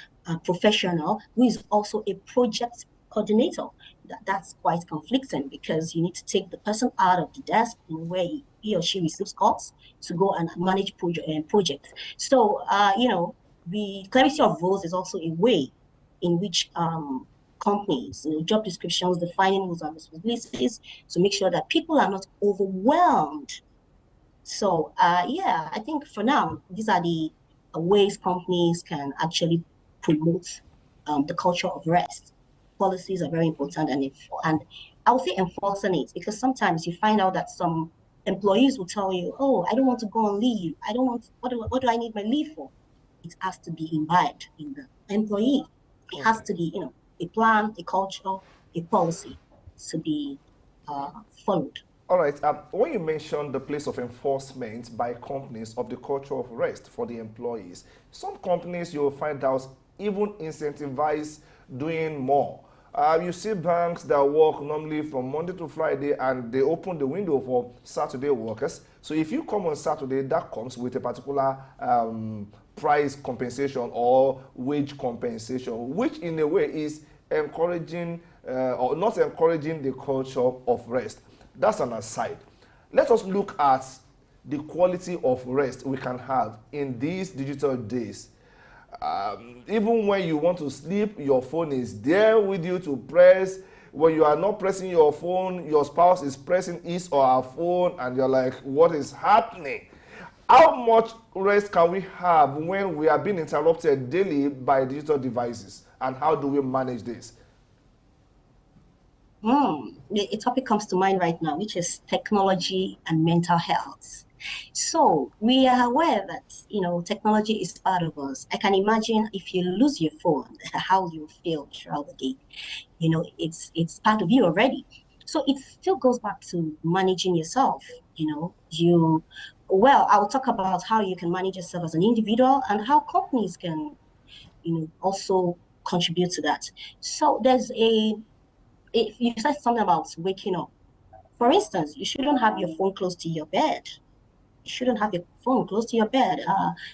professional who is also a project coordinator. That's quite conflicting, because you need to take the person out of the desk where he or she receives calls to go and manage projects. So, the clarity of roles is also a way in which companies, job descriptions, defining roles and responsibilities to make sure that people are not overwhelmed. So, I think for now, these are the ways companies can actually promote the culture of rest. Policies are very important, and I would say enforcing it, because sometimes you find out that some employees will tell you, "Oh, I don't want to go on leave. I don't want. What do I need my leave for?" It has to be imbibed in the employee. It has to be, a plan, a culture, a policy to be followed. All right. When you mentioned the place of enforcement by companies of the culture of rest for the employees, some companies you will find out even incentivize doing more. You see banks that work normally from Monday to Friday, and they open the window for Saturday workers. So if you come on Saturday, that comes with a particular price compensation or wage compensation, which in a way is encouraging or not encouraging the culture of rest. That's an aside. Let us look at the quality of rest we can have in these digital days. Even when you want to sleep, your phone is there with you to press. When you are not pressing your phone, your spouse is pressing his or her phone, and you're like, what is happening? How much rest can we have when we are being interrupted daily by digital devices? And how do we manage this? A topic comes to mind right now, which is technology and mental health. So we are aware that technology is part of us. I can imagine if you lose your phone, how you feel throughout the day. It's part of you already. So it still goes back to managing yourself. I'll talk about how you can manage yourself as an individual and how companies can, also contribute to that. So if you said something about waking up. For instance, you shouldn't have your phone close to your bed. You shouldn't have your phone close to your bed.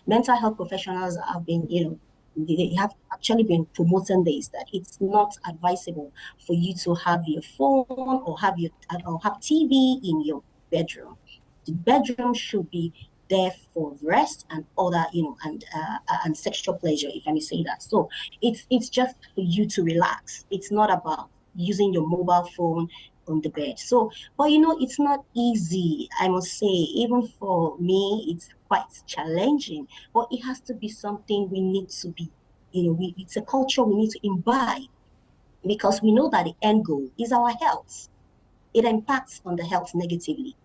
Mental health professionals have been, they have actually been promoting this, that it's not advisable for you to have your phone or have TV in your bedroom. The bedroom should be there for rest and other, and sexual pleasure, if I may say that. So it's just for you to relax. It's not about using your mobile phone on the bed. So, but it's not easy, I must say. Even for me, it's quite challenging. But it has to be something we need to be, it's a culture we need to imbibe, because we know that the end goal is our health. It impacts on the health negatively.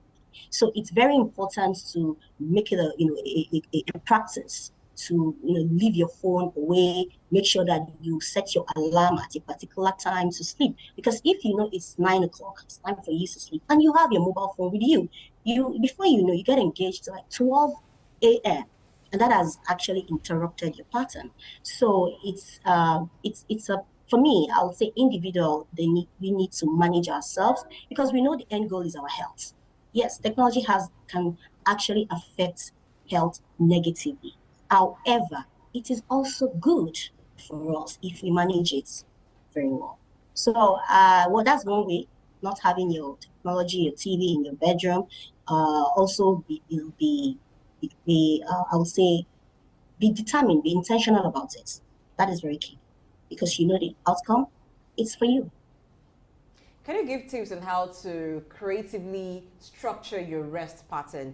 So it's very important to make it a practice to leave your phone away. Make sure that you set your alarm at a particular time to sleep. Because if you know it's 9 o'clock, it's time for you to sleep, and you have your mobile phone with you, before you know, you get engaged like 12 a.m. and that has actually interrupted your pattern. So it's a for me, I would say individual. We need to manage ourselves, because we know the end goal is our health. Yes, technology can actually affect health negatively. However, it is also good for us if we manage it very well. So, that's one way. Not having your technology, your TV in your bedroom. Also, I would say, be determined, be intentional about it. That is very key, because you know the outcome. It's for you. Can you give tips on how to creatively structure your rest pattern?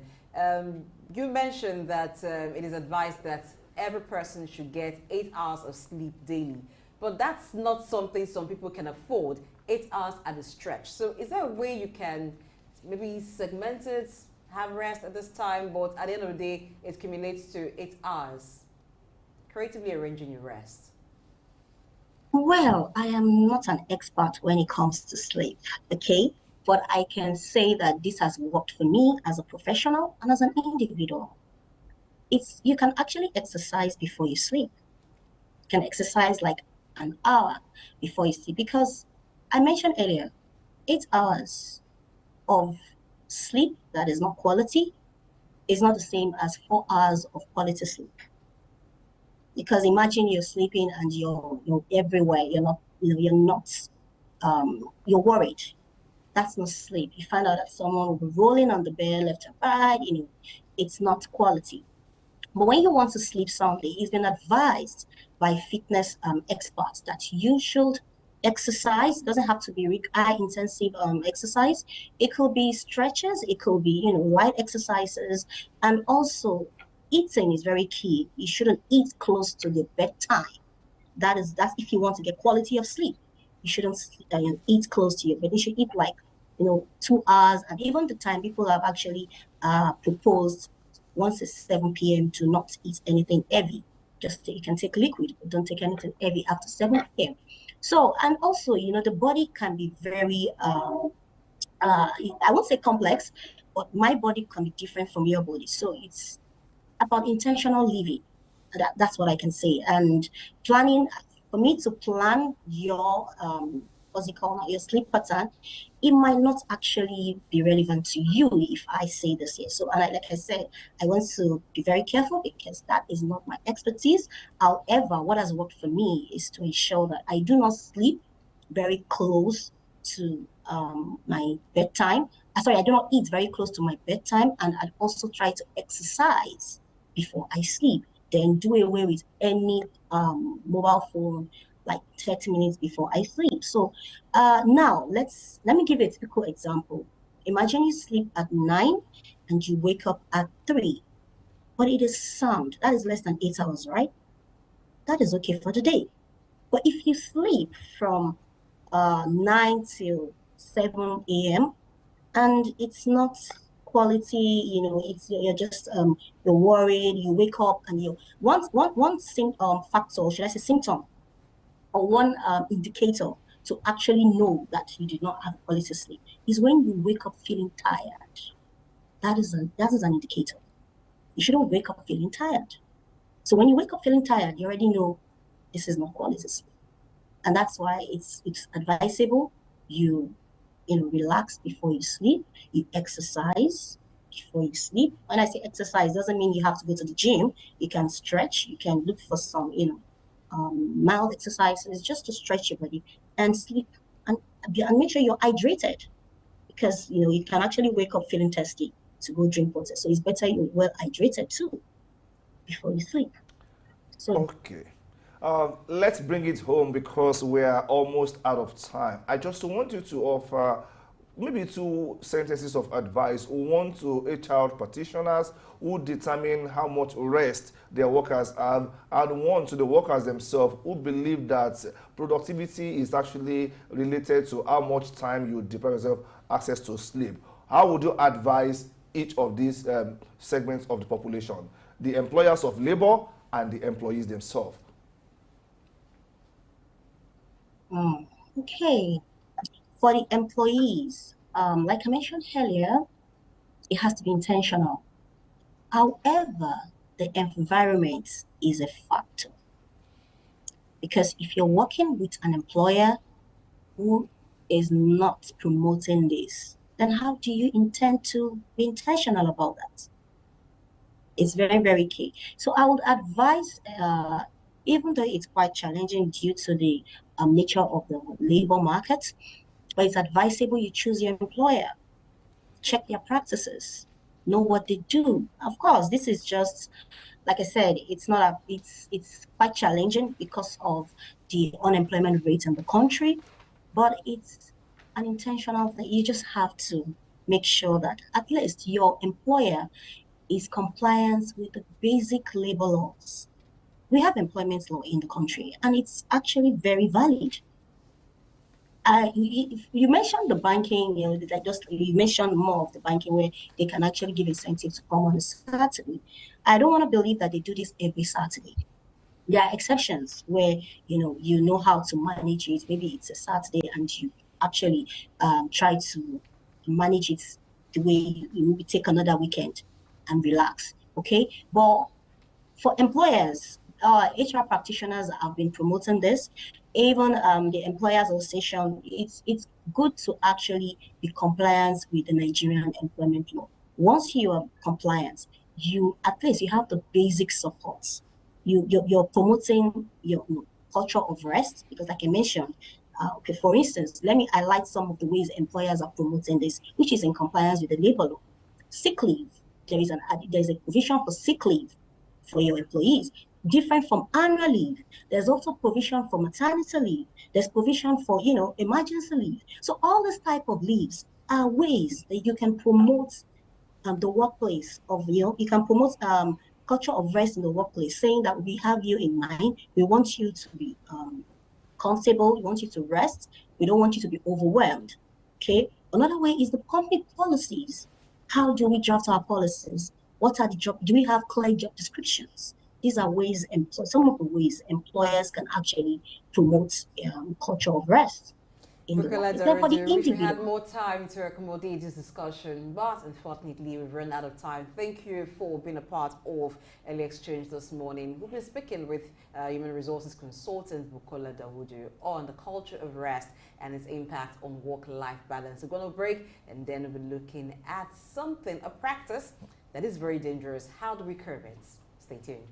You mentioned that it is advised that every person should get 8 hours of sleep daily, but that's not something some people can afford. 8 hours at a stretch. So is there a way you can maybe segment it, have rest at this time, but at the end of the day, it accumulates to 8 hours? Creatively arranging your rest. Well, I am not an expert when it comes to sleep, okay? But I can say that this has worked for me as a professional and as an individual. You can actually exercise before you sleep. You can exercise like an hour before you sleep, because I mentioned earlier, 8 hours of sleep that is not quality is not the same as 4 hours of quality sleep. Because imagine you're sleeping and you're everywhere. You're worried. That's not sleep. You find out that someone will be rolling on the bed left and right. It's not quality. But when you want to sleep soundly, it's been advised by fitness experts that you should exercise. It doesn't have to be high intensive exercise. It could be stretches. It could be light exercises, and also eating is very key. You shouldn't eat close to the bedtime. That's if you want to get quality of sleep. You shouldn't eat close to your bed. You should eat like 2 hours, and even the time people have actually proposed once it's 7 p.m. to not eat anything heavy. Just you can take liquid, but don't take anything heavy after 7 p.m. So, and also, the body can be very, I won't say complex, but my body can be different from your body. So it's about intentional living. That's what I can say. And planning, for me to plan your what's it called, your sleep pattern, it might not actually be relevant to you if I say this here. So, and like I said, I want to be very careful, because that is not my expertise. However, what has worked for me is to ensure that I do not sleep very close to my bedtime. Sorry, I do not eat very close to my bedtime, and I also try to exercise before I sleep. Then do away with any mobile phone like 30 minutes before I sleep. So now let me give you a typical example. Imagine you sleep at 9 and you wake up at 3, but it is sound. That is less than 8 hours, right? That is okay for the day. But if you sleep from 9 till 7 a.m. and it's not quality, you're just you're worried, you wake up and one factor, should I say symptom, or one indicator to actually know that you did not have quality sleep is when you wake up feeling tired. That is an indicator. You shouldn't wake up feeling tired. So when you wake up feeling tired, you already know this is not quality sleep. And that's why it's advisable you relax before you sleep, you exercise before you sleep. When I say exercise, doesn't mean you have to go to the gym. You can stretch, you can look for some, mild exercises just to stretch your body and sleep, and make sure you're hydrated, because you can actually wake up feeling thirsty. to go drink water. So it's better you're well hydrated too before you sleep. So okay. Let's bring it home because we are almost out of time. I just want you to offer maybe 2 sentences of advice. One to HR practitioners who determine how much rest their workers have, and one to the workers themselves who believe that productivity is actually related to how much time you deprive yourself access to sleep. How would you advise each of these segments of the population, the employers of labor and the employees themselves? Okay. For the employees, like I mentioned earlier, it has to be intentional. However, the environment is a factor. Because if you're working with an employer who is not promoting this, then how do you intend to be intentional about that? It's very, very key. So I would advise, even though it's quite challenging due to the nature of the labor market, but it's advisable you choose your employer, check their practices, know what they do. Of course, this is just, like I said, it's quite challenging because of the unemployment rate in the country, but it's an intentional thing. You just have to make sure that at least your employer is compliant with the basic labor laws. We have employment law in the country, and it's actually very valid. You mentioned the banking, like just you mentioned more of the banking where they can actually give incentives to come on a Saturday. I don't want to believe that they do this every Saturday. There are exceptions where you know how to manage it. Maybe it's a Saturday and you actually try to manage it the way you take another weekend and relax. Okay, but for employers, HR practitioners have been promoting this. Even the employers association, it's good to actually be compliant with the Nigerian employment law. Once you are compliant, you at least you have the basic supports. You're promoting your culture of rest because, like I mentioned, okay, for instance, let me highlight some of the ways employers are promoting this, which is in compliance with the labor law. Sick leave. There is a provision for sick leave for your employees, different from annual leave. There's also provision for maternity leave. There's provision for, emergency leave. So all this type of leaves are ways that you can promote the workplace of, you can promote culture of rest in the workplace, saying that we have you in mind. We want you to be comfortable. We want you to rest. We don't want you to be overwhelmed. Okay. Another way is the company policies. How do we draft our policies? What are the job? Do we have clear job descriptions? These are ways, some of the ways employers can actually promote culture of rest. I wish we had more time to accommodate this discussion, but unfortunately we've run out of time. Thank you for being a part of Early Exchange this morning. We've been speaking with Human Resources Consultant Bukola Dawudu on the culture of rest and its impact on work-life balance. We're going to break and then we'll be looking at something, a practice that is very dangerous. How do we curb it? Stay tuned.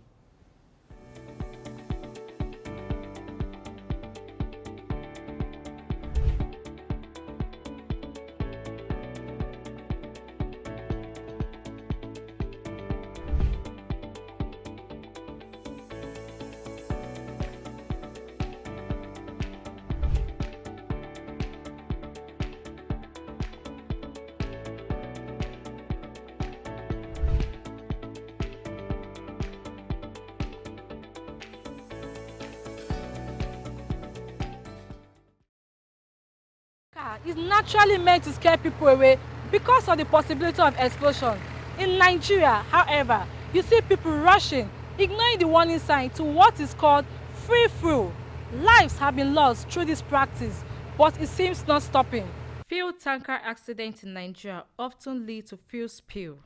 Is naturally meant to scare people away because of the possibility of explosion. In Nigeria, however, you see people rushing, ignoring the warning sign to what is called free throw. Lives have been lost through this practice, but it seems not stopping. Fuel tanker accidents in Nigeria often lead to fuel spill,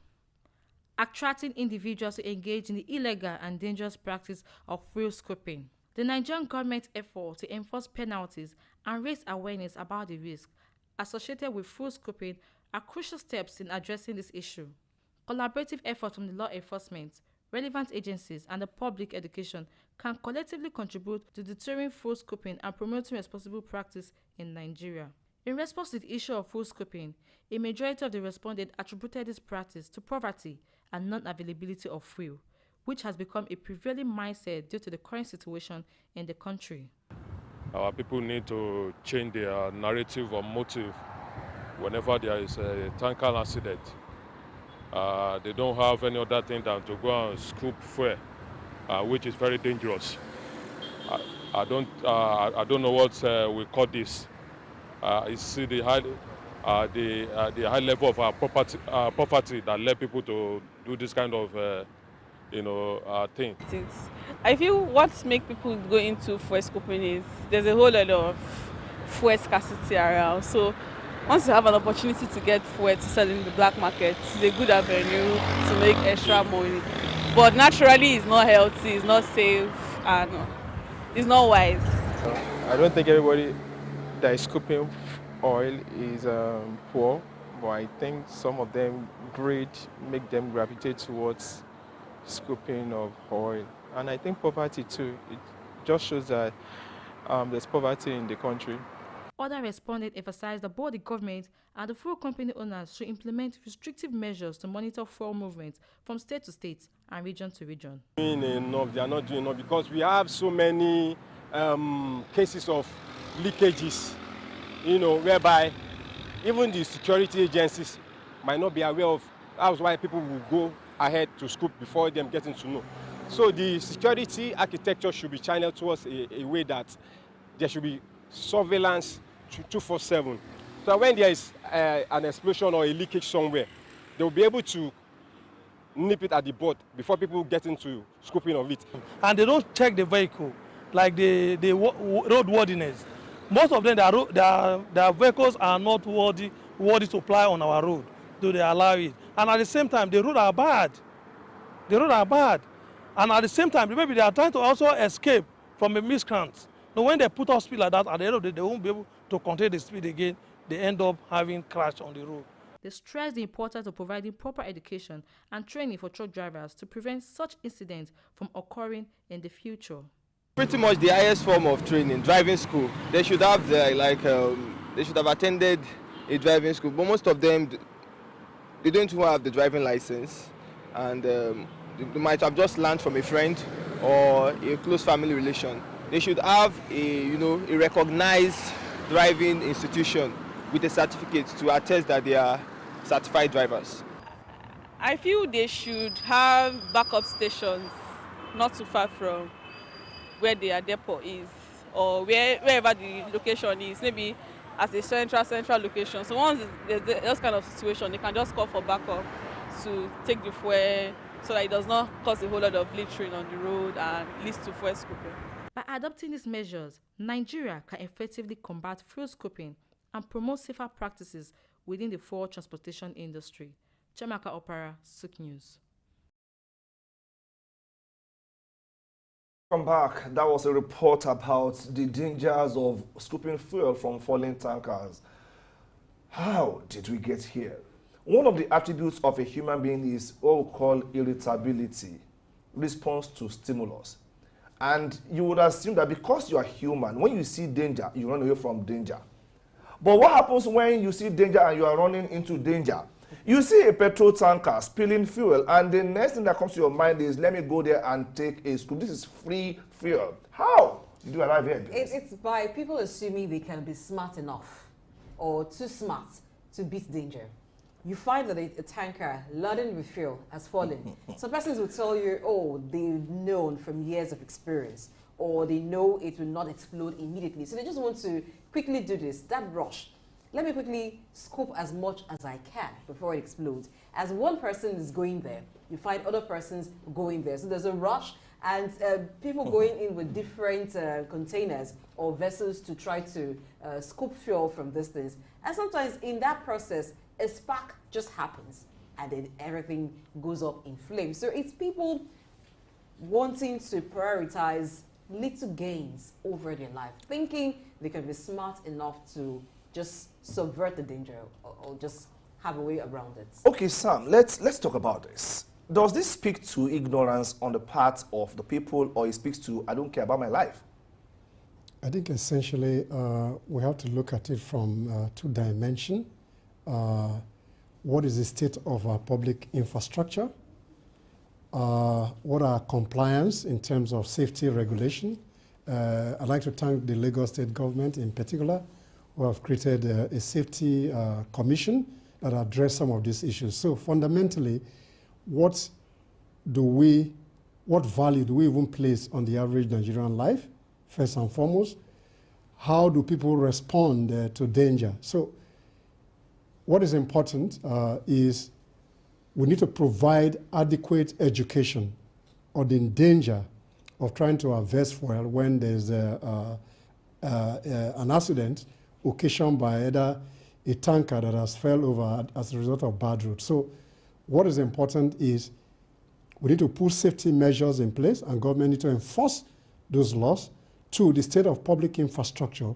attracting individuals to engage in the illegal and dangerous practice of fuel scooping. The Nigerian government's effort to enforce penalties and raise awareness about the risk associated with fuel scooping are crucial steps in addressing this issue. Collaborative efforts from the law enforcement, relevant agencies, and the public education can collectively contribute to deterring fuel scooping and promoting responsible practice in Nigeria. In response to the issue of fuel scooping, a majority of the respondents attributed this practice to poverty and non-availability of fuel, which has become a prevailing mindset due to the current situation in the country. Our people need to change their narrative or motive whenever there is a tanker accident. They don't have any other thing than to go and scoop fuel, which is very dangerous. I don't know what we call this. You see the high level of poverty that led people to do this kind of thing. I feel what makes people go into fuel scooping is there's a whole lot of fuel scarcity around. So once you have an opportunity to get fuel to sell in the black market, it's a good avenue to make extra money. But naturally, it's not healthy, it's not safe, and it's not wise. I don't think everybody that is scooping oil is poor, but I think some of them greed make them gravitate towards scooping of oil. And I think poverty too, it just shows that there's poverty in the country. Other respondents emphasized that both the government and the fuel company owners should implement restrictive measures to monitor fuel movement from state to state and region to region. Doing enough, they are not doing enough because we have so many cases of leakages, whereby even the security agencies might not be aware of. That's why people will go ahead to scoop before them getting to know. So the security architecture should be channeled towards a way that there should be surveillance 24/7. So when there is an explosion or a leakage somewhere, they will be able to nip it at the bud before people get into scooping of it. And they don't check the vehicle, like the roadworthiness. Most of them, their vehicles are not worthy to ply on our road, do they allow it? And at the same time, the roads are bad. The roads are bad. And at the same time, maybe they are trying to also escape from a miscreant. Now, when they put off speed like that, at the end of the day, they won't be able to contain the speed again. They end up having crash on the road. They stress the importance of providing proper education and training for truck drivers to prevent such incidents from occurring in the future. Pretty much the highest form of training, driving school. They should have they should have attended a driving school, but most of them they don't even have the driving license, and they might have just learned from a friend or a close family relation. They should have a recognized driving institution with a certificate to attest that they are certified drivers. I feel they should have backup stations not too far from where their depot is, or wherever the location is, maybe as a central location. So once there's this kind of situation, they can just call for backup to take the fuel so that it does not cause a whole lot of littering on the road and leads to fuel scooping. By adopting these measures, Nigeria can effectively combat fuel scooping and promote safer practices within the fuel transportation industry. Chamaka Opara, Sook News. Welcome back. That was a report about the dangers of scooping fuel from falling tankers. How did we get here? One of the attributes of a human being is what we call irritability, response to stimulus. And you would assume that because you are human, when you see danger, you run away from danger. But what happens when you see danger and you are running into danger? You see a petrol tanker spilling fuel, and the next thing that comes to your mind is, let me go there and take a scoop. This is free fuel. How did you arrive here? It's by people assuming they can be smart enough or too smart to beat danger. You find that a tanker laden with fuel has fallen. Some persons will tell you, oh, they've known from years of experience, or they know it will not explode immediately. So they just want to quickly do this, that rush. Let me quickly scoop as much as I can before it explodes. As one person is going there, you find other persons going there. So there's a rush, and people going in with different containers or vessels to try to scoop fuel from these things. And sometimes in that process, a spark just happens, and then everything goes up in flames. So it's people wanting to prioritize little gains over their life, thinking they can be smart enough to just subvert the danger or just have a way around it. Okay, Sam, let's talk about this. Does this speak to ignorance on the part of the people, or it speaks to, I don't care about my life? I think essentially we have to look at it from two dimensions. What is the state of our public infrastructure? What are compliance in terms of safety regulation? I'd like to thank the Lagos State government in particular, who have created a safety commission that address some of these issues. So fundamentally, what value do we even place on the average Nigerian life, first and foremost? How do people respond to danger? So what is important is we need to provide adequate education on the danger of trying to harvest fuel when there's an accident occasioned by either a tanker that has fell over as a result of bad roads. So what is important is we need to put safety measures in place, and government need to enforce those laws. Two, the state of public infrastructure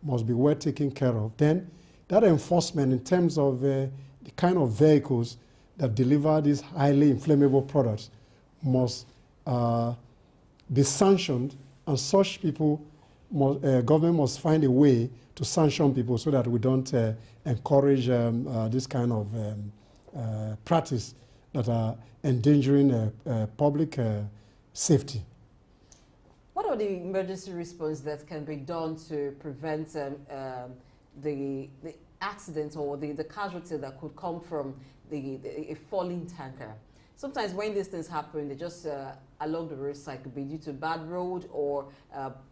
must be well taken care of. Then that enforcement in terms of the kind of vehicles that deliver these highly inflammable products must be sanctioned, and such people, government must find a way to sanction people so that we don't encourage this kind of practice that are endangering public safety. What are the emergency response that can be done to prevent the accident or the casualty that could come from a falling tanker? Sometimes when these things happen, they just along the roadside, could be due to bad road or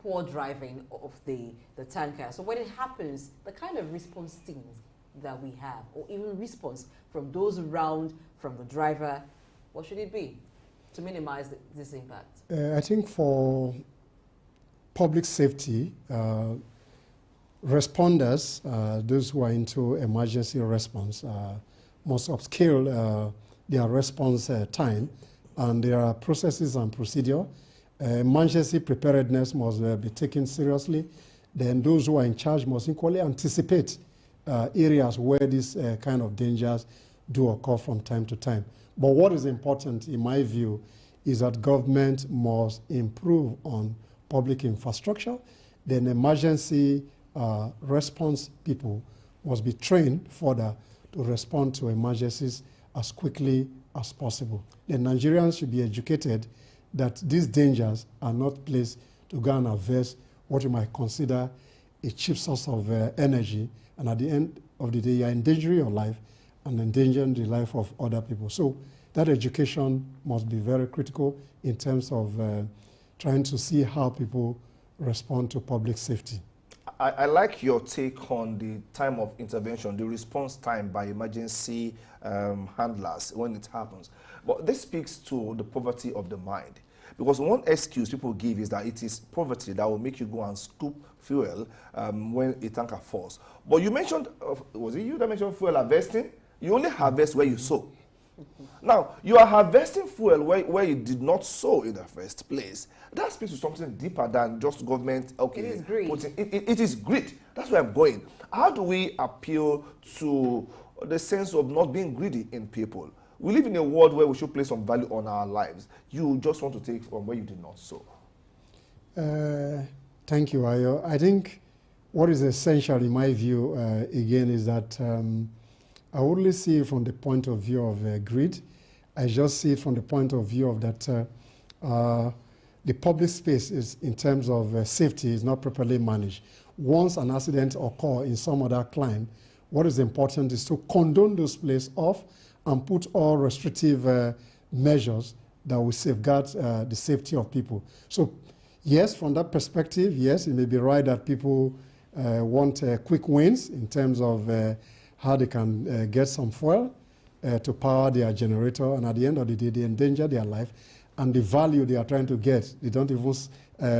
poor driving of the tanker. So when it happens, the kind of response teams that we have, or even response from those around, from the driver, what should it be to minimize this impact? I think for public safety, responders, those who are into emergency response, must upscale their response time, and there are processes and procedure. Emergency preparedness must be taken seriously. Then those who are in charge must equally anticipate areas where these kind of dangers do occur from time to time. But what is important, in my view, is that government must improve on public infrastructure. Then emergency response people must be trained further to respond to emergencies as quickly as possible. The Nigerians should be educated that these dangers are not placed to go and harvest what you might consider a cheap source of energy, and at the end of the day, you are endangering your life and endangering the life of other people. So that education must be very critical in terms of trying to see how people respond to public safety. I like your take on the time of intervention, the response time by emergency handlers when it happens. But this speaks to the poverty of the mind. Because one excuse people give is that it is poverty that will make you go and scoop fuel when a tanker falls. But you mentioned, was it you that mentioned fuel harvesting? You only harvest where you sow. Now, you are harvesting fuel where you did not sow in the first place. That speaks to something deeper than just government. Okay, it is greed. It is greed. That's where I'm going. How do we appeal to the sense of not being greedy in people? We live in a world where we should place some value on our lives. You just want to take from where you did not sow. Thank you, Ayo. I think what is essential in my view, again, is that I only see it from the point of view of greed. I just see it from the point of view of that the public space is, in terms of safety, is not properly managed. Once an accident occurs in some other clime, what is important is to condone those places off and put all restrictive measures that will safeguard the safety of people. So yes, from that perspective, yes, it may be right that people want quick wins in terms of how they can get some fuel to power their generator, and at the end of the day, they endanger their life, and the value they are trying to get, they don't even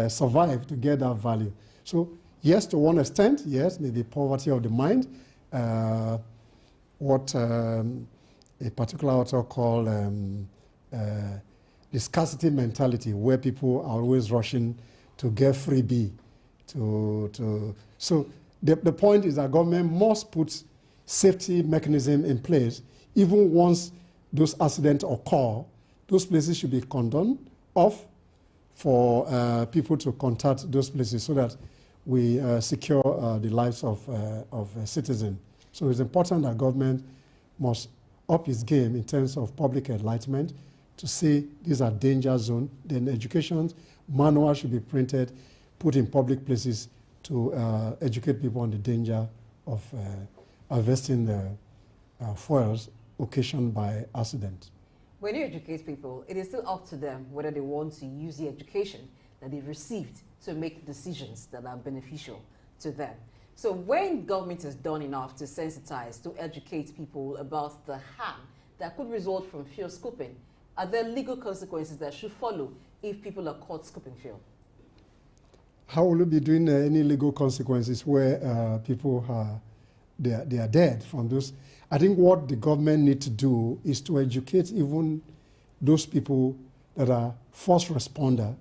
survive to get that value. So yes, to one extent, yes, maybe poverty of the mind, what a particular author called the scarcity mentality, where people are always rushing to get freebie. So the point is that government must put safety mechanism in place. Even once those accidents occur, those places should be condoned off for people to contact those places, so that we secure the lives of citizens. So it's important that government must up its game in terms of public enlightenment to say these are danger zones. Then education manual should be printed, put in public places to educate people on the danger of harvesting fuels occasioned by accident. When you educate people, it is still up to them whether they want to use the education that they've received to make decisions that are beneficial to them. So when government has done enough to sensitize, to educate people about the harm that could result from fuel scooping, are there legal consequences that should follow if people are caught scooping fuel? How will you be doing any legal consequences where people they are dead from those? I think what the government need to do is to educate even those people that are first responder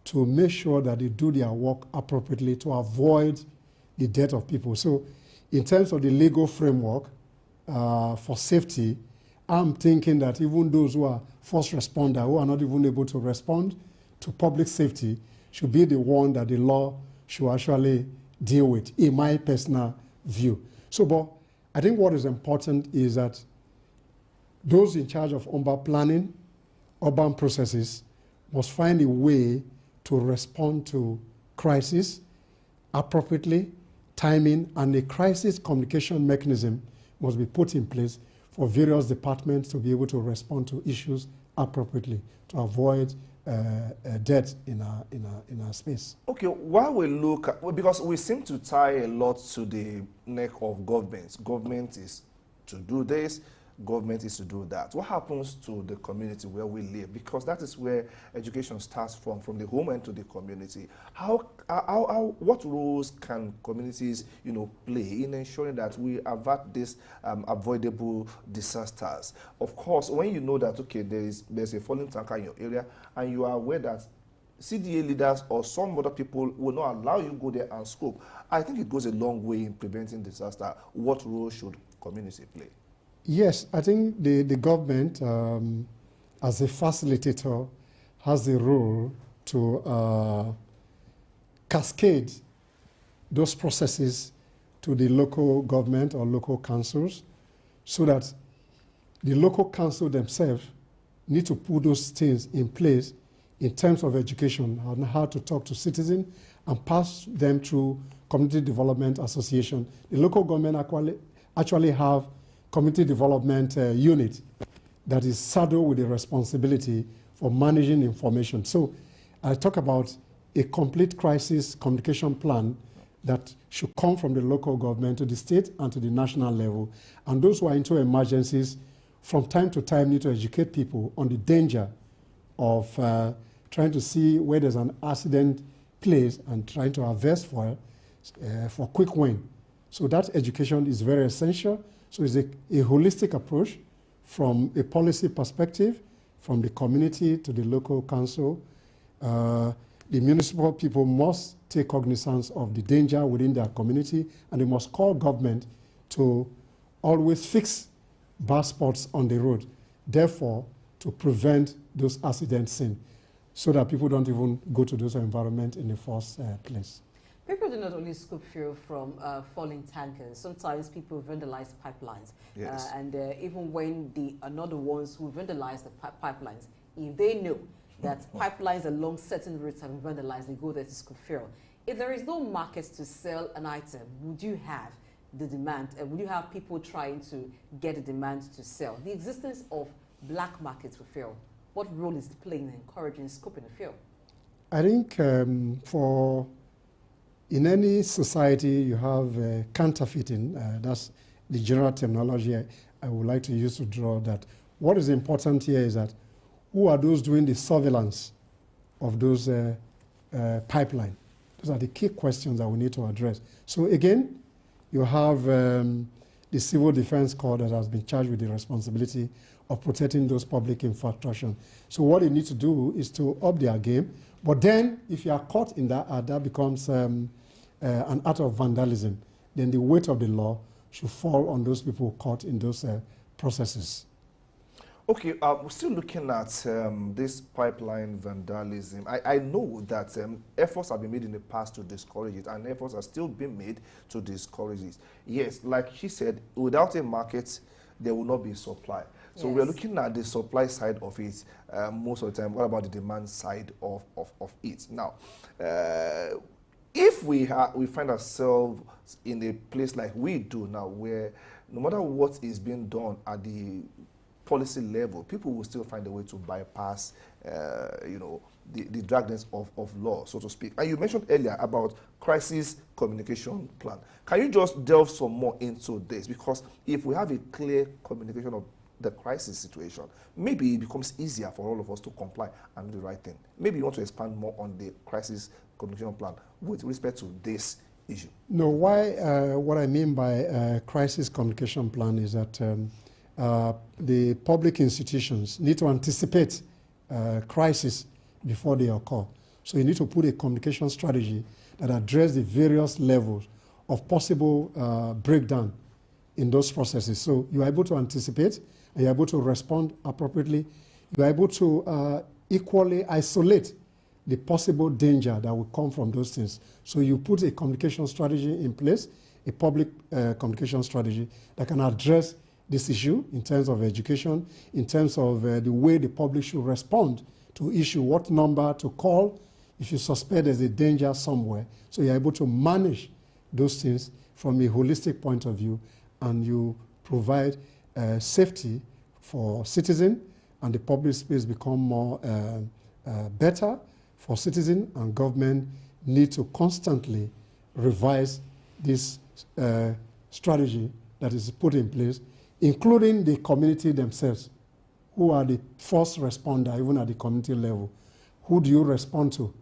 to make sure that they do their work appropriately to avoid the death of people. So in terms of the legal framework for safety, I'm thinking that even those who are first responder, who are not even able to respond to public safety, should be the one that the law should actually deal with, in my personal view. So, but I think what is important is that those in charge of urban planning, urban processes, must find a way to respond to crisis appropriately, timing, and a crisis communication mechanism must be put in place for various departments to be able to respond to issues appropriately to avoid death in our space. Okay, while we look at, because we seem to tie a lot to the neck of governments. Government is to do this, government is to do that. What happens to the community where we live? Because that is where education starts from the home and to the community. What roles can communities, play in ensuring that we avert these avoidable disasters? Of course, when you know that, okay, there's a falling tanker in your area, and you are aware that CDA leaders or some other people will not allow you to go there and scope, I think it goes a long way in preventing disaster. What role should community play? Yes, I think the government, as a facilitator, has the role to cascade those processes to the local government or local councils so that the local council themselves need to put those things in place in terms of education on how to talk to citizens and pass them through community development association. The local government actually have community development unit that is saddled with the responsibility for managing information. So I talk about a complete crisis communication plan that should come from the local government to the state and to the national level. And those who are into emergencies from time to time need to educate people on the danger of trying to see where there's an accident place and trying to harvest for quick win. So that education is very essential. So it's a holistic approach from a policy perspective, from the community to the local council. The municipal people must take cognizance of the danger within their community, and they must call government to always fix bad spots on the road, therefore to prevent those accidents so that people don't even go to those environments in the first place. People do not only scoop fuel from falling tankers. Sometimes people vandalize pipelines. Yes. And even when they are not the ones who vandalize the pipelines, if they know that pipelines along certain routes have been vandalized, they go there to scoop fuel. If there is no market to sell an item, would you have the demand? Would you have people trying to get a demand to sell? The existence of black markets for fuel, what role is it playing in encouraging scooping of fuel? I think in any society, you have counterfeiting. That's the general terminology I would like to use to draw that. What is important here is that who are those doing the surveillance of those pipelines? Those are the key questions that we need to address. So again, you have the Civil Defense Corps that has been charged with the responsibility of protecting those public infrastructure. So what they need to do is to up their game. But then, if you are caught in that, that becomes an act of vandalism. Then the weight of the law should fall on those people caught in those processes. Okay, we're still looking at this pipeline vandalism. I know that efforts have been made in the past to discourage it, and efforts are still being made to discourage it. Yes, like she said, without a market, there will not be supply. So we're looking at the supply side of it most of the time. What about the demand side of it? Now, if we find ourselves in a place like we do now, where no matter what is being done at the policy level, people will still find a way to bypass, the dragons of law, so to speak. And you mentioned earlier about crisis communication plan. Can you just delve some more into this? Because if we have a clear communication of the crisis situation, maybe it becomes easier for all of us to comply and do the right thing. Maybe you want to expand more on the crisis communication plan with respect to this issue. No, what I mean by crisis communication plan is that the public institutions need to anticipate crisis before they occur. So you need to put a communication strategy that addresses the various levels of possible breakdown in those processes. So you're able to anticipate, and you're able to respond appropriately. You're able to equally isolate the possible danger that will come from those things. So you put a communication strategy in place, a public communication strategy that can address this issue in terms of education, in terms of the way the public should respond to issue, what number to call if you suspect there's a danger somewhere. So you're able to manage those things from a holistic point of view, and you provide safety for citizens, and the public space become more better for citizens, and government need to constantly revise this strategy that is put in place, including the community themselves, who are the first responder, even at the community level. Who do you respond to?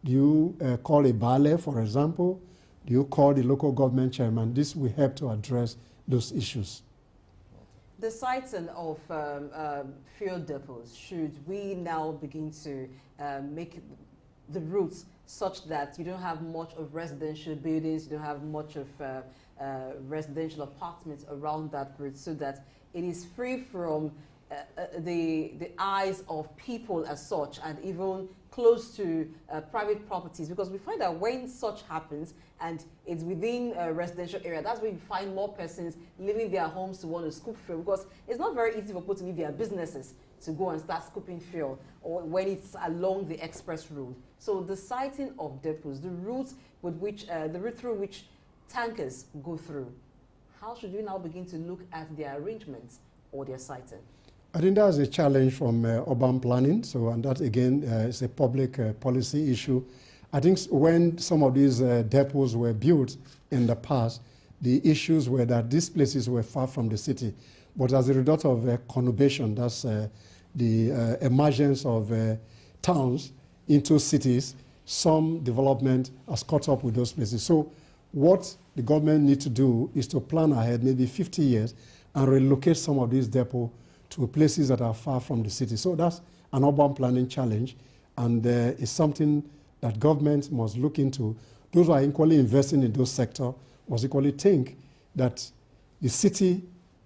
Do you call a baale, for example? Do you call the local government chairman? This will help to address those issues. The siting of fuel depots, should we now begin to make the routes such that you don't have much of residential buildings, you don't have much of residential apartments around that route, so that it is free from the eyes of people as such, and even close to private properties? Because we find that when such happens and it's within a residential area, that's where you find more persons leaving their homes to want to scoop fuel, because it's not very easy for people to leave their businesses to go and start scooping fuel, or when it's along the express road. So the siting of depots, the route through which tankers go through, how should we now begin to look at their arrangements or their siting? I think that's a challenge from urban planning. So, and that again is a public policy issue. I think when some of these depots were built in the past, the issues were that these places were far from the city. But as a result of conurbation, that's the emergence of towns into cities, some development has caught up with those places. So what the government needs to do is to plan ahead, maybe 50 years, and relocate some of these depots to places that are far from the city. So that's an urban planning challenge, and it's something that government must look into. Those who are equally investing in those sectors must equally think that the city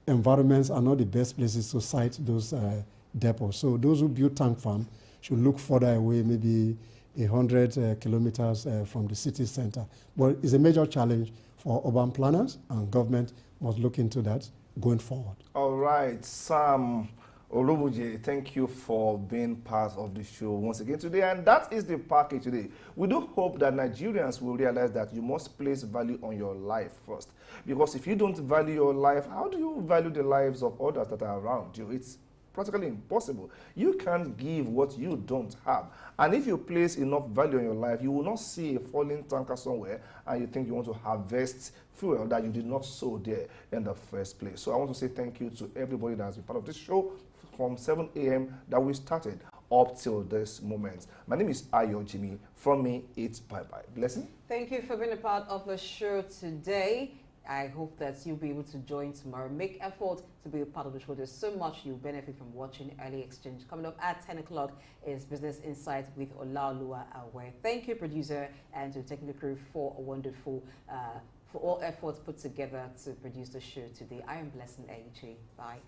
environments are not the best places to site those depots. So those who build tank farm should look further away, maybe 100 kilometers from the city center. But it's a major challenge for urban planners, and government must look into that going forward. All right, Sam Olubuje, thank you for being part of the show once again today. And that is the package today. We do hope that Nigerians will realize that you must place value on your life first. Because if you don't value your life, how do you value the lives of others that are around you? It's practically impossible. You can't give what you don't have. And if you place enough value on your life, you will not see a falling tanker somewhere and you think you want to harvest fuel that you did not sow there in the first place. So I want to say thank you to everybody that has been part of this show from 7 a.m. that we started up till this moment. My name is Ayo Jimmy. From me, it's bye-bye. Blessing. Thank you for being a part of the show today. I hope that you'll be able to join tomorrow. Make effort to be a part of the show. There's so much you'll benefit from watching Early Exchange. Coming up at 10 o'clock is Business Insight with Olaoluwa Awe. Thank you, producer, and to the technical crew for a wonderful, for all efforts put together to produce the show today. I am Blessing Ayichi. Bye.